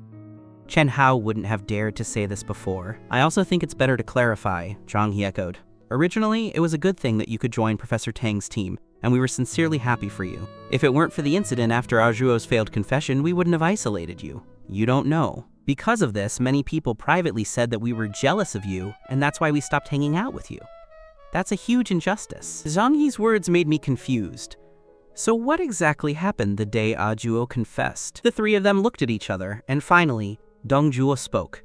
Chen Hao wouldn't have dared to say this before. I also think it's better to clarify, Zhang He echoed. Originally, it was a good thing that you could join Professor Tang's team, and we were sincerely happy for you. If it weren't for the incident after Zhuo's failed confession, we wouldn't have isolated you. You don't know. Because of this, many people privately said that we were jealous of you, and that's why we stopped hanging out with you. That's a huge injustice. Zhang He's words made me confused. So what exactly happened the day Zhuo confessed? The three of them looked at each other, and finally, Dong Zhuo spoke.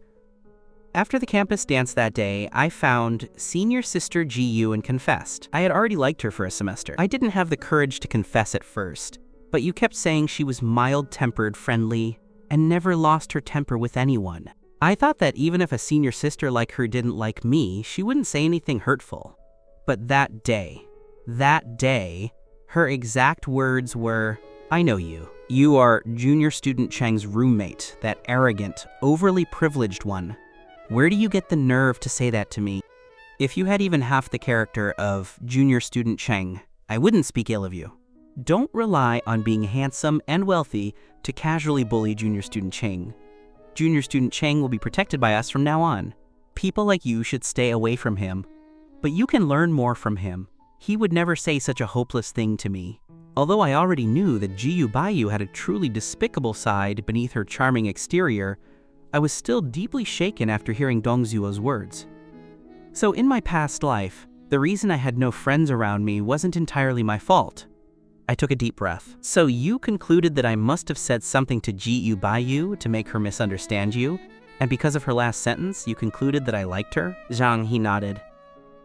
After the campus dance that day, I found senior sister Ji Yu and confessed. I had already liked her for a semester. I didn't have the courage to confess at first, but you kept saying she was mild-tempered, friendly, and never lost her temper with anyone. I thought that even if a senior sister like her didn't like me, she wouldn't say anything hurtful. But that day, her exact words were, "I know you. You are junior student Cheng's roommate, that arrogant, overly privileged one. Where do you get the nerve to say that to me? If you had even half the character of junior student Cheng, I wouldn't speak ill of you. Don't rely on being handsome and wealthy to casually bully junior student Cheng. Junior student Cheng will be protected by us from now on. People like you should stay away from him. But you can learn more from him. He would never say such a hopeless thing to me." Although I already knew that Gu Bayou had a truly despicable side beneath her charming exterior, I was still deeply shaken after hearing Dong Zhuo's words. So in my past life, the reason I had no friends around me wasn't entirely my fault. I took a deep breath. So you concluded that I must have said something to Gu Bayou to make her misunderstand you, and because of her last sentence, you concluded that I liked her? Zhang He nodded.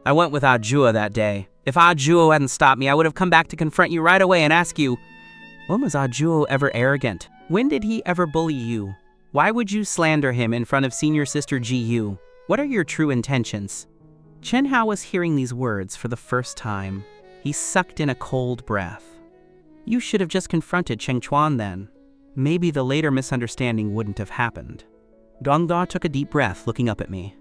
I went with Zhuo that day. If Zhuo hadn't stopped me, I would have come back to confront you right away and ask you, when was Zhuo ever arrogant? When did he ever bully you? Why would you slander him in front of senior sister Ji Yu? What are your true intentions? Chen Hao was hearing these words for the first time. He sucked in a cold breath. You should have just confronted Cheng Chuan then. Maybe the later misunderstanding wouldn't have happened. Dong Da took a deep breath, looking up at me.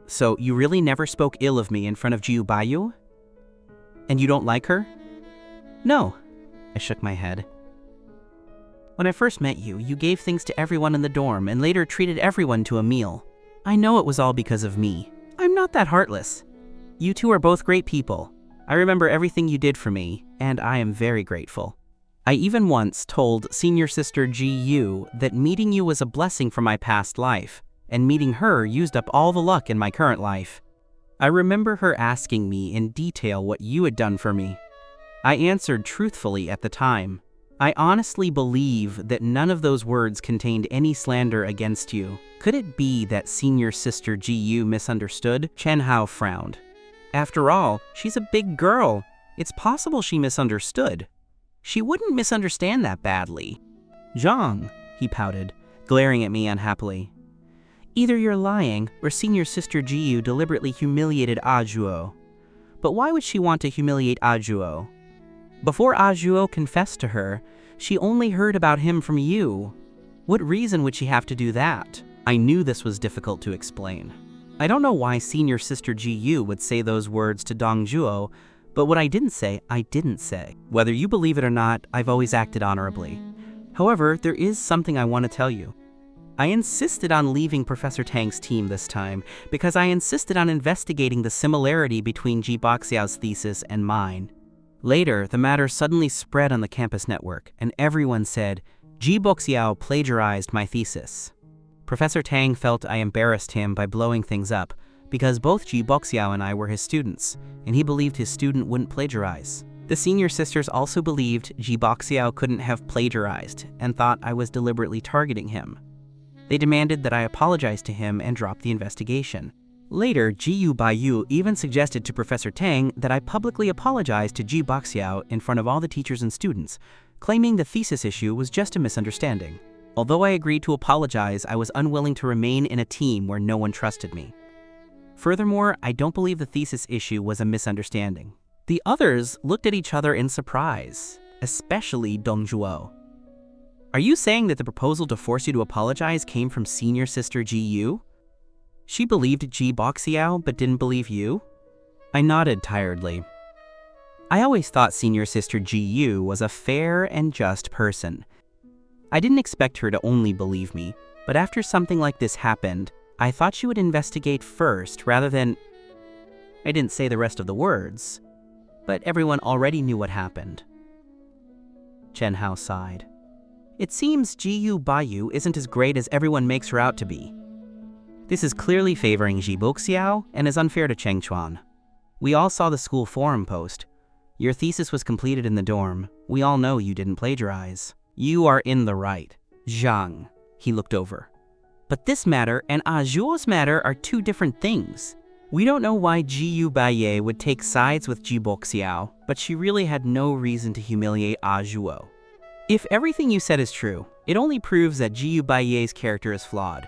So you really never spoke ill of me in front of Gu Bayou? And you don't like her? No, I shook my head. When I first met you, you gave things to everyone in the dorm and later treated everyone to a meal. I know it was all because of me. I'm not that heartless. You two are both great people. I remember everything you did for me, and I am very grateful. I even once told senior sister Ji Yu that meeting you was a blessing for my past life, and meeting her used up all the luck in my current life. I remember her asking me in detail what you had done for me. I answered truthfully at the time. I honestly believe that none of those words contained any slander against you. Could it be that senior sister Ji Yu misunderstood? Chen Hao frowned. After all, she's a big girl. It's possible she misunderstood. She wouldn't misunderstand that badly. Zhang, he pouted, glaring at me unhappily. Either you're lying, or senior sister Ji Yu deliberately humiliated Zhuo. But why would she want to humiliate Zhuo? Before Zhuo confessed to her, she only heard about him from you. What reason would she have to do that? I knew this was difficult to explain. I don't know why senior sister Ji Yu would say those words to Dong Zhuo, but what I didn't say, I didn't say. Whether you believe it or not, I've always acted honorably. However, there is something I want to tell you. I insisted on leaving Professor Tang's team this time because I insisted on investigating the similarity between Jiboxiao's thesis and mine. Later, the matter suddenly spread on the campus network, and everyone said, Jiboxiao plagiarized my thesis. Professor Tang felt I embarrassed him by blowing things up, because both Jiboxiao and I were his students, and he believed his student wouldn't plagiarize. The senior sisters also believed Jiboxiao couldn't have plagiarized, and thought I was deliberately targeting him. They demanded that I apologize to him and drop the investigation. Later, Gu Bayou even suggested to Professor Tang that I publicly apologize to Jiboxiao in front of all the teachers and students, claiming the thesis issue was just a misunderstanding. Although I agreed to apologize, I was unwilling to remain in a team where no one trusted me. Furthermore, I don't believe the thesis issue was a misunderstanding. The others looked at each other in surprise, especially Dong Zhuo. Are you saying that the proposal to force you to apologize came from senior sister Ji Yu? She believed Jiboxiao but didn't believe you? I nodded tiredly. I always thought senior sister Gu was a fair and just person. I didn't expect her to only believe me, but after something like this happened, I thought she would investigate first rather than... I didn't say the rest of the words, but everyone already knew what happened. Chen Hao sighed. It seems Gu Bayou isn't as great as everyone makes her out to be. This is clearly favoring Jiboxiao and is unfair to Cheng Chuan. We all saw the school forum post. Your thesis was completed in the dorm. We all know you didn't plagiarize. You are in the right. Zhang. He looked over. But this matter and Zhuo's matter are two different things. We don't know why Gu Bayou would take sides with Jiboxiao, but she really had no reason to humiliate Zhuo. If everything you said is true, it only proves that Gu Baiyu's character is flawed.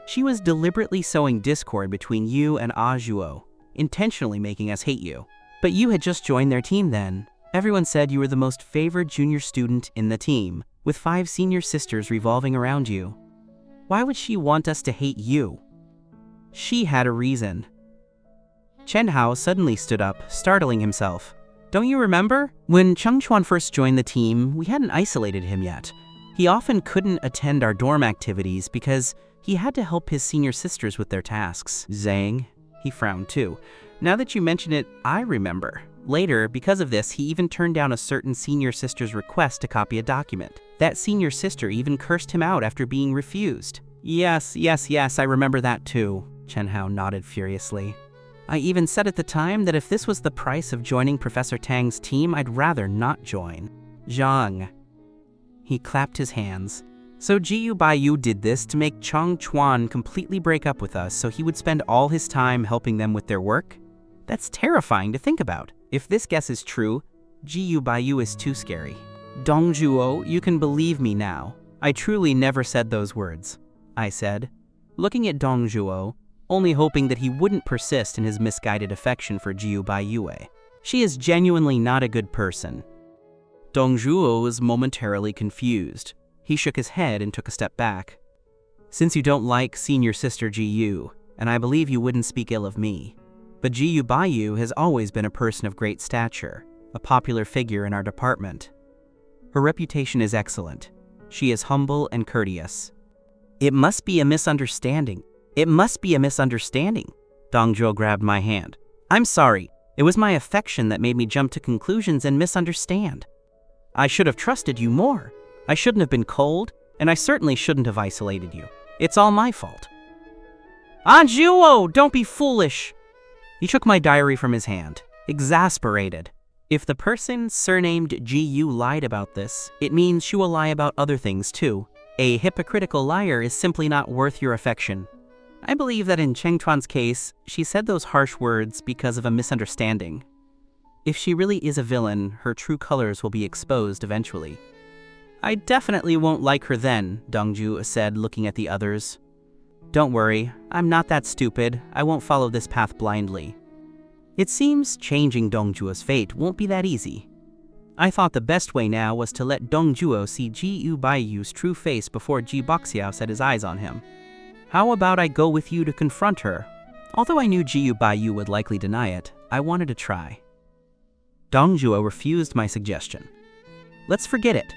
She was deliberately sowing discord between you and Zhuo, intentionally making us hate you. But you had just joined their team then. Everyone said you were the most favored junior student in the team, with 5 senior sisters revolving around you. Why would she want us to hate you? She had a reason. Chen Hao suddenly stood up, startling himself. Don't you remember? When Cheng Chuan first joined the team, we hadn't isolated him yet. He often couldn't attend our dorm activities because he had to help his senior sisters with their tasks. Zhang, he frowned too. Now that you mention it, I remember. Later, because of this, he even turned down a certain senior sister's request to copy a document. That senior sister even cursed him out after being refused. Yes, I remember that too. Chen Hao nodded furiously. I even said at the time that if this was the price of joining Professor Tang's team, I'd rather not join. Zhang. He clapped his hands. So Gu Bayou did this to make Cheng Chuan completely break up with us so he would spend all his time helping them with their work? That's terrifying to think about. If this guess is true, Gu Bayou is too scary. Dong Zhuo, you can believe me now. I truly never said those words, I said, looking at Dong Zhuo, only hoping that he wouldn't persist in his misguided affection for Gu Bayou. She is genuinely not a good person. Dong Zhuo was momentarily confused. He shook his head and took a step back. Since you don't like senior sister Gu, and I believe you wouldn't speak ill of me, but Gu Bayou has always been a person of great stature, a popular figure in our department. Her reputation is excellent. She is humble and courteous. It must be a misunderstanding. It must be a misunderstanding. Dong Zhuo grabbed my hand. I'm sorry. It was my affection that made me jump to conclusions and misunderstand. I should have trusted you more. I shouldn't have been cold, and I certainly shouldn't have isolated you. It's all my fault. Zhuo, don't be foolish. He took my diary from his hand, exasperated. If the person surnamed Gu lied about this, it means she will lie about other things too. A hypocritical liar is simply not worth your affection. I believe that in Cheng Chuan's case, she said those harsh words because of a misunderstanding. If she really is a villain, her true colors will be exposed eventually. I definitely won't like her then, Dongju said, looking at the others. Don't worry, I'm not that stupid. I won't follow this path blindly. It seems changing Dongjuo's fate won't be that easy. I thought the best way now was to let Dongjuo see Gu Baiyu's true face before Jiboxiao set his eyes on him. How about I go with you to confront her? Although I knew Gu Bayou would likely deny it, I wanted to try. Dongjuo refused my suggestion. Let's forget it.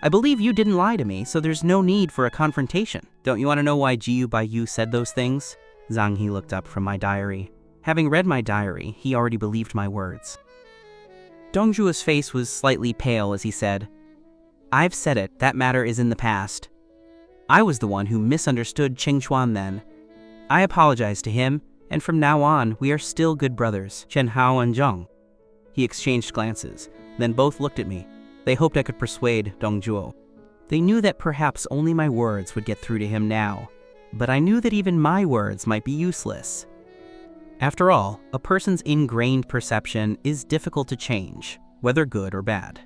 I believe you didn't lie to me, so there's no need for a confrontation. Don't you want to know why Gu Bayou said those things? Zhang He looked up from my diary. Having read my diary, he already believed my words. Dongjuo's face was slightly pale as he said, I've said it, that matter is in the past. I was the one who misunderstood Cheng Chuan then. I apologize to him, and from now on, we are still good brothers, Chen Hao and Zhang. He exchanged glances, then both looked at me. They hoped I could persuade Dongjuo. They knew that perhaps only my words would get through to him now, but I knew that even my words might be useless. After all, a person's ingrained perception is difficult to change, whether good or bad.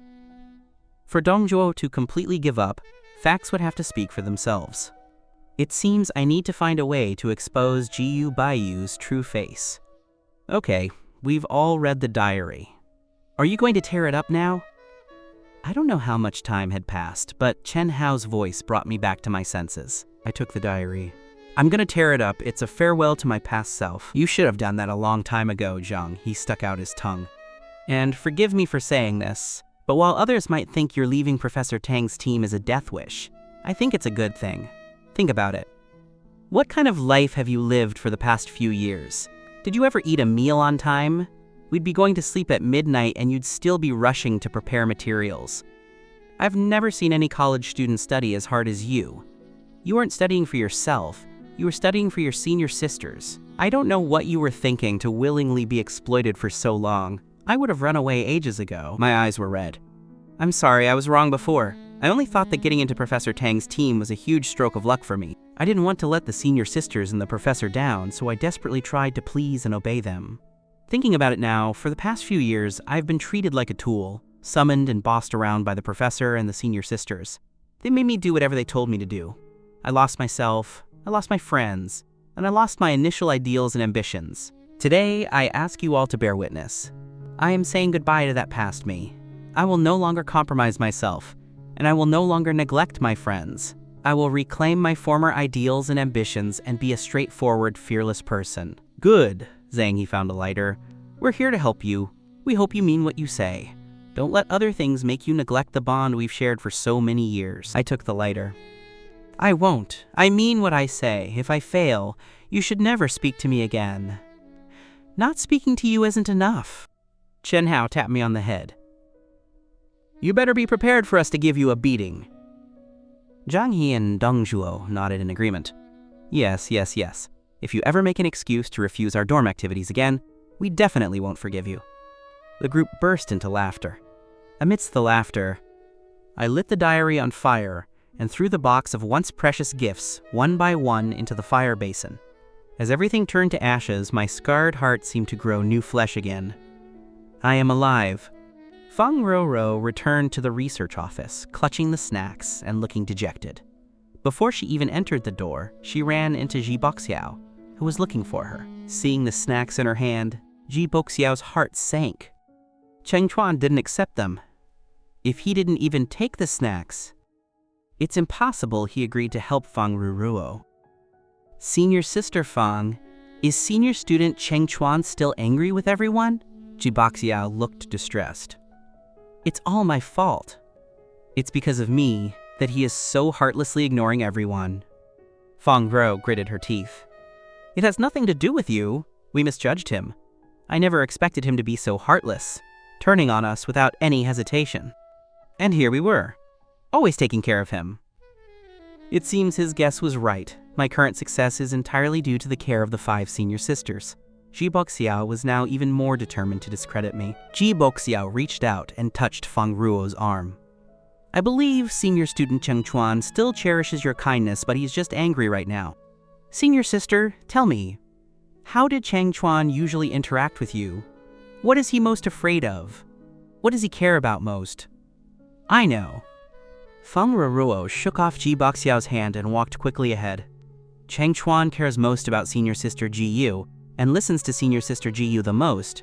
For Dongjuo to completely give up, facts would have to speak for themselves. It seems I need to find a way to expose Gu Baiyu's true face. Okay, we've all read the diary. Are you going to tear it up now? I don't know how much time had passed, but Chen Hao's voice brought me back to my senses. I took the diary. I'm gonna tear it up. It's a farewell to my past self. You should have done that a long time ago, Zhang. He stuck out his tongue. And forgive me for saying this, but while others might think you're leaving Professor Tang's team is a death wish, I think it's a good thing. Think about it. What kind of life have you lived for the past few years? Did you ever eat a meal on time? We'd be going to sleep at midnight and you'd still be rushing to prepare materials. I've never seen any college student study as hard as you. You weren't studying for yourself, you were studying for your senior sisters. I don't know what you were thinking to willingly be exploited for so long. I would have run away ages ago. My eyes were red. I'm sorry, I was wrong before. I only thought that getting into Professor Tang's team was a huge stroke of luck for me. I didn't want to let the senior sisters and the professor down, so I desperately tried to please and obey them. Thinking about it now, for the past few years, I've been treated like a tool, summoned and bossed around by the professor and the senior sisters. They made me do whatever they told me to do. I lost myself, I lost my friends, and I lost my initial ideals and ambitions. Today, I ask you all to bear witness. I am saying goodbye to that past me. I will no longer compromise myself, and I will no longer neglect my friends. I will reclaim my former ideals and ambitions and be a straightforward, fearless person. Good, Zhang. He found a lighter. We're here to help you. We hope you mean what you say. Don't let other things make you neglect the bond we've shared for so many years. I took the lighter. I won't. I mean what I say. If I fail, you should never speak to me again. Not speaking to you isn't enough. Chen Hao tapped me on the head. You better be prepared for us to give you a beating. Zhang He and Deng Zhuo nodded in agreement. Yes. If you ever make an excuse to refuse our dorm activities again, we definitely won't forgive you. The group burst into laughter. Amidst the laughter, I lit the diary on fire and threw the box of once precious gifts, one by one, into the fire basin. As everything turned to ashes, my scarred heart seemed to grow new flesh again. I am alive. Feng Roro returned to the research office, clutching the snacks and looking dejected. Before she even entered the door, she ran into Jiboxiao, who was looking for her. Seeing the snacks in her hand, Jiboxiao's heart sank. Cheng Chuan didn't accept them. If he didn't even take the snacks, it's impossible he agreed to help Feng Ruruo. Senior sister Feng, is senior student Cheng Chuan still angry with everyone? Jiboxiao looked distressed. It's all my fault. It's because of me that he is so heartlessly ignoring everyone. Feng Ruo gritted her teeth. It has nothing to do with you. We misjudged him. I never expected him to be so heartless, turning on us without any hesitation. And here we were, always taking care of him. It seems his guess was right. My current success is entirely due to the care of the 5 senior sisters. Jiboxiao was now even more determined to discredit me. Jiboxiao reached out and touched Feng Ruo's arm. I believe senior student Cheng Chuan still cherishes your kindness, but he's just angry right now. Senior sister, tell me, how did Cheng Chuan usually interact with you? What is he most afraid of? What does he care about most? I know. Feng Ruruo shook off Jiboxiao's hand and walked quickly ahead. Cheng Chuan cares most about senior sister Ji Yu and listens to senior sister Ji Yu the most.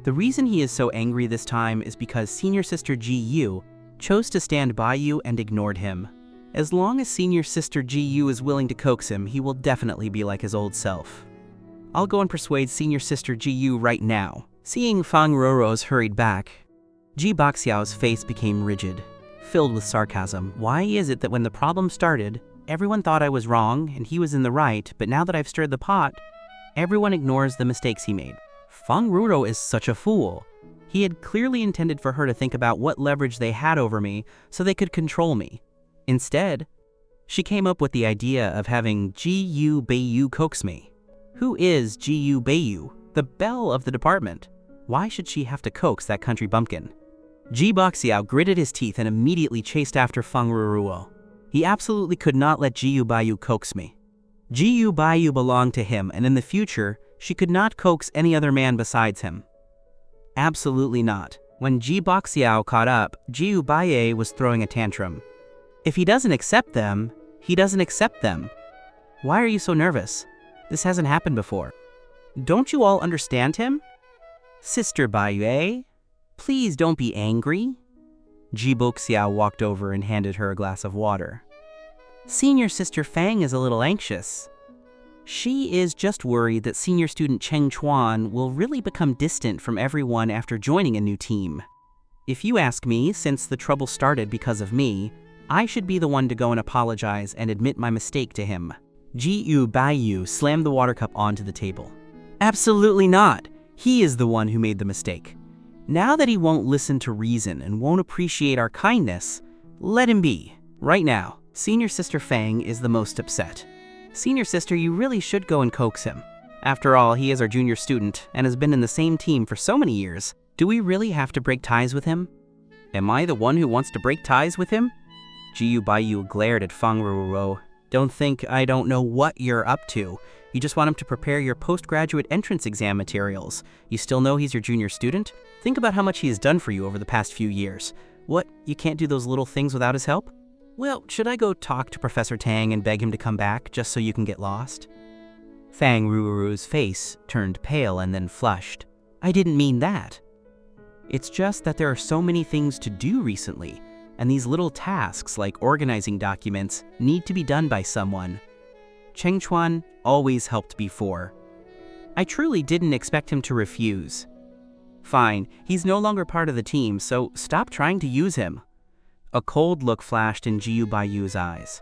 The reason he is so angry this time is because senior sister Ji Yu chose to stand by you and ignored him. As long as senior sister Ji Yu is willing to coax him, he will definitely be like his old self. I'll go and persuade senior sister Ji Yu right now. Seeing Feng Ruruo's hurried back, Jiboxiao's face became rigid, filled with sarcasm. Why is it that when the problem started, everyone thought I was wrong and he was in the right, but now that I've stirred the pot, everyone ignores the mistakes he made? Feng Ruruo is such a fool. He had clearly intended for her to think about what leverage they had over me so they could control me. Instead, she came up with the idea of having Gu Bayou coax me. Who is Gu Bayou? The belle of the department. Why should she have to coax that country bumpkin? Jiboxiao gritted his teeth and immediately chased after Feng Ruruo. He absolutely could not let Gu Bayou coax me. Gu Bayou belonged to him, and in the future, she could not coax any other man besides him. Absolutely not. When Jiboxiao caught up, Gu Bayou was throwing a tantrum. If he doesn't accept them, he doesn't accept them. Why are you so nervous? This hasn't happened before. Don't you all understand him? Sister Bayou, please don't be angry. Jiboxiao walked over and handed her a glass of water. Senior sister Fang is a little anxious. She is just worried that senior student Cheng Chuan will really become distant from everyone after joining a new team. If you ask me, since the trouble started because of me, I should be the one to go and apologize and admit my mistake to him. Gu Bayou slammed the water cup onto the table. Absolutely not. He is the one who made the mistake. Now that he won't listen to reason and won't appreciate our kindness, let him be. Right now, senior sister Fang is the most upset. Senior sister, you really should go and coax him. After all, he is our junior student and has been in the same team for so many years. Do we really have to break ties with him? Am I the one who wants to break ties with him? Gu Bayou glared at Fang Ruo. Don't think I don't know what you're up to. You just want him to prepare your postgraduate entrance exam materials. You still know he's your junior student? Think about how much he has done for you over the past few years. What, you can't do those little things without his help? Well, should I go talk to Professor Tang and beg him to come back just so you can get lost? Fang Ruo's face turned pale and then flushed. I didn't mean that. It's just that there are so many things to do recently, and these little tasks like organizing documents need to be done by someone. Cheng Chuan always helped before. I truly didn't expect him to refuse. Fine, he's no longer part of the team, so stop trying to use him. A cold look flashed in Gu Bayou's eyes.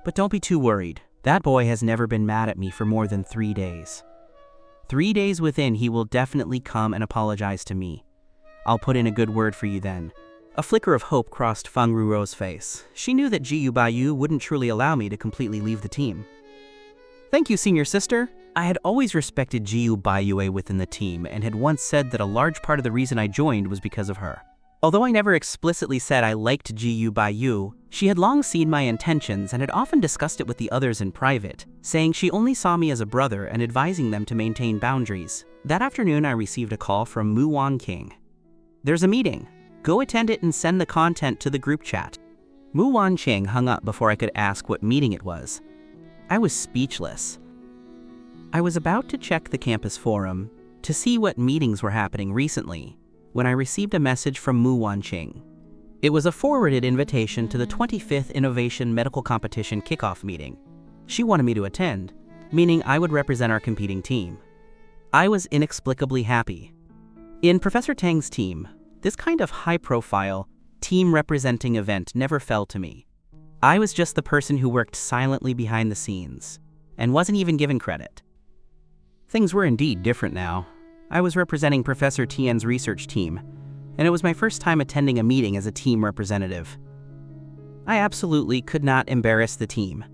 But don't be too worried. That boy has never been mad at me for more than 3 days. 3 days within, he will definitely come and apologize to me. I'll put in a good word for you then. A flicker of hope crossed Fang Ruo's face. She knew that Gu Bayou wouldn't truly allow me to completely leave the team. Thank you, senior sister. I had always respected Gu Bayou within the team and had once said that a large part of the reason I joined was because of her. Although I never explicitly said I liked Gu Bayou, she had long seen my intentions and had often discussed it with the others in private, saying she only saw me as a brother and advising them to maintain boundaries. That afternoon, I received a call from Muanqing. There's a meeting. Go attend it and send the content to the group chat. Muanqing hung up before I could ask what meeting it was. I was speechless. I was about to check the campus forum to see what meetings were happening recently when I received a message from Muanqing. It was a forwarded invitation to the 25th Innovation Medical Competition kickoff meeting. She wanted me to attend, meaning I would represent our competing team. I was inexplicably happy. In Professor Tang's team, this kind of high-profile, team-representing event never fell to me. I was just the person who worked silently behind the scenes, and wasn't even given credit. Things were indeed different now. I was representing Professor Tian's research team, and it was my first time attending a meeting as a team representative. I absolutely could not embarrass the team.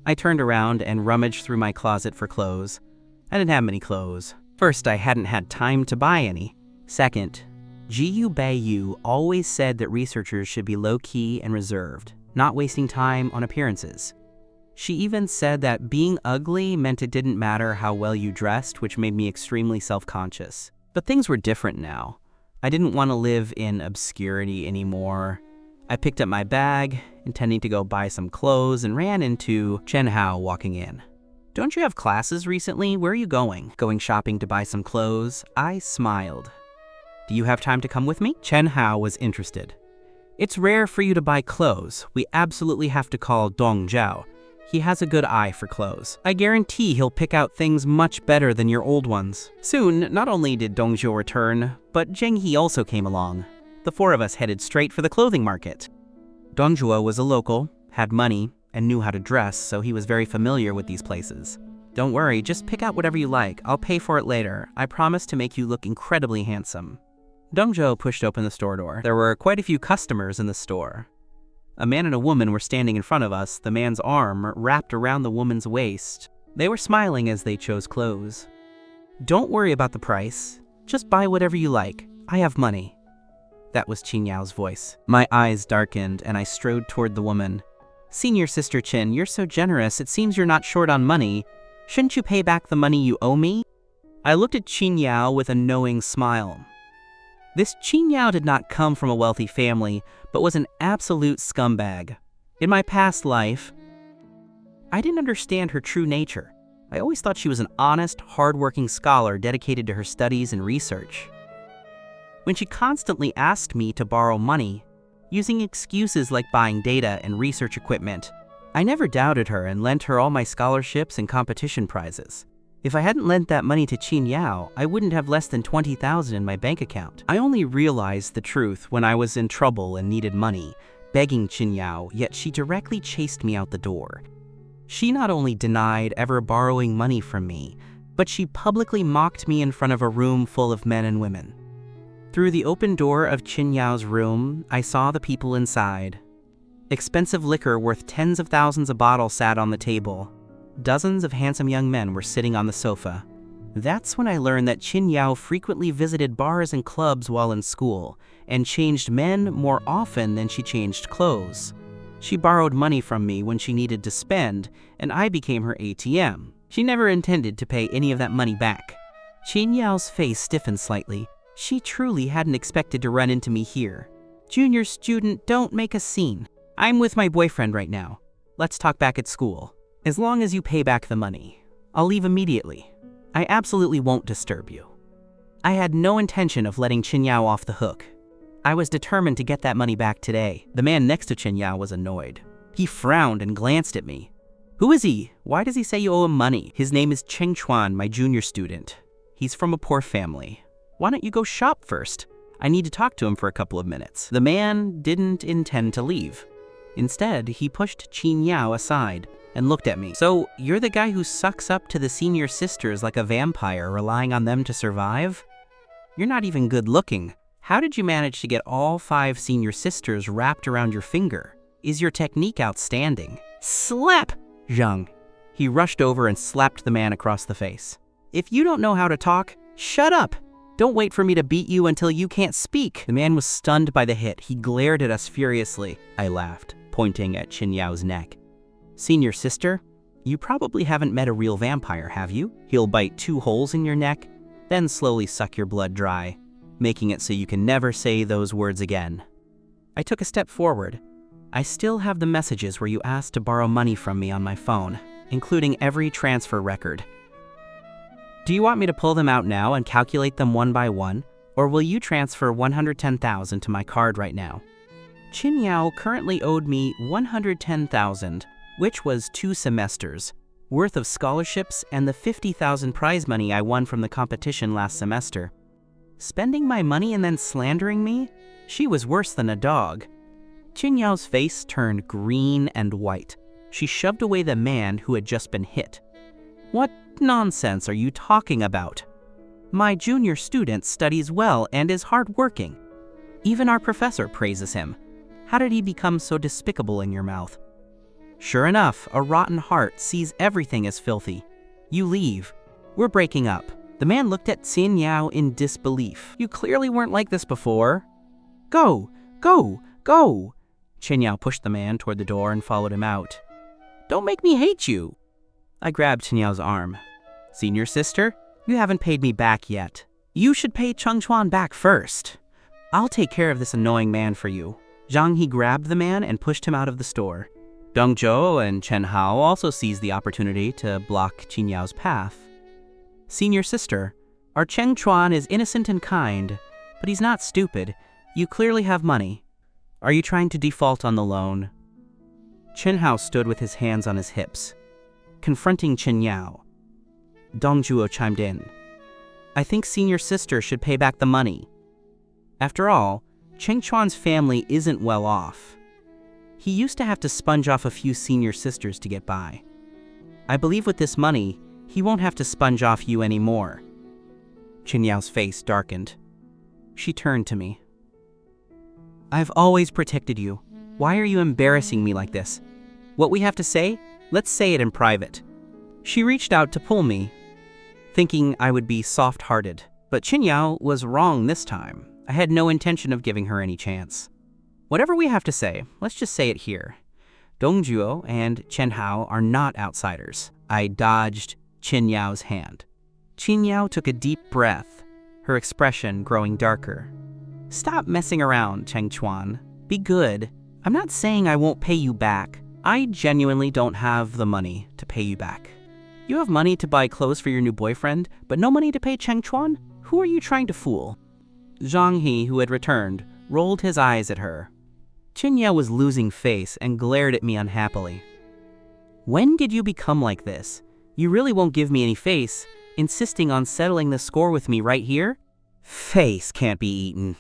I turned around and rummaged through my closet for clothes. I didn't have many clothes. First, I hadn't had time to buy any. Second, Gu Bayou always said that researchers should be low-key and reserved, not wasting time on appearances. She even said that being ugly meant it didn't matter how well you dressed, which made me extremely self-conscious. But things were different now. I didn't want to live in obscurity anymore. I picked up my bag, intending to go buy some clothes, and ran into Chen Hao walking in. Don't you have classes recently? Where are you going? Going shopping to buy some clothes? I smiled. Do you have time to come with me? Chen Hao was interested. It's rare for you to buy clothes. We absolutely have to call Dong Zhao. He has a good eye for clothes. I guarantee he'll pick out things much better than your old ones. Soon, not only did Dong Zhao return, but Zheng He also came along. The four of us headed straight for the clothing market. Dong Zhao was a local, had money, and knew how to dress, so he was very familiar with these places. Don't worry, just pick out whatever you like. I'll pay for it later. I promise to make you look incredibly handsome. Dong Zhao pushed open the store door. There were quite a few customers in the store. A man and a woman were standing in front of us, the man's arm wrapped around the woman's waist. They were smiling as they chose clothes. Don't worry about the price. Just buy whatever you like. I have money. That was Chin Yao's voice. My eyes darkened and I strode toward the woman. Senior Sister Chin, you're so generous. It seems you're not short on money. Shouldn't you pay back the money you owe me? I looked at Chin Yao with a knowing smile. This Chin Yao did not come from a wealthy family, but was an absolute scumbag. In my past life, I didn't understand her true nature. I always thought she was an honest, hardworking scholar dedicated to her studies and research. When she constantly asked me to borrow money, using excuses like buying data and research equipment, I never doubted her and lent her all my scholarships and competition prizes. If I hadn't lent that money to Chin Yao, I wouldn't have less than 20,000 in my bank account. I only realized the truth when I was in trouble and needed money, begging Chin Yao, yet she directly chased me out the door. She not only denied ever borrowing money from me, but she publicly mocked me in front of a room full of men and women. Through the open door of Chin Yao's room, I saw the people inside. Expensive liquor worth tens of thousands a bottle sat on the table. Dozens of handsome young men were sitting on the sofa. That's when I learned that Chin Yao frequently visited bars and clubs while in school, and changed men more often than she changed clothes. She borrowed money from me when she needed to spend, and I became her ATM. She never intended to pay any of that money back. Chin Yao's face stiffened slightly. She truly hadn't expected to run into me here. Junior student, don't make a scene. I'm with my boyfriend right now. Let's talk back at school. As long as you pay back the money, I'll leave immediately. I absolutely won't disturb you. I had no intention of letting Chin Yao off the hook. I was determined to get that money back today. The man next to Chin Yao was annoyed. He frowned and glanced at me. Who is he? Why does he say you owe him money? His name is Cheng Chuan, my junior student. He's from a poor family. Why don't you go shop first? I need to talk to him for a couple of minutes. The man didn't intend to leave. Instead, he pushed Chin Yao aside and looked at me. So, you're the guy who sucks up to the senior sisters like a vampire, relying on them to survive? You're not even good looking. How did you manage to get all 5 senior sisters wrapped around your finger? Is your technique outstanding? Slap! Zhang. He rushed over and slapped the man across the face. If you don't know how to talk, shut up! Don't wait for me to beat you until you can't speak. The man was stunned by the hit. He glared at us furiously. I laughed, pointing at Chin Yao's neck. Senior sister, you probably haven't met a real vampire, have you? He'll bite 2 holes in your neck, then slowly suck your blood dry, making it so you can never say those words again. I took a step forward. I still have the messages where you asked to borrow money from me on my phone, including every transfer record. Do you want me to pull them out now and calculate them one by one, or will you transfer 110,000 to my card right now? Chin Yao currently owed me 110,000, which was 2 semesters, worth of scholarships and the 50,000 prize money I won from the competition last semester. Spending my money and then slandering me? She was worse than a dog. Chin Yao's face turned green and white. She shoved away the man who had just been hit. What nonsense are you talking about? My junior student studies well and is hardworking. Even our professor praises him. How did he become so despicable in your mouth? Sure enough, a rotten heart sees everything as filthy. You leave. We're breaking up. The man looked at Chin Yao in disbelief. You clearly weren't like this before. Go, go, go. Chin Yao pushed the man toward the door and followed him out. Don't make me hate you. I grabbed Chin Yao's arm. Senior sister, you haven't paid me back yet. You should pay Cheng Chuan back first. I'll take care of this annoying man for you. Zhang He grabbed the man and pushed him out of the store. Dong Zhou and Chen Hao also seized the opportunity to block Chin Yao's path. Senior sister, our Cheng Chuan is innocent and kind, but he's not stupid. You clearly have money. Are you trying to default on the loan? Chen Hao stood with his hands on his hips. Confronting Chin Yao. Dong Zhuo chimed in. I think senior sister should pay back the money. After all, Cheng Chuan's family isn't well off. He used to have to sponge off a few senior sisters to get by. I believe with this money, he won't have to sponge off you anymore. Chin Yao's face darkened. She turned to me. I've always protected you. Why are you embarrassing me like this? What we have to say? Let's say it in private. She reached out to pull me, thinking I would be soft-hearted. But Chin Yao was wrong this time. I had no intention of giving her any chance. Whatever we have to say, let's just say it here. Dong Zhuo and Chen Hao are not outsiders. I dodged Chin Yao's hand. Chin Yao took a deep breath, her expression growing darker. Stop messing around, Cheng Chuan. Be good. I'm not saying I won't pay you back. I genuinely don't have the money to pay you back. You have money to buy clothes for your new boyfriend, but no money to pay Cheng Chuan? Who are you trying to fool? Zhang He, who had returned, rolled his eyes at her. Chin Yao was losing face and glared at me unhappily. When did you become like this? You really won't give me any face, insisting on settling the score with me right here? Face can't be eaten.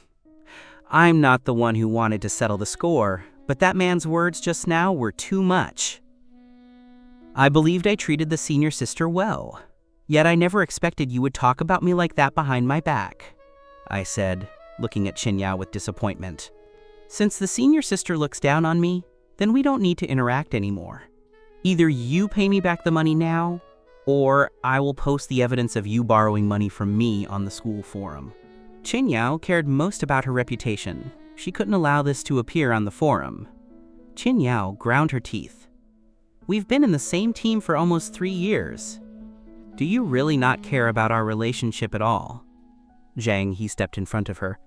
I'm not the one who wanted to settle the score, but that man's words just now were too much. I believed I treated the senior sister well, yet I never expected you would talk about me like that behind my back, I said, looking at Chin Yao with disappointment. Since the senior sister looks down on me, then we don't need to interact anymore. Either you pay me back the money now, or I will post the evidence of you borrowing money from me on the school forum. Chin Yao cared most about her reputation. She couldn't allow this to appear on the forum. Chin Yao ground her teeth. We've been in the same team for almost 3 years. Do you really not care about our relationship at all? Zhang He stepped in front of her.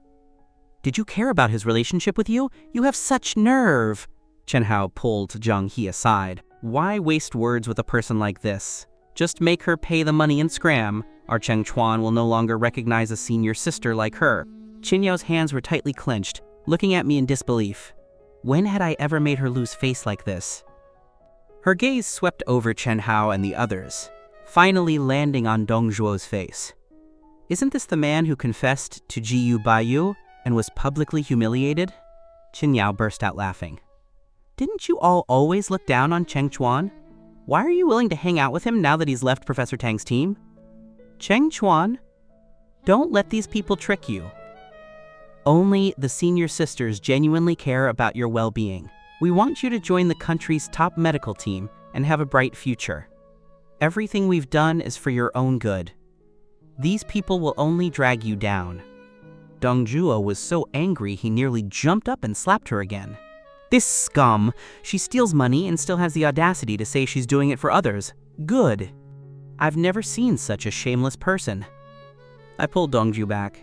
Did you care about his relationship with you? You have such nerve. Chen Hao pulled Zhang He aside. Why waste words with a person like this? Just make her pay the money and scram. Our Cheng Chuan will no longer recognize a senior sister like her. Chin Yao's hands were tightly clenched, looking at me in disbelief. When had I ever made her lose face like this? Her gaze swept over Chen Hao and the others, finally landing on Dong Zhuo's face. Isn't this the man who confessed to Gu Bayou and was publicly humiliated? Chin Yao burst out laughing. Didn't you all always look down on Cheng Chuan? Why are you willing to hang out with him now that he's left Professor Tang's team? Cheng Chuan, don't let these people trick you. Only the senior sisters genuinely care about your well-being. We want you to join the country's top medical team and have a bright future. Everything we've done is for your own good. These people will only drag you down. Dong Zhuo was so angry he nearly jumped up and slapped her again. This scum! She steals money and still has the audacity to say she's doing it for others. Good. I've never seen such a shameless person. I pulled Dongju back.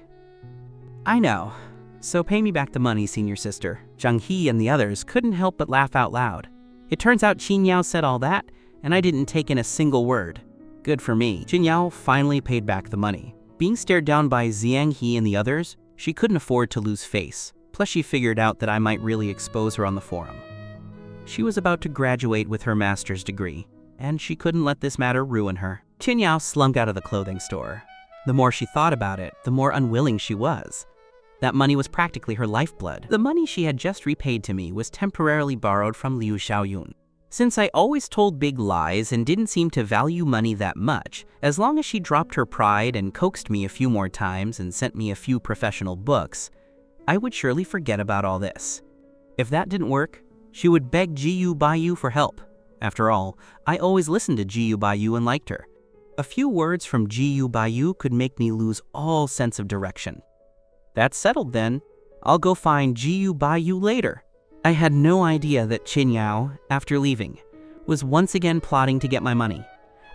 I know. So pay me back the money, senior sister. Zhang He and the others couldn't help but laugh out loud. It turns out Chin Yao said all that, and I didn't take in a single word. Good for me. Chin Yao finally paid back the money. Being stared down by Zhang He and the others, she couldn't afford to lose face. Plus she figured out that I might really expose her on the forum. She was about to graduate with her master's degree, and she couldn't let this matter ruin her. Chin Yao slunk out of the clothing store. The more she thought about it, the more unwilling she was. That money was practically her lifeblood. The money she had just repaid to me was temporarily borrowed from Liu Xiaoyun. Since I always told big lies and didn't seem to value money that much, as long as she dropped her pride and coaxed me a few more times and sent me a few professional books, I would surely forget about all this. If that didn't work, she would beg Gu Bayou for help. After all, I always listened to Gu Bayou and liked her. A few words from Gu Bayou could make me lose all sense of direction. That's settled then. I'll go find Gu Bayou later. I had no idea that Chin Yao, after leaving, was once again plotting to get my money.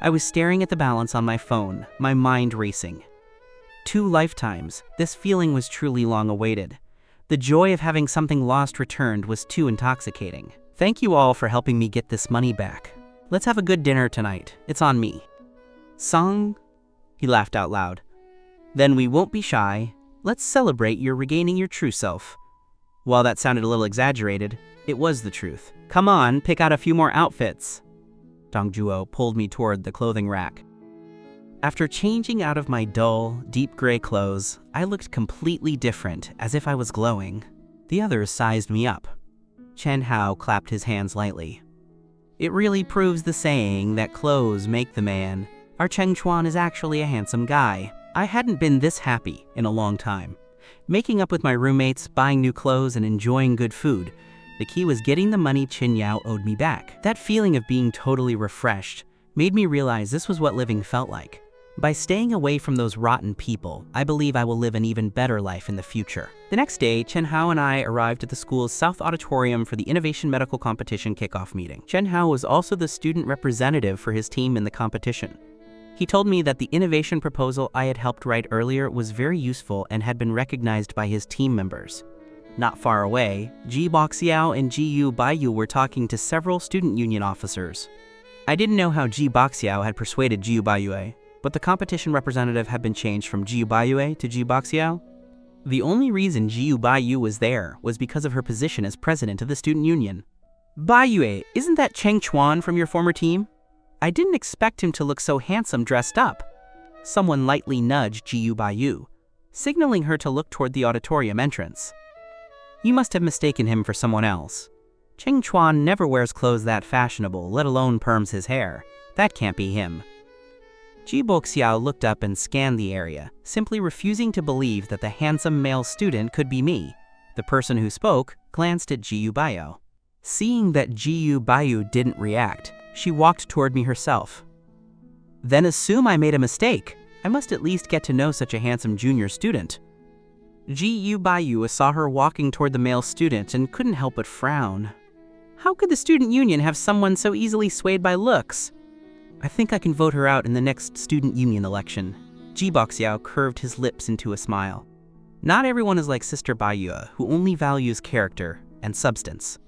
I was staring at the balance on my phone, my mind racing. 2 lifetimes, this feeling was truly long awaited. The joy of having something lost returned was too intoxicating. Thank you all for helping me get this money back. Let's have a good dinner tonight. It's on me. Song? He laughed out loud. Then we won't be shy. Let's celebrate your regaining your true self. While that sounded a little exaggerated, it was the truth. Come on, pick out a few more outfits. Dong Zhuo pulled me toward the clothing rack. After changing out of my dull, deep gray clothes, I looked completely different, as if I was glowing. The others sized me up. Chen Hao clapped his hands lightly. It really proves the saying that clothes make the man. Our Cheng Chuan is actually a handsome guy. I hadn't been this happy in a long time. Making up with my roommates, buying new clothes, and enjoying good food. The key was getting the money Chin Yao owed me back. That feeling of being totally refreshed made me realize this was what living felt like. By staying away from those rotten people, I believe I will live an even better life in the future. The next day, Chen Hao and I arrived at the school's South Auditorium for the Innovation Medical Competition kickoff meeting. Chen Hao was also the student representative for his team in the competition. He told me that the innovation proposal I had helped write earlier was very useful and had been recognized by his team members. Not far away, Jiboxiao and Gu Bayou were talking to several student union officers. I didn't know how Jiboxiao had persuaded Gu Bayou, but the competition representative had been changed from Gu Bayou to Jiboxiao. The only reason Gu Bayou was there was because of her position as president of the student union. Bayue, isn't that Cheng Chuan from your former team? I didn't expect him to look so handsome dressed up. Someone lightly nudged Gu Bayou, signaling her to look toward the auditorium entrance. You must have mistaken him for someone else. Cheng Chuan never wears clothes that fashionable, let alone perms his hair. That can't be him. Jiboxiao looked up and scanned the area, simply refusing to believe that the handsome male student could be me. The person who spoke glanced at Gu Bayou. Seeing that Gu Bayou didn't react, she walked toward me herself. Then assume I made a mistake. I must at least get to know such a handsome junior student. Gu Bayou saw her walking toward the male student and couldn't help but frown. How could the student union have someone so easily swayed by looks? I think I can vote her out in the next student union election. Jiboxiao curved his lips into a smile. Not everyone is like Sister Bayou, who only values character and substance.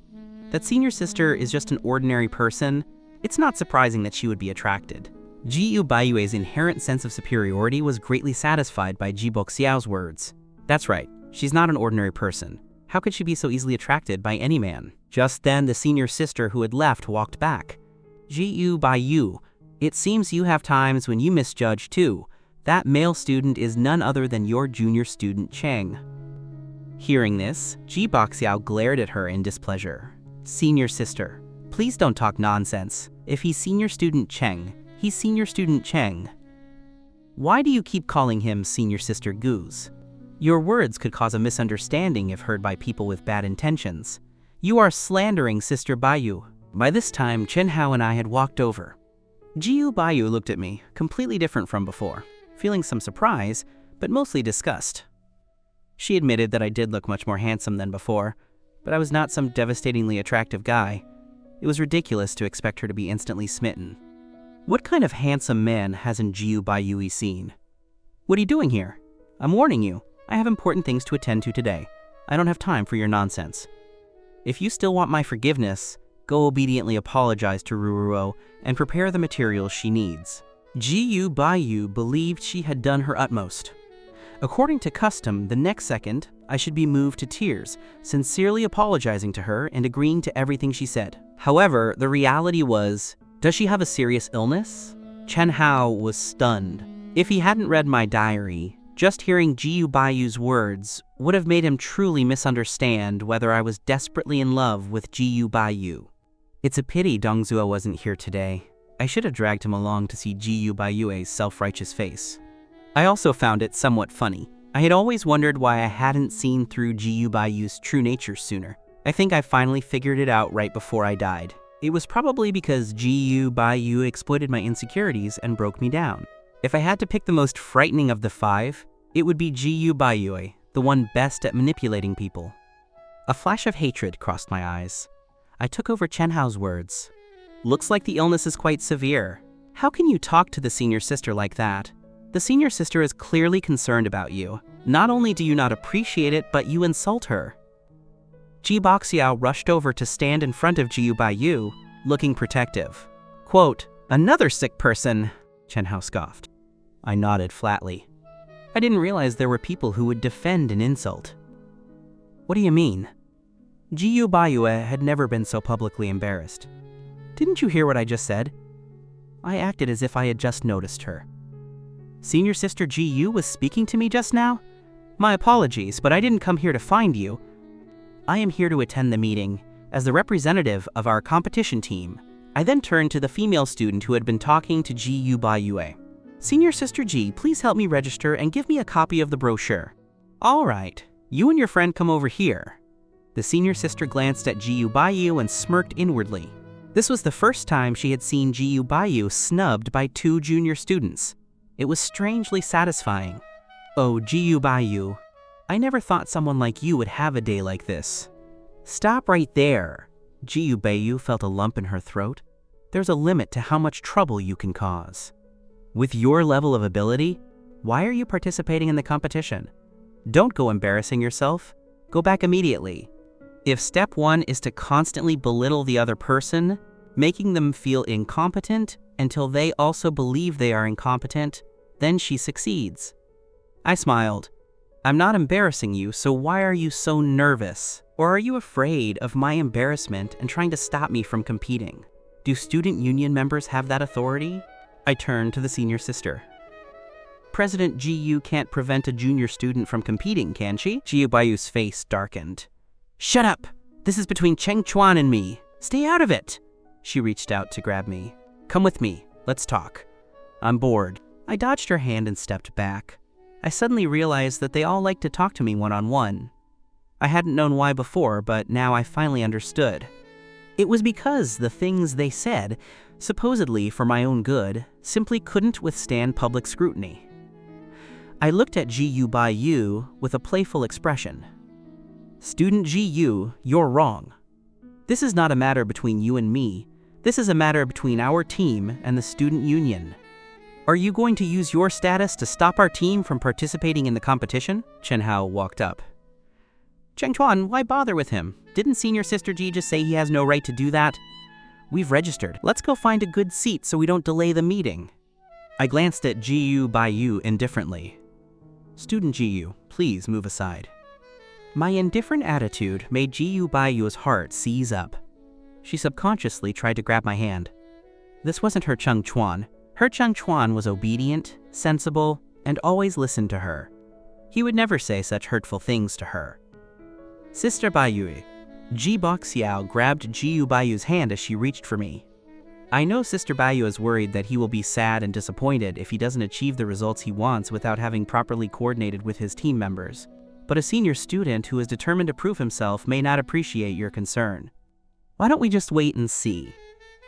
That senior sister is just an ordinary person. It's not surprising that she would be attracted. Gu Bayue's inherent sense of superiority was greatly satisfied by Jiboxiao's words. That's right, she's not an ordinary person. How could she be so easily attracted by any man? Just then, the senior sister who had left walked back. Gu Bayou, it seems you have times when you misjudge too. That male student is none other than your junior student Cheng. Hearing this, Jiboxiao glared at her in displeasure. Senior sister, please don't talk nonsense. If he's senior student Cheng, he's senior student Cheng. Why do you keep calling him senior sister Gu's? Your words could cause a misunderstanding if heard by people with bad intentions. You are slandering Sister Bayou. By this time, Chen Hao and I had walked over. Gu Bayou looked at me, completely different from before, feeling some surprise, but mostly disgust. She admitted that I did look much more handsome than before, but I was not some devastatingly attractive guy. It was ridiculous to expect her to be instantly smitten. What kind of handsome man hasn't Gu Bayou seen? What are you doing here? I'm warning you, I have important things to attend to today. I don't have time for your nonsense. If you still want my forgiveness, go obediently apologize to Ruruo and prepare the materials she needs. Gu Bayou believed she had done her utmost. According to custom, the next second, I should be moved to tears, sincerely apologizing to her and agreeing to everything she said. However, the reality was, does she have a serious illness? Chen Hao was stunned. If he hadn't read my diary, just hearing Gu Bayou's words would have made him truly misunderstand whether I was desperately in love with Gu Bayou. It's a pity Dongzuo wasn't here today. I should have dragged him along to see Gu Bayue's self-righteous face. I also found it somewhat funny. I had always wondered why I hadn't seen through Gu Bayu's true nature sooner. I think I finally figured it out right before I died. It was probably because Gu Bayou exploited my insecurities and broke me down. If I had to pick the most frightening of the five, it would be Gu Bayou, the one best at manipulating people. A flash of hatred crossed my eyes. I took over Chen Hao's words. Looks like the illness is quite severe. How can you talk to the senior sister like that? The senior sister is clearly concerned about you. Not only do you not appreciate it, but you insult her. Jiboxiao rushed over to stand in front of Gu Bayou, looking protective. Quote, another sick person, Chen Hao scoffed. I nodded flatly. I didn't realize there were people who would defend an insult. What do you mean? Gu Bayou had never been so publicly embarrassed. Didn't you hear what I just said? I acted as if I had just noticed her. Senior Sister Gu was speaking to me just now? My apologies, but I didn't come here to find you. I am here to attend the meeting as the representative of our competition team. I then turned to the female student who had been talking to Gu Bayou. Senior Sister G, please help me register and give me a copy of the brochure. All right, you and your friend come over here. The senior sister glanced at Gu Bayou and smirked inwardly. This was the first time she had seen Gu Bayou snubbed by two junior students. It was strangely satisfying. Oh, Gu Bayou, I never thought someone like you would have a day like this. Stop right there. Gu Bayou felt a lump in her throat. There's a limit to how much trouble you can cause. With your level of ability, why are you participating in the competition? Don't go embarrassing yourself. Go back immediately. If step one is to constantly belittle the other person, making them feel incompetent until they also believe they are incompetent, then she succeeds. I smiled. I'm not embarrassing you, so why are you so nervous? Or are you afraid of my embarrassment and trying to stop me from competing? Do student union members have that authority? I turned to the senior sister. President Gu can't prevent a junior student from competing, can she? Gu Bayou's face darkened. Shut up! This is between Cheng Chuan and me. Stay out of it! She reached out to grab me. Come with me. Let's talk. I'm bored. I dodged her hand and stepped back. I suddenly realized that they all like to talk to me one-on-one. I hadn't known why before, but now I finally understood. It was because the things they said, supposedly for my own good, simply couldn't withstand public scrutiny. I looked at Gu Bayou with a playful expression. Student Gu, you're wrong. This is not a matter between you and me. This is a matter between our team and the student union. Are you going to use your status to stop our team from participating in the competition? Chen Hao walked up. Cheng Chuan, why bother with him? Didn't Senior Sister Ji just say he has no right to do that? We've registered. Let's go find a good seat so we don't delay the meeting. I glanced at Gu Bayou indifferently. Student Gu, please move aside. My indifferent attitude made Gu Bayou's heart seize up. She subconsciously tried to grab my hand. This wasn't her Cheng Chuan. Her Cheng Chuan was obedient, sensible, and always listened to her. He would never say such hurtful things to her. Sister Bayou, Jiboxiao grabbed Gu Bayou's hand as she reached for me. I know Sister Bayou is worried that he will be sad and disappointed if he doesn't achieve the results he wants without having properly coordinated with his team members. But a senior student who is determined to prove himself may not appreciate your concern. Why don't we just wait and see?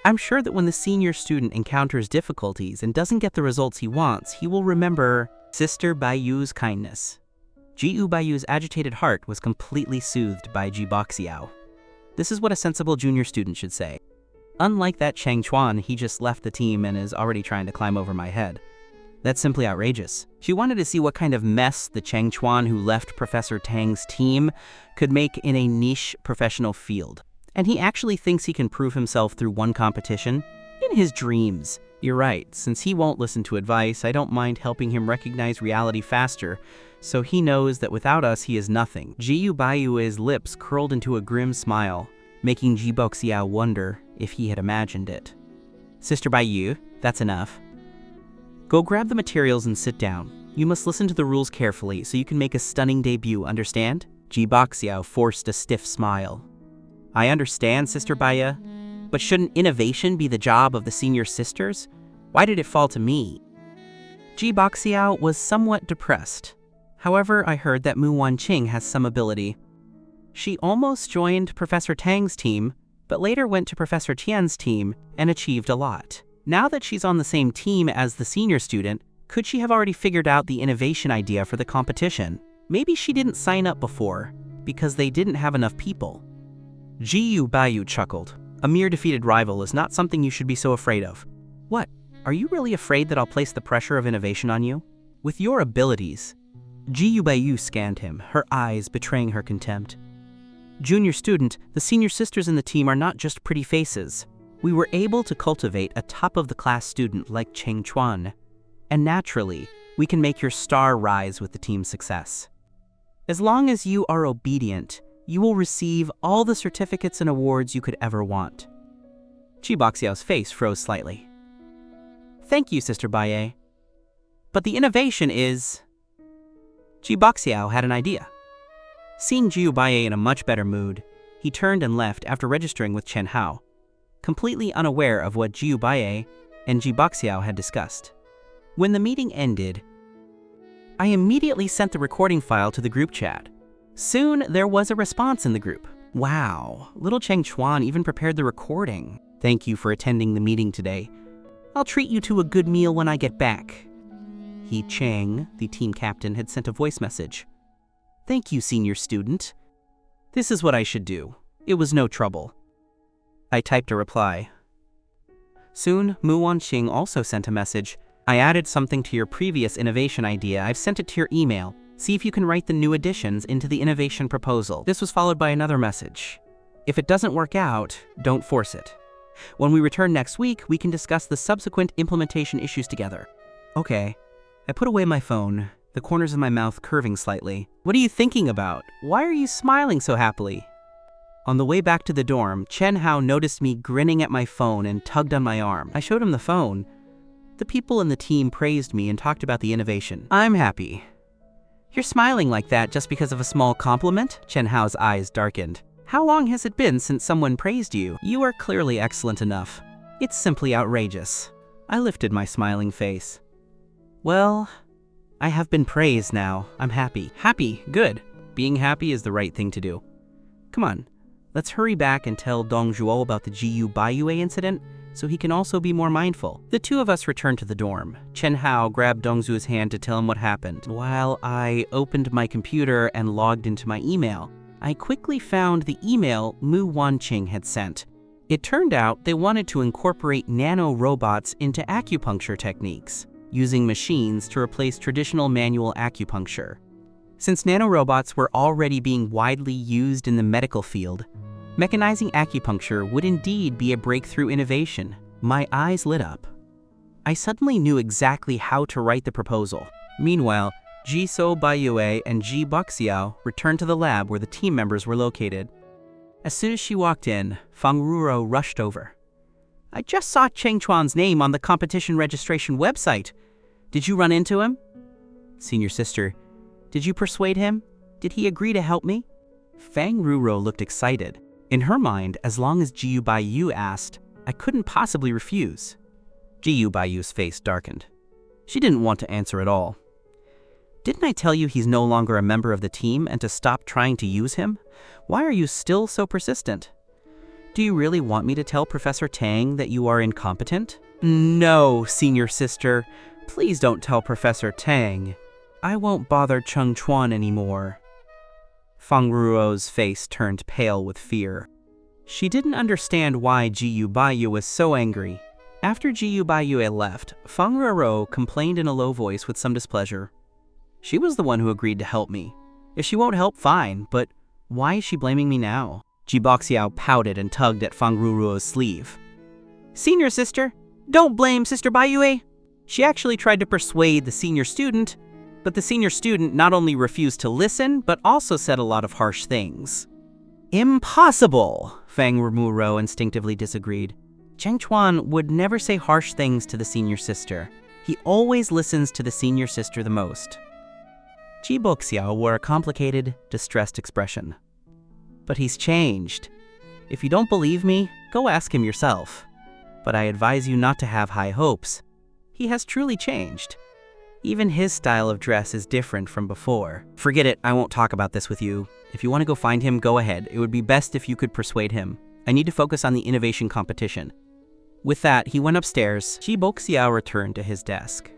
I'm sure that when the senior student encounters difficulties and doesn't get the results he wants, he will remember Sister Bayou's kindness. Gu Bayou's agitated heart was completely soothed by Jiboxiao. This is what a sensible junior student should say. Unlike that Cheng Chuan, he just left the team and is already trying to climb over my head. That's simply outrageous. She wanted to see what kind of mess the Cheng Chuan who left Professor Tang's team could make in a niche professional field. And he actually thinks he can prove himself through one competition? In his dreams. You're right, since he won't listen to advice, I don't mind helping him recognize reality faster, so he knows that without us he is nothing. Gu Bayou's lips curled into a grim smile, making Jiboxiao wonder if he had imagined it. Sister Bayou, that's enough. Go grab the materials and sit down. You must listen to the rules carefully so you can make a stunning debut, understand? Jiboxiao forced a stiff smile. I understand, Sister Bayou, but shouldn't innovation be the job of the senior sisters? Why did it fall to me? Jiboxiao was somewhat depressed. However, I heard that Muanqing has some ability. She almost joined Professor Tang's team, but later went to Professor Tian's team and achieved a lot. Now that she's on the same team as the senior student, could she have already figured out the innovation idea for the competition? Maybe she didn't sign up before, because they didn't have enough people. Gu Bayou chuckled. A mere defeated rival is not something you should be so afraid of. What? Are you really afraid that I'll place the pressure of innovation on you? With your abilities. Gu Bayou scanned him, her eyes betraying her contempt. Junior student, the senior sisters in the team are not just pretty faces. We were able to cultivate a top-of-the-class student like Cheng Chuan. And naturally, we can make your star rise with the team's success. As long as you are obedient, you will receive all the certificates and awards you could ever want. Jiboxiao's face froze slightly. Thank you, Sister Bayou. But the innovation is... Jiboxiao had an idea. Seeing Gu Bayou in a much better mood, he turned and left after registering with Chen Hao, completely unaware of what Gu Bayou and Jiboxiao had discussed. When the meeting ended, I immediately sent the recording file to the group chat. Soon, there was a response in the group. Wow, little Cheng Chuan even prepared the recording. Thank you for attending the meeting today. I'll treat you to a good meal when I get back. He Cheng, the team captain, had sent a voice message. Thank you, senior student. This is what I should do. It was no trouble. I typed a reply. Soon, Muanqing also sent a message. I added something to your previous innovation idea. I've sent it to your email. See if you can write the new additions into the innovation proposal. This was followed by another message. If it doesn't work out, don't force it. When we return next week, we can discuss the subsequent implementation issues together. Okay. I put away my phone, the corners of my mouth curving slightly. What are you thinking about? Why are you smiling so happily? On the way back to the dorm, Chen Hao noticed me grinning at my phone and tugged on my arm. I showed him the phone. The people in the team praised me and talked about the innovation. I'm happy. You're smiling like that just because of a small compliment? Chen Hao's eyes darkened. How long has it been since someone praised you? You are clearly excellent enough. It's simply outrageous. I lifted my smiling face. Well, I have been praised now. I'm happy. Happy, good. Being happy is the right thing to do. Come on, let's hurry back and tell Dong Zhuo about the Gu Bayou incident so he can also be more mindful. The two of us returned to the dorm. Chen Hao grabbed Dong Zhuo's hand to tell him what happened. While I opened my computer and logged into my email, I quickly found the email Muanqing had sent. It turned out they wanted to incorporate nano-robots into acupuncture techniques, using machines to replace traditional manual acupuncture. Since nanorobots were already being widely used in the medical field, mechanizing acupuncture would indeed be a breakthrough innovation. My eyes lit up. I suddenly knew exactly how to write the proposal. Meanwhile, Gu Bayou and Jiboxao returned to the lab where the team members were located. As soon as she walked in, Fang Ruo rushed over. I just saw Cheng Chuan's name on the competition registration website. Did you run into him? Senior sister, did you persuade him? Did he agree to help me? Fang Ruo looked excited. In her mind, as long as Gu Bayou asked, I couldn't possibly refuse. Gu Bayou's face darkened. She didn't want to answer at all. Didn't I tell you he's no longer a member of the team and to stop trying to use him? Why are you still so persistent? Do you really want me to tell Professor Tang that you are incompetent? No, senior sister. Please don't tell Professor Tang. I won't bother Cheng Chuan anymore. Fang Ruo's face turned pale with fear. She didn't understand why Gu Bayou was so angry. After Gu Bayou had left, Fang Ruo complained in a low voice with some displeasure. She was the one who agreed to help me. If she won't help, fine, but why is she blaming me now? Jiboxiao pouted and tugged at Fang Ruo's sleeve. Senior sister, don't blame Sister Bayue. She actually tried to persuade the senior student, but the senior student not only refused to listen, but also said a lot of harsh things. Impossible, Fang Ruo instinctively disagreed. Cheng Chuan would never say harsh things to the senior sister. He always listens to the senior sister the most. Jiboxiao wore a complicated, distressed expression. But he's changed. If you don't believe me, go ask him yourself. But I advise you not to have high hopes. He has truly changed. Even his style of dress is different from before. Forget it, I won't talk about this with you. If you want to go find him, go ahead. It would be best if you could persuade him. I need to focus on the innovation competition. With that, he went upstairs. Jiboxiao returned to his desk.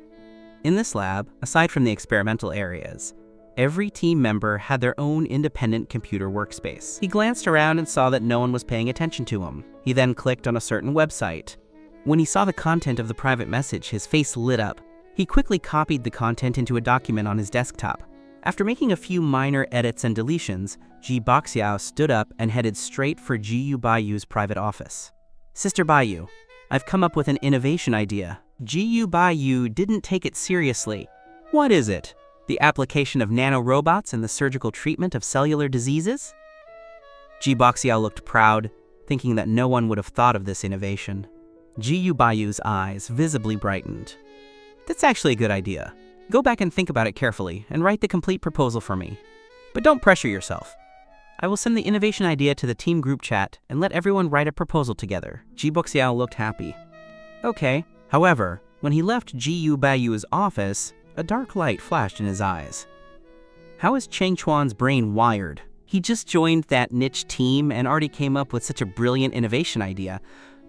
In this lab, aside from the experimental areas, every team member had their own independent computer workspace. He glanced around and saw that no one was paying attention to him. He then clicked on a certain website. When he saw the content of the private message, his face lit up. He quickly copied the content into a document on his desktop. After making a few minor edits and deletions, Jiboxiao stood up and headed straight for Gu Bayou's private office. Sister Bayou, I've come up with an innovation idea. Gu Bayou didn't take it seriously. What is it? The application of nanorobots in the surgical treatment of cellular diseases? Jiboxiao looked proud, thinking that no one would have thought of this innovation. Gu Bayou's eyes visibly brightened. That's actually a good idea. Go back and think about it carefully and write the complete proposal for me. But don't pressure yourself. I will send the innovation idea to the team group chat and let everyone write a proposal together. Jiboxiao looked happy. Okay. However, when he left Gu Bayou's office, a dark light flashed in his eyes. How is Cheng Chuan's brain wired? He just joined that niche team and already came up with such a brilliant innovation idea.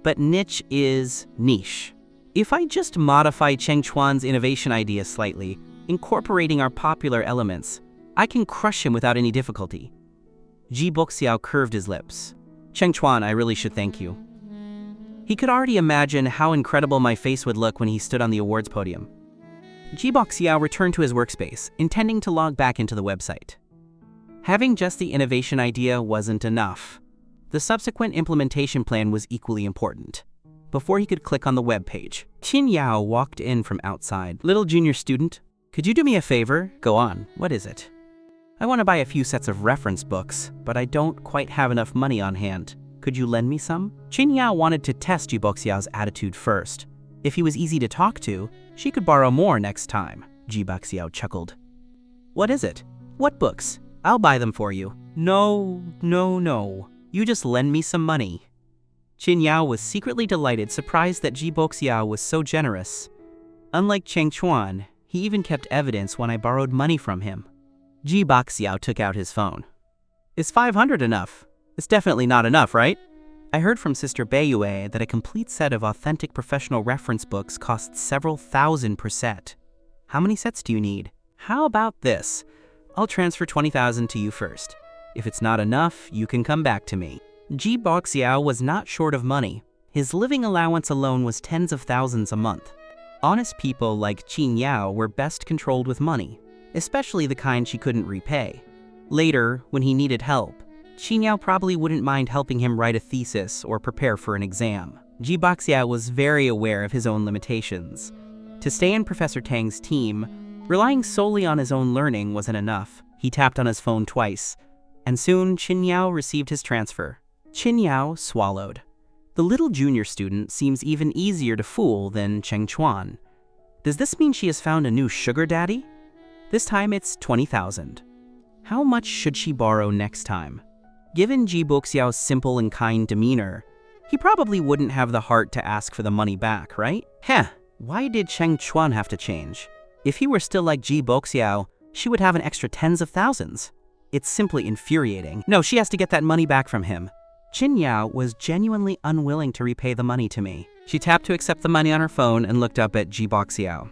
But niche is niche. If I just modify Cheng Chuan's innovation idea slightly, incorporating our popular elements, I can crush him without any difficulty. Jiboxiao curved his lips. Cheng Chuan, I really should thank you. He could already imagine how incredible my face would look when he stood on the awards podium. Jiboxiao returned to his workspace, intending to log back into the website. Having just the innovation idea wasn't enough. The subsequent implementation plan was equally important. Before he could click on the web page, Chin Yao walked in from outside. Little junior student, could you do me a favor? Go on, what is it? I want to buy a few sets of reference books, but I don't quite have enough money on hand. Could you lend me some? Chin Yao wanted to test Jiboxiao's attitude first. If he was easy to talk to, she could borrow more next time. Jiboxiao chuckled. What is it? What books? I'll buy them for you. No. You just lend me some money. Chin Yao was secretly delighted, surprised that Jiboxiao was so generous. Unlike Cheng Chuan, he even kept evidence when I borrowed money from him. Jiboxiao took out his phone. Is 500 enough? It's definitely not enough, right? I heard from Sister Bayou that a complete set of authentic professional reference books costs several thousand per set. How many sets do you need? How about this? I'll transfer 20,000 to you first. If it's not enough, you can come back to me. Jiboxiao was not short of money. His living allowance alone was tens of thousands a month. Honest people like Chin Yao were best controlled with money, especially the kind she couldn't repay. Later, when he needed help, Chin Yao probably wouldn't mind helping him write a thesis or prepare for an exam. Jiboxiao was very aware of his own limitations. To stay in Professor Tang's team, relying solely on his own learning wasn't enough. He tapped on his phone twice, and soon Chin Yao received his transfer. Chin Yao swallowed. The little junior student seems even easier to fool than Cheng Chuan. Does this mean she has found a new sugar daddy? This time it's 20,000. How much should she borrow next time? Given Jiboxiao's simple and kind demeanor, he probably wouldn't have the heart to ask for the money back, right? Why did Cheng Chuan have to change? If he were still like Jiboxiao, she would have an extra tens of thousands. It's simply infuriating. No, she has to get that money back from him. Chin Yao was genuinely unwilling to repay the money to me. She tapped to accept the money on her phone and looked up at Jiboxiao.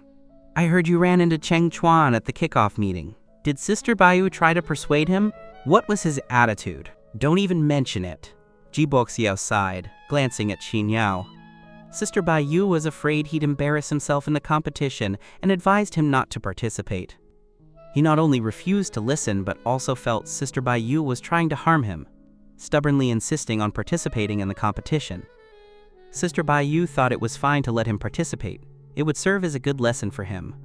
I heard you ran into Cheng Chuan at the kickoff meeting. Did Sister Bayou try to persuade him? What was his attitude? Don't even mention it. Jiboxiao sighed, glancing at Chin Yao. Sister Bayou was afraid he'd embarrass himself in the competition and advised him not to participate. He not only refused to listen, but also felt Sister Bayou was trying to harm him, stubbornly insisting on participating in the competition. Sister Bayou thought it was fine to let him participate. It would serve as a good lesson for him.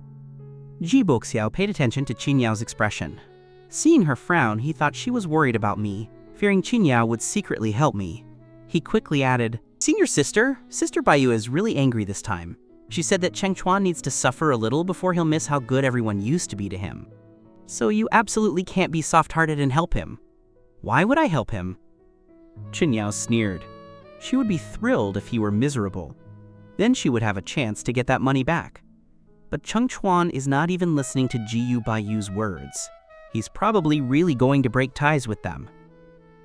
Jiboxiao paid attention to Chin Yao's expression. Seeing her frown, he thought she was worried about me, fearing Chin Yao would secretly help me. He quickly added, Senior sister, Sister Bayou is really angry this time. She said that Cheng Chuan needs to suffer a little before he'll miss how good everyone used to be to him. So you absolutely can't be soft-hearted and help him. Why would I help him? Chin Yao sneered. She would be thrilled if he were miserable. Then she would have a chance to get that money back. But Cheng Chuan is not even listening to Gu Bayou's words. He's probably really going to break ties with them.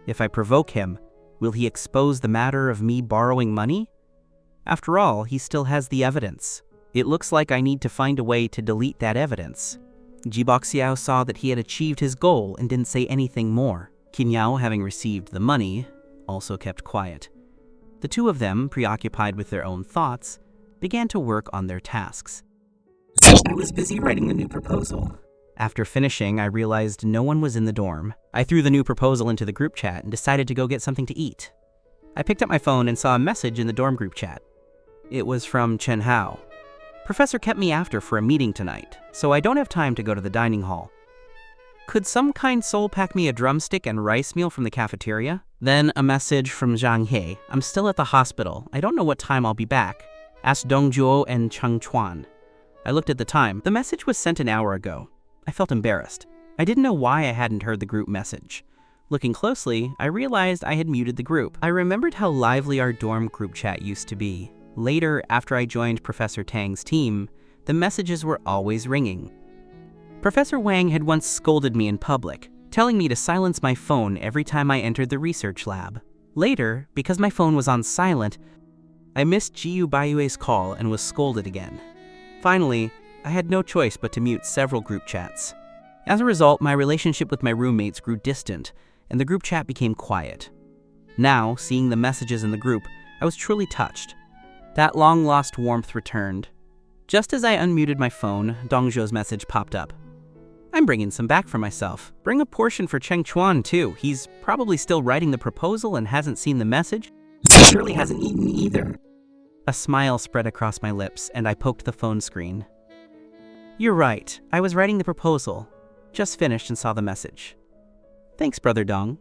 If I provoke him, will he expose the matter of me borrowing money? After all, he still has the evidence. It looks like I need to find a way to delete that evidence. Jiboxiao saw that he had achieved his goal and didn't say anything more. Chin Yao, having received the money, also kept quiet. The two of them, preoccupied with their own thoughts, began to work on their tasks. I was busy writing the new proposal. After finishing, I realized no one was in the dorm. I threw the new proposal into the group chat and decided to go get something to eat. I picked up my phone and saw a message in the dorm group chat. It was from Chen Hao. Professor kept me after for a meeting tonight, so I don't have time to go to the dining hall. Could some kind soul pack me a drumstick and rice meal from the cafeteria? Then a message from Zhang He. I'm still at the hospital. I don't know what time I'll be back. Ask Dongzhuo and Cheng Chuan. I looked at the time. The message was sent an hour ago. I felt embarrassed. I didn't know why I hadn't heard the group message. Looking closely, I realized I had muted the group. I remembered how lively our dorm group chat used to be. Later, after I joined Professor Tang's team, the messages were always ringing. Professor Wang had once scolded me in public, telling me to silence my phone every time I entered the research lab. Later, because my phone was on silent, I missed Gu Bayu's call and was scolded again. Finally, I had no choice but to mute several group chats. As a result, my relationship with my roommates grew distant, and the group chat became quiet. Now, seeing the messages in the group, I was truly touched. That long-lost warmth returned. Just as I unmuted my phone, Dongzhuo's message popped up. I'm bringing some back for myself. Bring a portion for Cheng Chuan, too. He's probably still writing the proposal and hasn't seen the message. He surely hasn't eaten either. A smile spread across my lips, and I poked the phone screen. You're right. I was writing the proposal. Just finished and saw the message. Thanks, Brother Dong.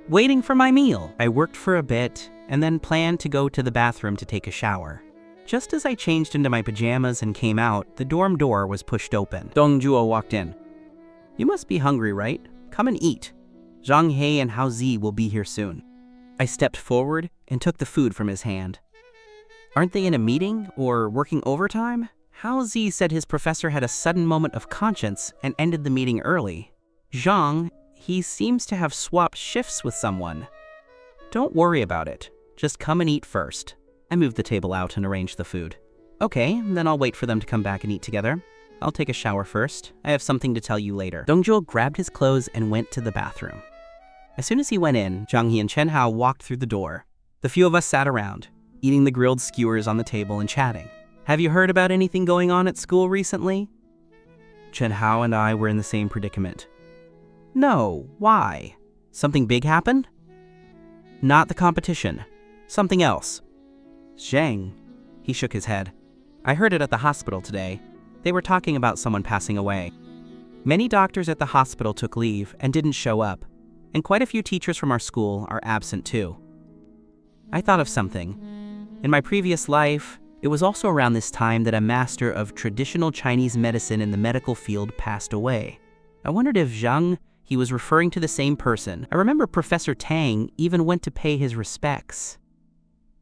Waiting for my meal. I worked for a bit and then planned to go to the bathroom to take a shower. Just as I changed into my pajamas and came out, the dorm door was pushed open. Dong Zhuo walked in. You must be hungry, right? Come and eat. Zhang He and Hao Zi will be here soon. I stepped forward and took the food from his hand. Aren't they in a meeting or working overtime? Hao Zi said his professor had a sudden moment of conscience and ended the meeting early. Zhang, he seems to have swapped shifts with someone. Don't worry about it. Just come and eat first. I moved the table out and arranged the food. Okay, then I'll wait for them to come back and eat together. I'll take a shower first. I have something to tell you later. Dongzhuo grabbed his clothes and went to the bathroom. As soon as he went in, Zhang He and Chen Hao walked through the door. The few of us sat around, eating the grilled skewers on the table and chatting. Have you heard about anything going on at school recently? Chen Hao and I were in the same predicament. No, why? Something big happened? Not the competition. Something else. Zhang. He shook his head. I heard it at the hospital today. They were talking about someone passing away. Many doctors at the hospital took leave and didn't show up, and quite a few teachers from our school are absent too. I thought of something. In my previous life, it was also around this time that a master of traditional Chinese medicine in the medical field passed away. I wondered if Zhang, he was referring to the same person. I remember Professor Tang even went to pay his respects.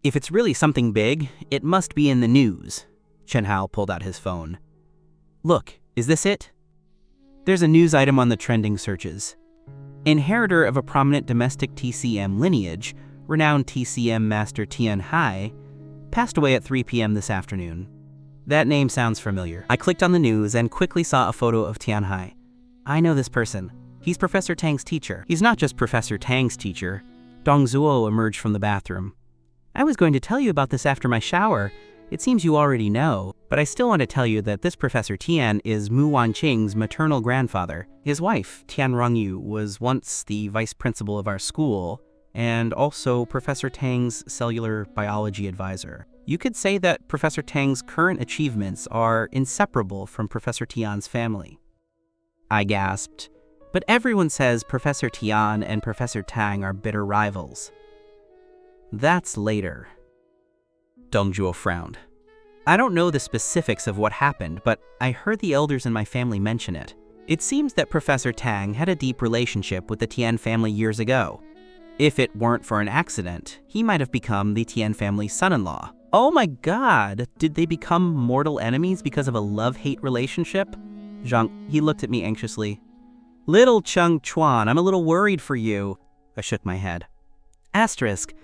If it's really something big, it must be in the news. Chen Hao pulled out his phone. Look, is this it? There's a news item on the trending searches. Inheritor of a prominent domestic TCM lineage, renowned TCM master Tian Hai, passed away at 3 p.m. this afternoon. That name sounds familiar. I clicked on the news and quickly saw a photo of Tian Hai. I know this person. He's Professor Tang's teacher. He's not just Professor Tang's teacher. Dong Zhuo emerged from the bathroom. I was going to tell you about this after my shower. It seems you already know, but I still want to tell you that this Professor Tian is Muanqing's maternal grandfather. His wife, Tian Rongyu, was once the vice principal of our school, and also Professor Tang's cellular biology advisor. You could say that Professor Tang's current achievements are inseparable from Professor Tian's family. I gasped, but everyone says Professor Tian and Professor Tang are bitter rivals. That's later. Dongzhuo frowned. I don't know the specifics of what happened, but I heard the elders in my family mention it. It seems that Professor Tang had a deep relationship with the Tian family years ago. If it weren't for an accident, he might have become the Tian family's son-in-law. Oh my god, did they become mortal enemies because of a love-hate relationship? Zhang, he looked at me anxiously. Little Chung Chuan, I'm a little worried for you. I shook my head. Asterisk,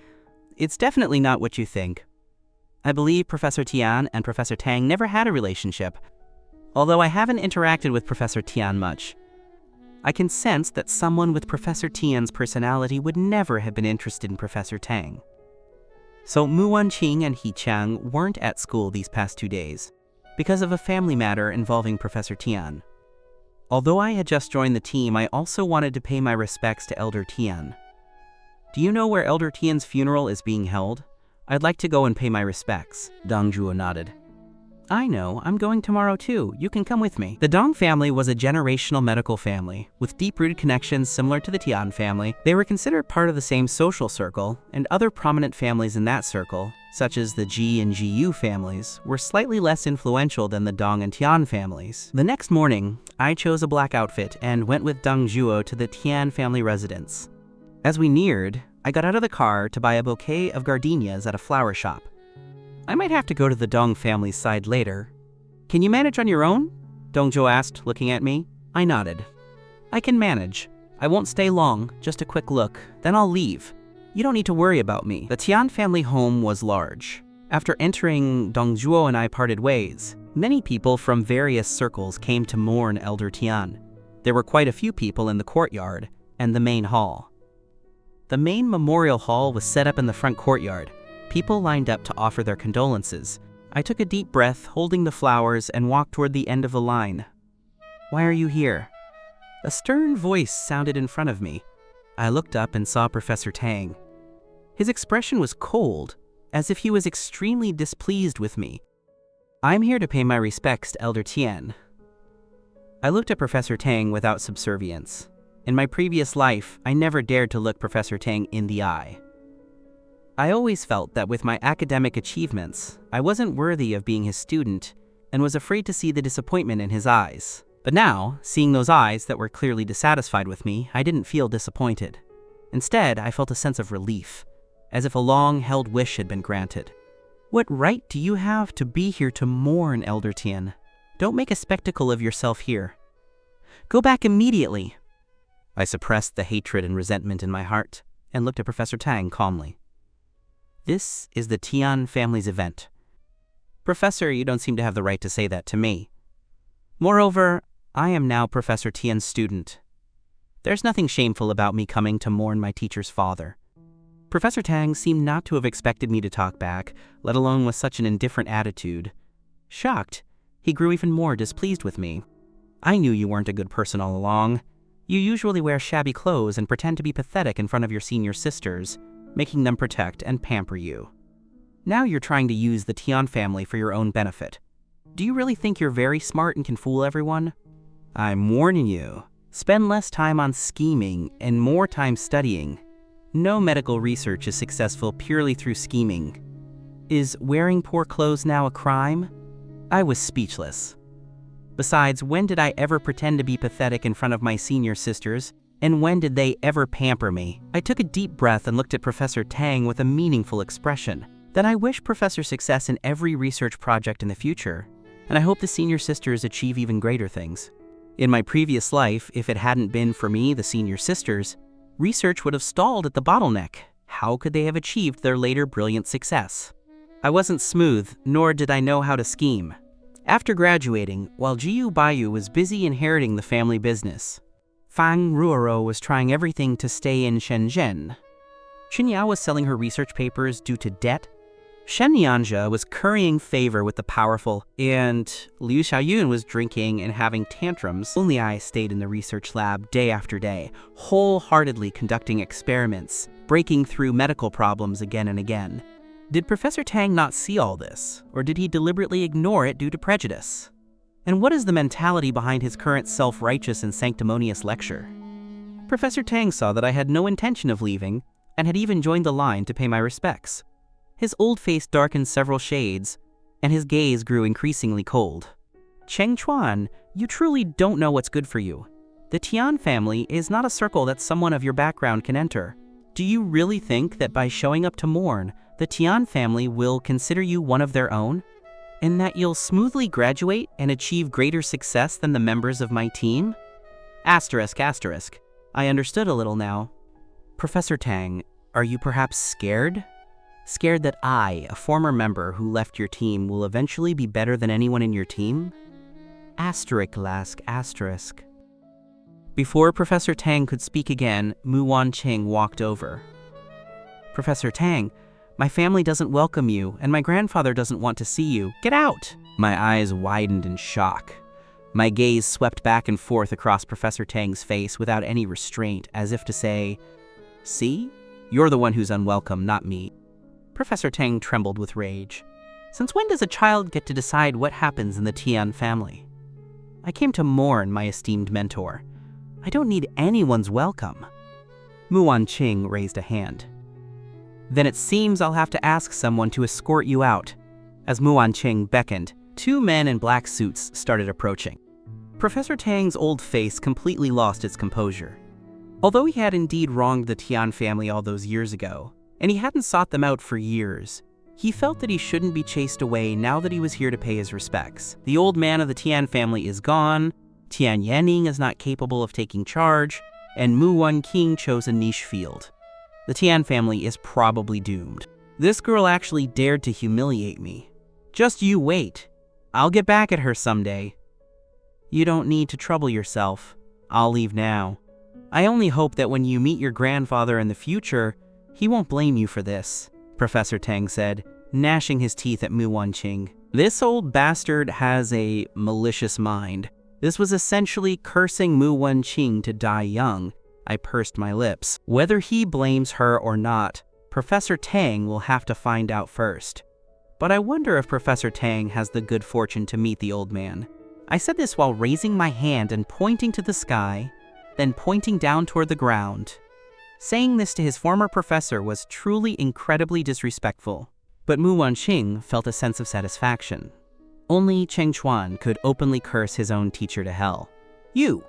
it's definitely not what you think. I believe Professor Tian and Professor Tang never had a relationship, although I haven't interacted with Professor Tian much. I can sense that someone with Professor Tian's personality would never have been interested in Professor Tang. So Muanqing and He Chang weren't at school these past 2 days, because of a family matter involving Professor Tian. Although I had just joined the team, I also wanted to pay my respects to Elder Tian. Do you know where Elder Tian's funeral is being held? I'd like to go and pay my respects. Dong Zhuo nodded. I know, I'm going tomorrow too. You can come with me. The Dong family was a generational medical family, with deep-rooted connections similar to the Tian family. They were considered part of the same social circle, and other prominent families in that circle, such as the Ji and Jiyu families, were slightly less influential than the Dong and Tian families. The next morning, I chose a black outfit and went with Dong Zhuo to the Tian family residence. As we neared, I got out of the car to buy a bouquet of gardenias at a flower shop. I might have to go to the Dong family's side later. Can you manage on your own? Dongzhuo asked, looking at me. I nodded. I can manage. I won't stay long, just a quick look, then I'll leave. You don't need to worry about me. The Tian family home was large. After entering, Dongzhuo and I parted ways. Many people from various circles came to mourn Elder Tian. There were quite a few people in the courtyard and the main hall. The main memorial hall was set up in the front courtyard. People lined up to offer their condolences. I took a deep breath, holding the flowers, and walked toward the end of the line. Why are you here? A stern voice sounded in front of me. I looked up and saw Professor Tang. His expression was cold, as if he was extremely displeased with me. I'm here to pay my respects to Elder Tian. I looked at Professor Tang without subservience. In my previous life, I never dared to look Professor Tang in the eye. I always felt that with my academic achievements, I wasn't worthy of being his student and was afraid to see the disappointment in his eyes. But now, seeing those eyes that were clearly dissatisfied with me, I didn't feel disappointed. Instead, I felt a sense of relief, as if a long-held wish had been granted. What right do you have to be here to mourn, Elder Tian? Don't make a spectacle of yourself here. Go back immediately. I suppressed the hatred and resentment in my heart and looked at Professor Tang calmly. This is the Tian family's event. Professor, you don't seem to have the right to say that to me. Moreover, I am now Professor Tian's student. There's nothing shameful about me coming to mourn my teacher's father. Professor Tang seemed not to have expected me to talk back, let alone with such an indifferent attitude. Shocked, he grew even more displeased with me. I knew you weren't a good person all along. You usually wear shabby clothes and pretend to be pathetic in front of your senior sisters, making them protect and pamper you. Now you're trying to use the Tian family for your own benefit. Do you really think you're very smart and can fool everyone? I'm warning you. Spend less time on scheming and more time studying. No medical research is successful purely through scheming. Is wearing poor clothes now a crime? I was speechless. Besides, when did I ever pretend to be pathetic in front of my senior sisters, and when did they ever pamper me? I took a deep breath and looked at Professor Tang with a meaningful expression. Then I wish Professor success in every research project in the future, and I hope the senior sisters achieve even greater things. In my previous life, if it hadn't been for me, the senior sisters, research would have stalled at the bottleneck. How could they have achieved their later brilliant success? I wasn't smooth, nor did I know how to scheme. After graduating, while Gu Bayou was busy inheriting the family business, Fang Ruoro was trying everything to stay in Shenzhen. Chin Yao was selling her research papers due to debt. Shen Nianja was currying favor with the powerful, and Liu Xiaoyun was drinking and having tantrums. Only I stayed in the research lab day after day, wholeheartedly conducting experiments, breaking through medical problems again and again. Did Professor Tang not see all this, or did he deliberately ignore it due to prejudice? And what is the mentality behind his current self-righteous and sanctimonious lecture? Professor Tang saw that I had no intention of leaving, and had even joined the line to pay my respects. His old face darkened several shades, and his gaze grew increasingly cold. Cheng Chuan, you truly don't know what's good for you. The Tian family is not a circle that someone of your background can enter. Do you really think that by showing up to mourn, the Tian family will consider you one of their own? And that you'll smoothly graduate and achieve greater success than the members of my team? Asterisk, asterisk. I understood a little now. Professor Tang, are you perhaps scared? Scared that I, a former member who left your team, will eventually be better than anyone in your team? Asterisk, asterisk. Before Professor Tang could speak again, Muanqing walked over. Professor Tang, my family doesn't welcome you, and my grandfather doesn't want to see you. Get out! My eyes widened in shock. My gaze swept back and forth across Professor Tang's face without any restraint, as if to say, see? You're the one who's unwelcome, not me. Professor Tang trembled with rage. Since when does a child get to decide what happens in the Tian family? I came to mourn my esteemed mentor. I don't need anyone's welcome. Muanqing raised a hand. Then it seems I'll have to ask someone to escort you out. As Muanqing beckoned, two men in black suits started approaching. Professor Tang's old face completely lost its composure. Although he had indeed wronged the Tian family all those years ago, and he hadn't sought them out for years, he felt that he shouldn't be chased away now that he was here to pay his respects. The old man of the Tian family is gone, Tian Yanning is not capable of taking charge, and Muanqing chose a niche field. The Tian family is probably doomed. This girl actually dared to humiliate me. Just you wait. I'll get back at her someday. You don't need to trouble yourself. I'll leave now. I only hope that when you meet your grandfather in the future, he won't blame you for this, Professor Tang said, gnashing his teeth at Muanqing. This old bastard has a malicious mind. This was essentially cursing Muanqing to die young. I pursed my lips. Whether he blames her or not, Professor Tang will have to find out first. But I wonder if Professor Tang has the good fortune to meet the old man. I said this while raising my hand and pointing to the sky, then pointing down toward the ground. Saying this to his former professor was truly incredibly disrespectful. But Muanqing felt a sense of satisfaction. Only Cheng Chuan could openly curse his own teacher to hell. "You!"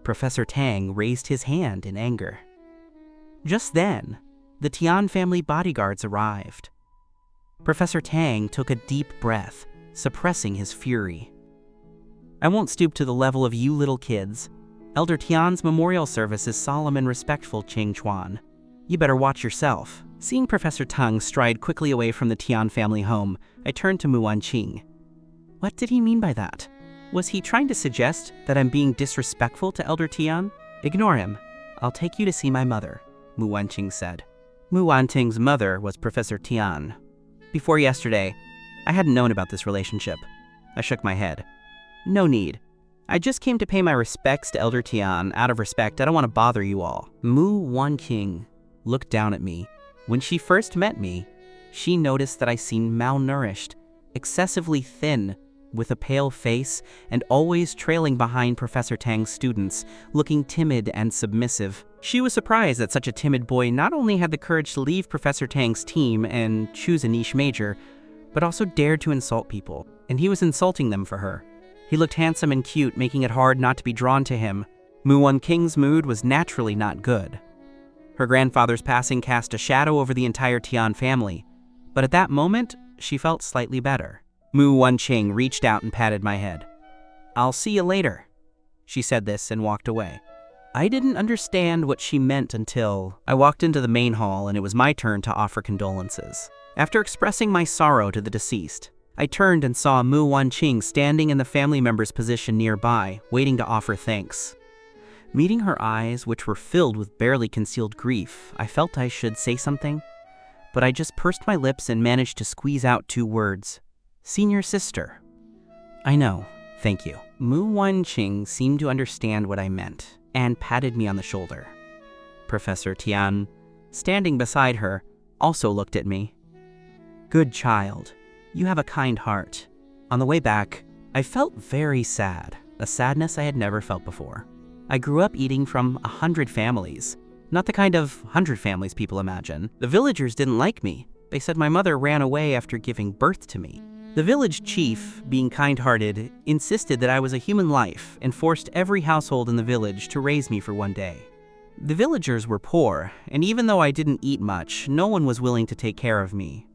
Professor Tang raised his hand in anger. Just then, the Tian family bodyguards arrived. Professor Tang took a deep breath, suppressing his fury. "I won't stoop to the level of you little kids. Elder Tian's memorial service is solemn and respectful, Cheng Chuan. You better watch yourself." Seeing Professor Tang stride quickly away from the Tian family home, I turned to Muanqing. What did he mean by that? Was he trying to suggest that I'm being disrespectful to Elder Tian? "Ignore him. I'll take you to see my mother," Muanqing said. Muanqing's mother was Professor Tian. Before yesterday, I hadn't known about this relationship. I shook my head. "No need. I just came to pay my respects to Elder Tian. Out of respect, I don't want to bother you all." Muanqing looked down at me. When she first met me, she noticed that I seemed malnourished, excessively thin, with a pale face and always trailing behind Professor Tang's students, looking timid and submissive. She was surprised that such a timid boy not only had the courage to leave Professor Tang's team and choose a niche major, but also dared to insult people, and he was insulting them for her. He looked handsome and cute, making it hard not to be drawn to him. Muanqing's mood was naturally not good. Her grandfather's passing cast a shadow over the entire Tian family, but at that moment, she felt slightly better. Muanqing reached out and patted my head. "I'll see you later." She said this and walked away. I didn't understand what she meant until I walked into the main hall and it was my turn to offer condolences. After expressing my sorrow to the deceased, I turned and saw Muanqing standing in the family member's position nearby, waiting to offer thanks. Meeting her eyes, which were filled with barely concealed grief, I felt I should say something, but I just pursed my lips and managed to squeeze out 2 words. "Senior sister." "I know, thank you." Muanqing seemed to understand what I meant and patted me on the shoulder. Professor Tian, standing beside her, also looked at me. "Good child. You have a kind heart." On the way back, I felt very sad, a sadness I had never felt before. I grew up eating from 100 families, not the kind of 100 families people imagine. The villagers didn't like me. They said my mother ran away after giving birth to me. The village chief, being kind-hearted, insisted that I was a human life and forced every household in the village to raise me for one day. The villagers were poor, and even though I didn't eat much, no one was willing to take care of me.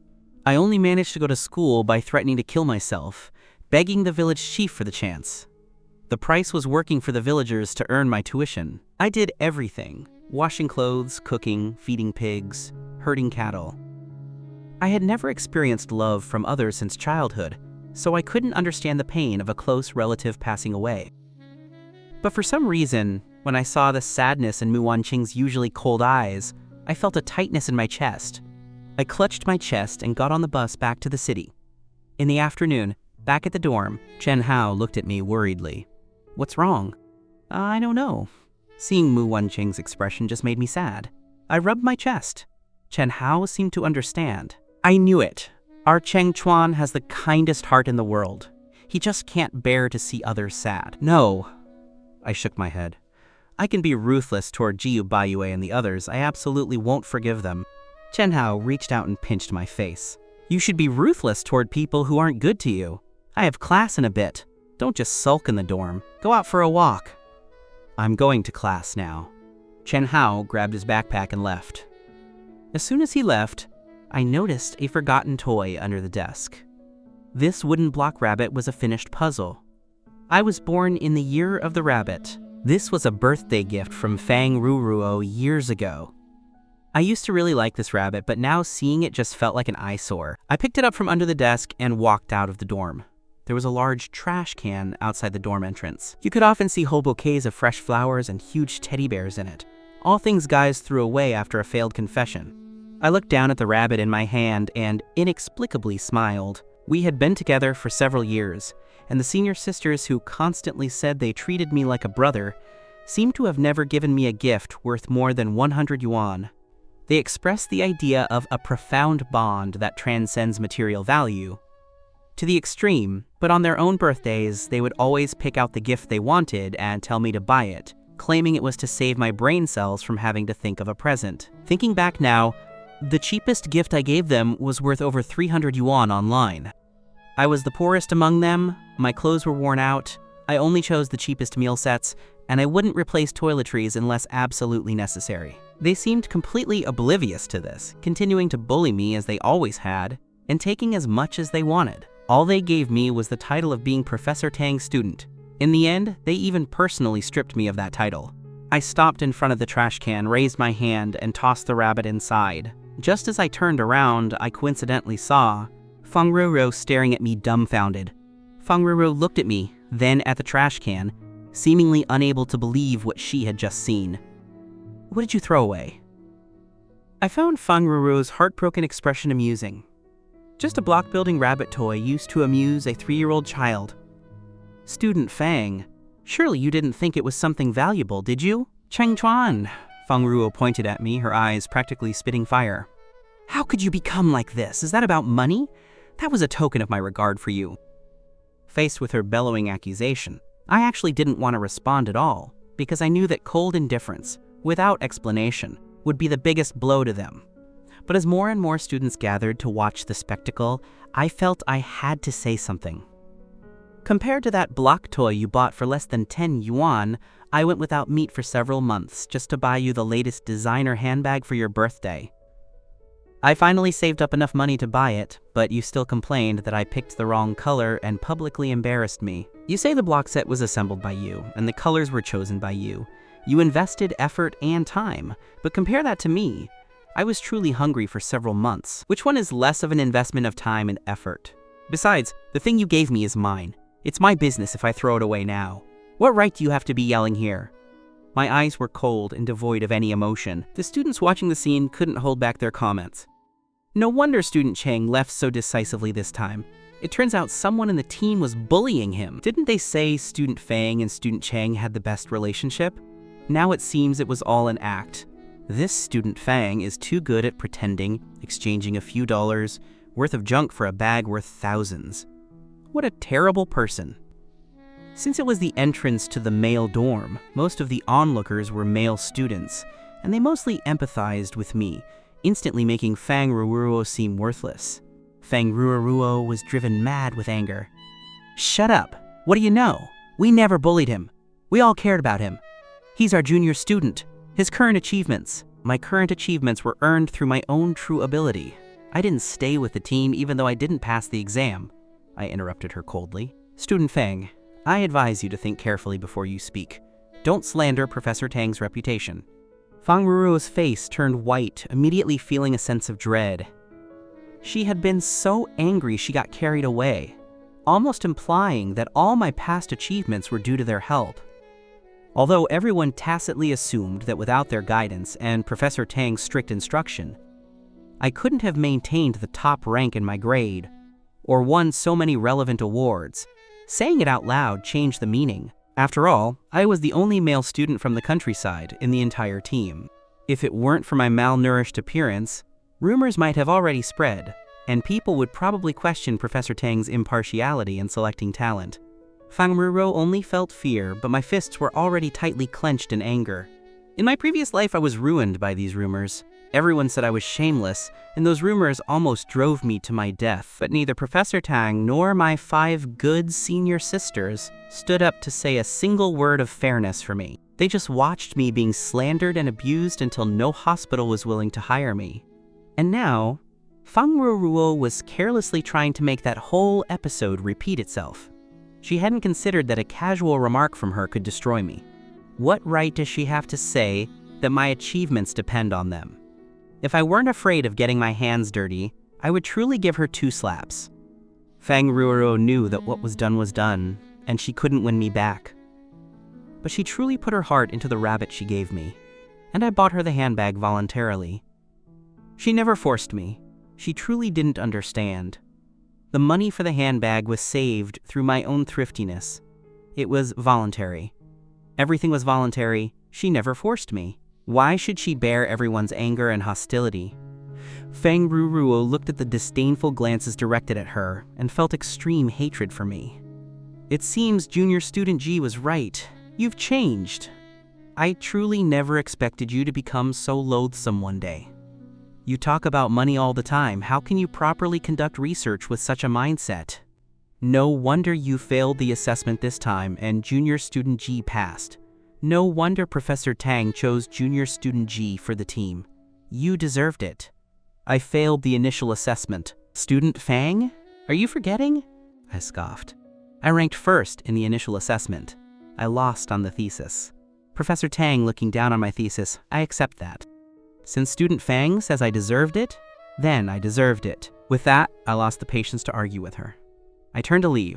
I only managed to go to school by threatening to kill myself, begging the village chief for the chance. The price was working for the villagers to earn my tuition. I did everything: washing clothes, cooking, feeding pigs, herding cattle. I had never experienced love from others since childhood, so I couldn't understand the pain of a close relative passing away. But for some reason, when I saw the sadness in Muanqing's usually cold eyes, I felt a tightness in my chest. I clutched my chest and got on the bus back to the city. In the afternoon, back at the dorm, Chen Hao looked at me worriedly. "What's wrong?" "I don't know." Seeing Muanqing's expression just made me sad. I rubbed my chest. Chen Hao seemed to understand. I knew it. Our Cheng Chuan has the kindest heart in the world. He just can't bear to see others sad. "No." I shook my head. "I can be ruthless toward Gu Bayou and the others. I absolutely won't forgive them." Chen Hao reached out and pinched my face. "You should be ruthless toward people who aren't good to you. I have class in a bit. Don't just sulk in the dorm. Go out for a walk." "I'm going to class now." Chen Hao grabbed his backpack and left. As soon as he left, I noticed a forgotten toy under the desk. This wooden block rabbit was a finished puzzle. I was born in the year of the rabbit. This was a birthday gift from Fang Ruruo years ago. I used to really like this rabbit, but now seeing it just felt like an eyesore. I picked it up from under the desk and walked out of the dorm. There was a large trash can outside the dorm entrance. You could often see whole bouquets of fresh flowers and huge teddy bears in it, all things guys threw away after a failed confession. I looked down at the rabbit in my hand and inexplicably smiled. We had been together for several years, and the senior sisters who constantly said they treated me like a brother seemed to have never given me a gift worth more than 100 yuan. They expressed the idea of a profound bond that transcends material value. To the extreme, But on their own birthdays, they would always pick out the gift they wanted and tell me to buy it, claiming it was to save my brain cells from having to think of a present. Thinking back now, the cheapest gift I gave them was worth over 300 yuan online. I was the poorest among them, my clothes were worn out, I only chose the cheapest meal sets, and I wouldn't replace toiletries unless absolutely necessary. They seemed completely oblivious to this, continuing to bully me as they always had, and taking as much as they wanted. All they gave me was the title of being Professor Tang's student. In the end, they even personally stripped me of that title. I stopped in front of the trash can, raised my hand, and tossed the rabbit inside. Just as I turned around, I coincidentally saw Feng Ruo staring at me dumbfounded. Feng Ruo looked at me, then at the trash can, seemingly unable to believe what she had just seen. "What did you throw away?" I found Feng Ruo's heartbroken expression amusing. "Just a block-building rabbit toy used to amuse a 3-year-old child." "Student Fang, surely you didn't think it was something valuable, did you?" "Cheng Chuan," Feng Ruo pointed at me, her eyes practically spitting fire. "How could you become like this? Is that about money? That was a token of my regard for you." Faced with her bellowing accusation, I actually didn't want to respond at all, because I knew that cold indifference, without explanation, would be the biggest blow to them. But as more and more students gathered to watch the spectacle, I felt I had to say something. "Compared to that block toy you bought for less than 10 yuan, I went without meat for several months just to buy you the latest designer handbag for your birthday. I finally saved up enough money to buy it, but you still complained that I picked the wrong color and publicly embarrassed me. You say the block set was assembled by you, and the colors were chosen by you. You invested effort and time, but compare that to me. I was truly hungry for several months. Which one is less of an investment of time and effort? Besides, the thing you gave me is mine. It's my business if I throw it away now. What right do you have to be yelling here?" My eyes were cold and devoid of any emotion. The students watching the scene couldn't hold back their comments. No wonder Student Chang left so decisively this time. It turns out someone in the team was bullying him. Didn't they say Student Fang and Student Chang had the best relationship? Now it seems it was all an act. This Student Fang is too good at pretending, exchanging a few dollars worth of junk for a bag worth thousands. What a terrible person. Since it was the entrance to the male dorm, most of the onlookers were male students, and they mostly empathized with me, instantly making Feng Ruo seem worthless. Feng Ruo was driven mad with anger. "Shut up! What do you know? We never bullied him. We all cared about him. He's our junior student. His current achievements. My current achievements were earned through my own true ability. I didn't stay with the team even though I didn't pass the exam," I interrupted her coldly. "Student Feng, I advise you to think carefully before you speak. Don't slander Professor Tang's reputation." Feng Ruo's face turned white, immediately feeling a sense of dread. She had been so angry she got carried away, almost implying that all my past achievements were due to their help. Although everyone tacitly assumed that without their guidance and Professor Tang's strict instruction, I couldn't have maintained the top rank in my grade, or won so many relevant awards, saying it out loud changed the meaning. After all, I was the only male student from the countryside in the entire team. If it weren't for my malnourished appearance, rumors might have already spread, and people would probably question Professor Tang's impartiality in selecting talent. Feng Ruo only felt fear, but my fists were already tightly clenched in anger. In my previous life, I was ruined by these rumors. Everyone said I was shameless, and those rumors almost drove me to my death. But neither Professor Tang nor my 5 good senior sisters stood up to say a single word of fairness for me. They just watched me being slandered and abused until no hospital was willing to hire me. And now, Feng Ruo was carelessly trying to make that whole episode repeat itself. She hadn't considered that a casual remark from her could destroy me. What right does she have to say that my achievements depend on them? If I weren't afraid of getting my hands dirty, I would truly give her 2 slaps. Feng Ruo knew that what was done, and she couldn't win me back. But she truly put her heart into the rabbit she gave me, and I bought her the handbag voluntarily. She never forced me. She truly didn't understand. The money for the handbag was saved through my own thriftiness. It was voluntary. Everything was voluntary. She never forced me. Why should she bear everyone's anger and hostility? Fang Ruruo looked at the disdainful glances directed at her and felt extreme hatred for me. It seems junior student G was right. You've changed. I truly never expected you to become so loathsome one day. You talk about money all the time. How can you properly conduct research with such a mindset? No wonder you failed the assessment this time and junior student G passed. No wonder Professor Tang chose junior student G for the team. You deserved it. I failed the initial assessment. Student Fang? Are you forgetting? I scoffed. I ranked first in the initial assessment. I lost on the thesis. Professor Tang looking down on my thesis, I accept that. Since student Fang says I deserved it, then I deserved it. With that, I lost the patience to argue with her. I turned to leave,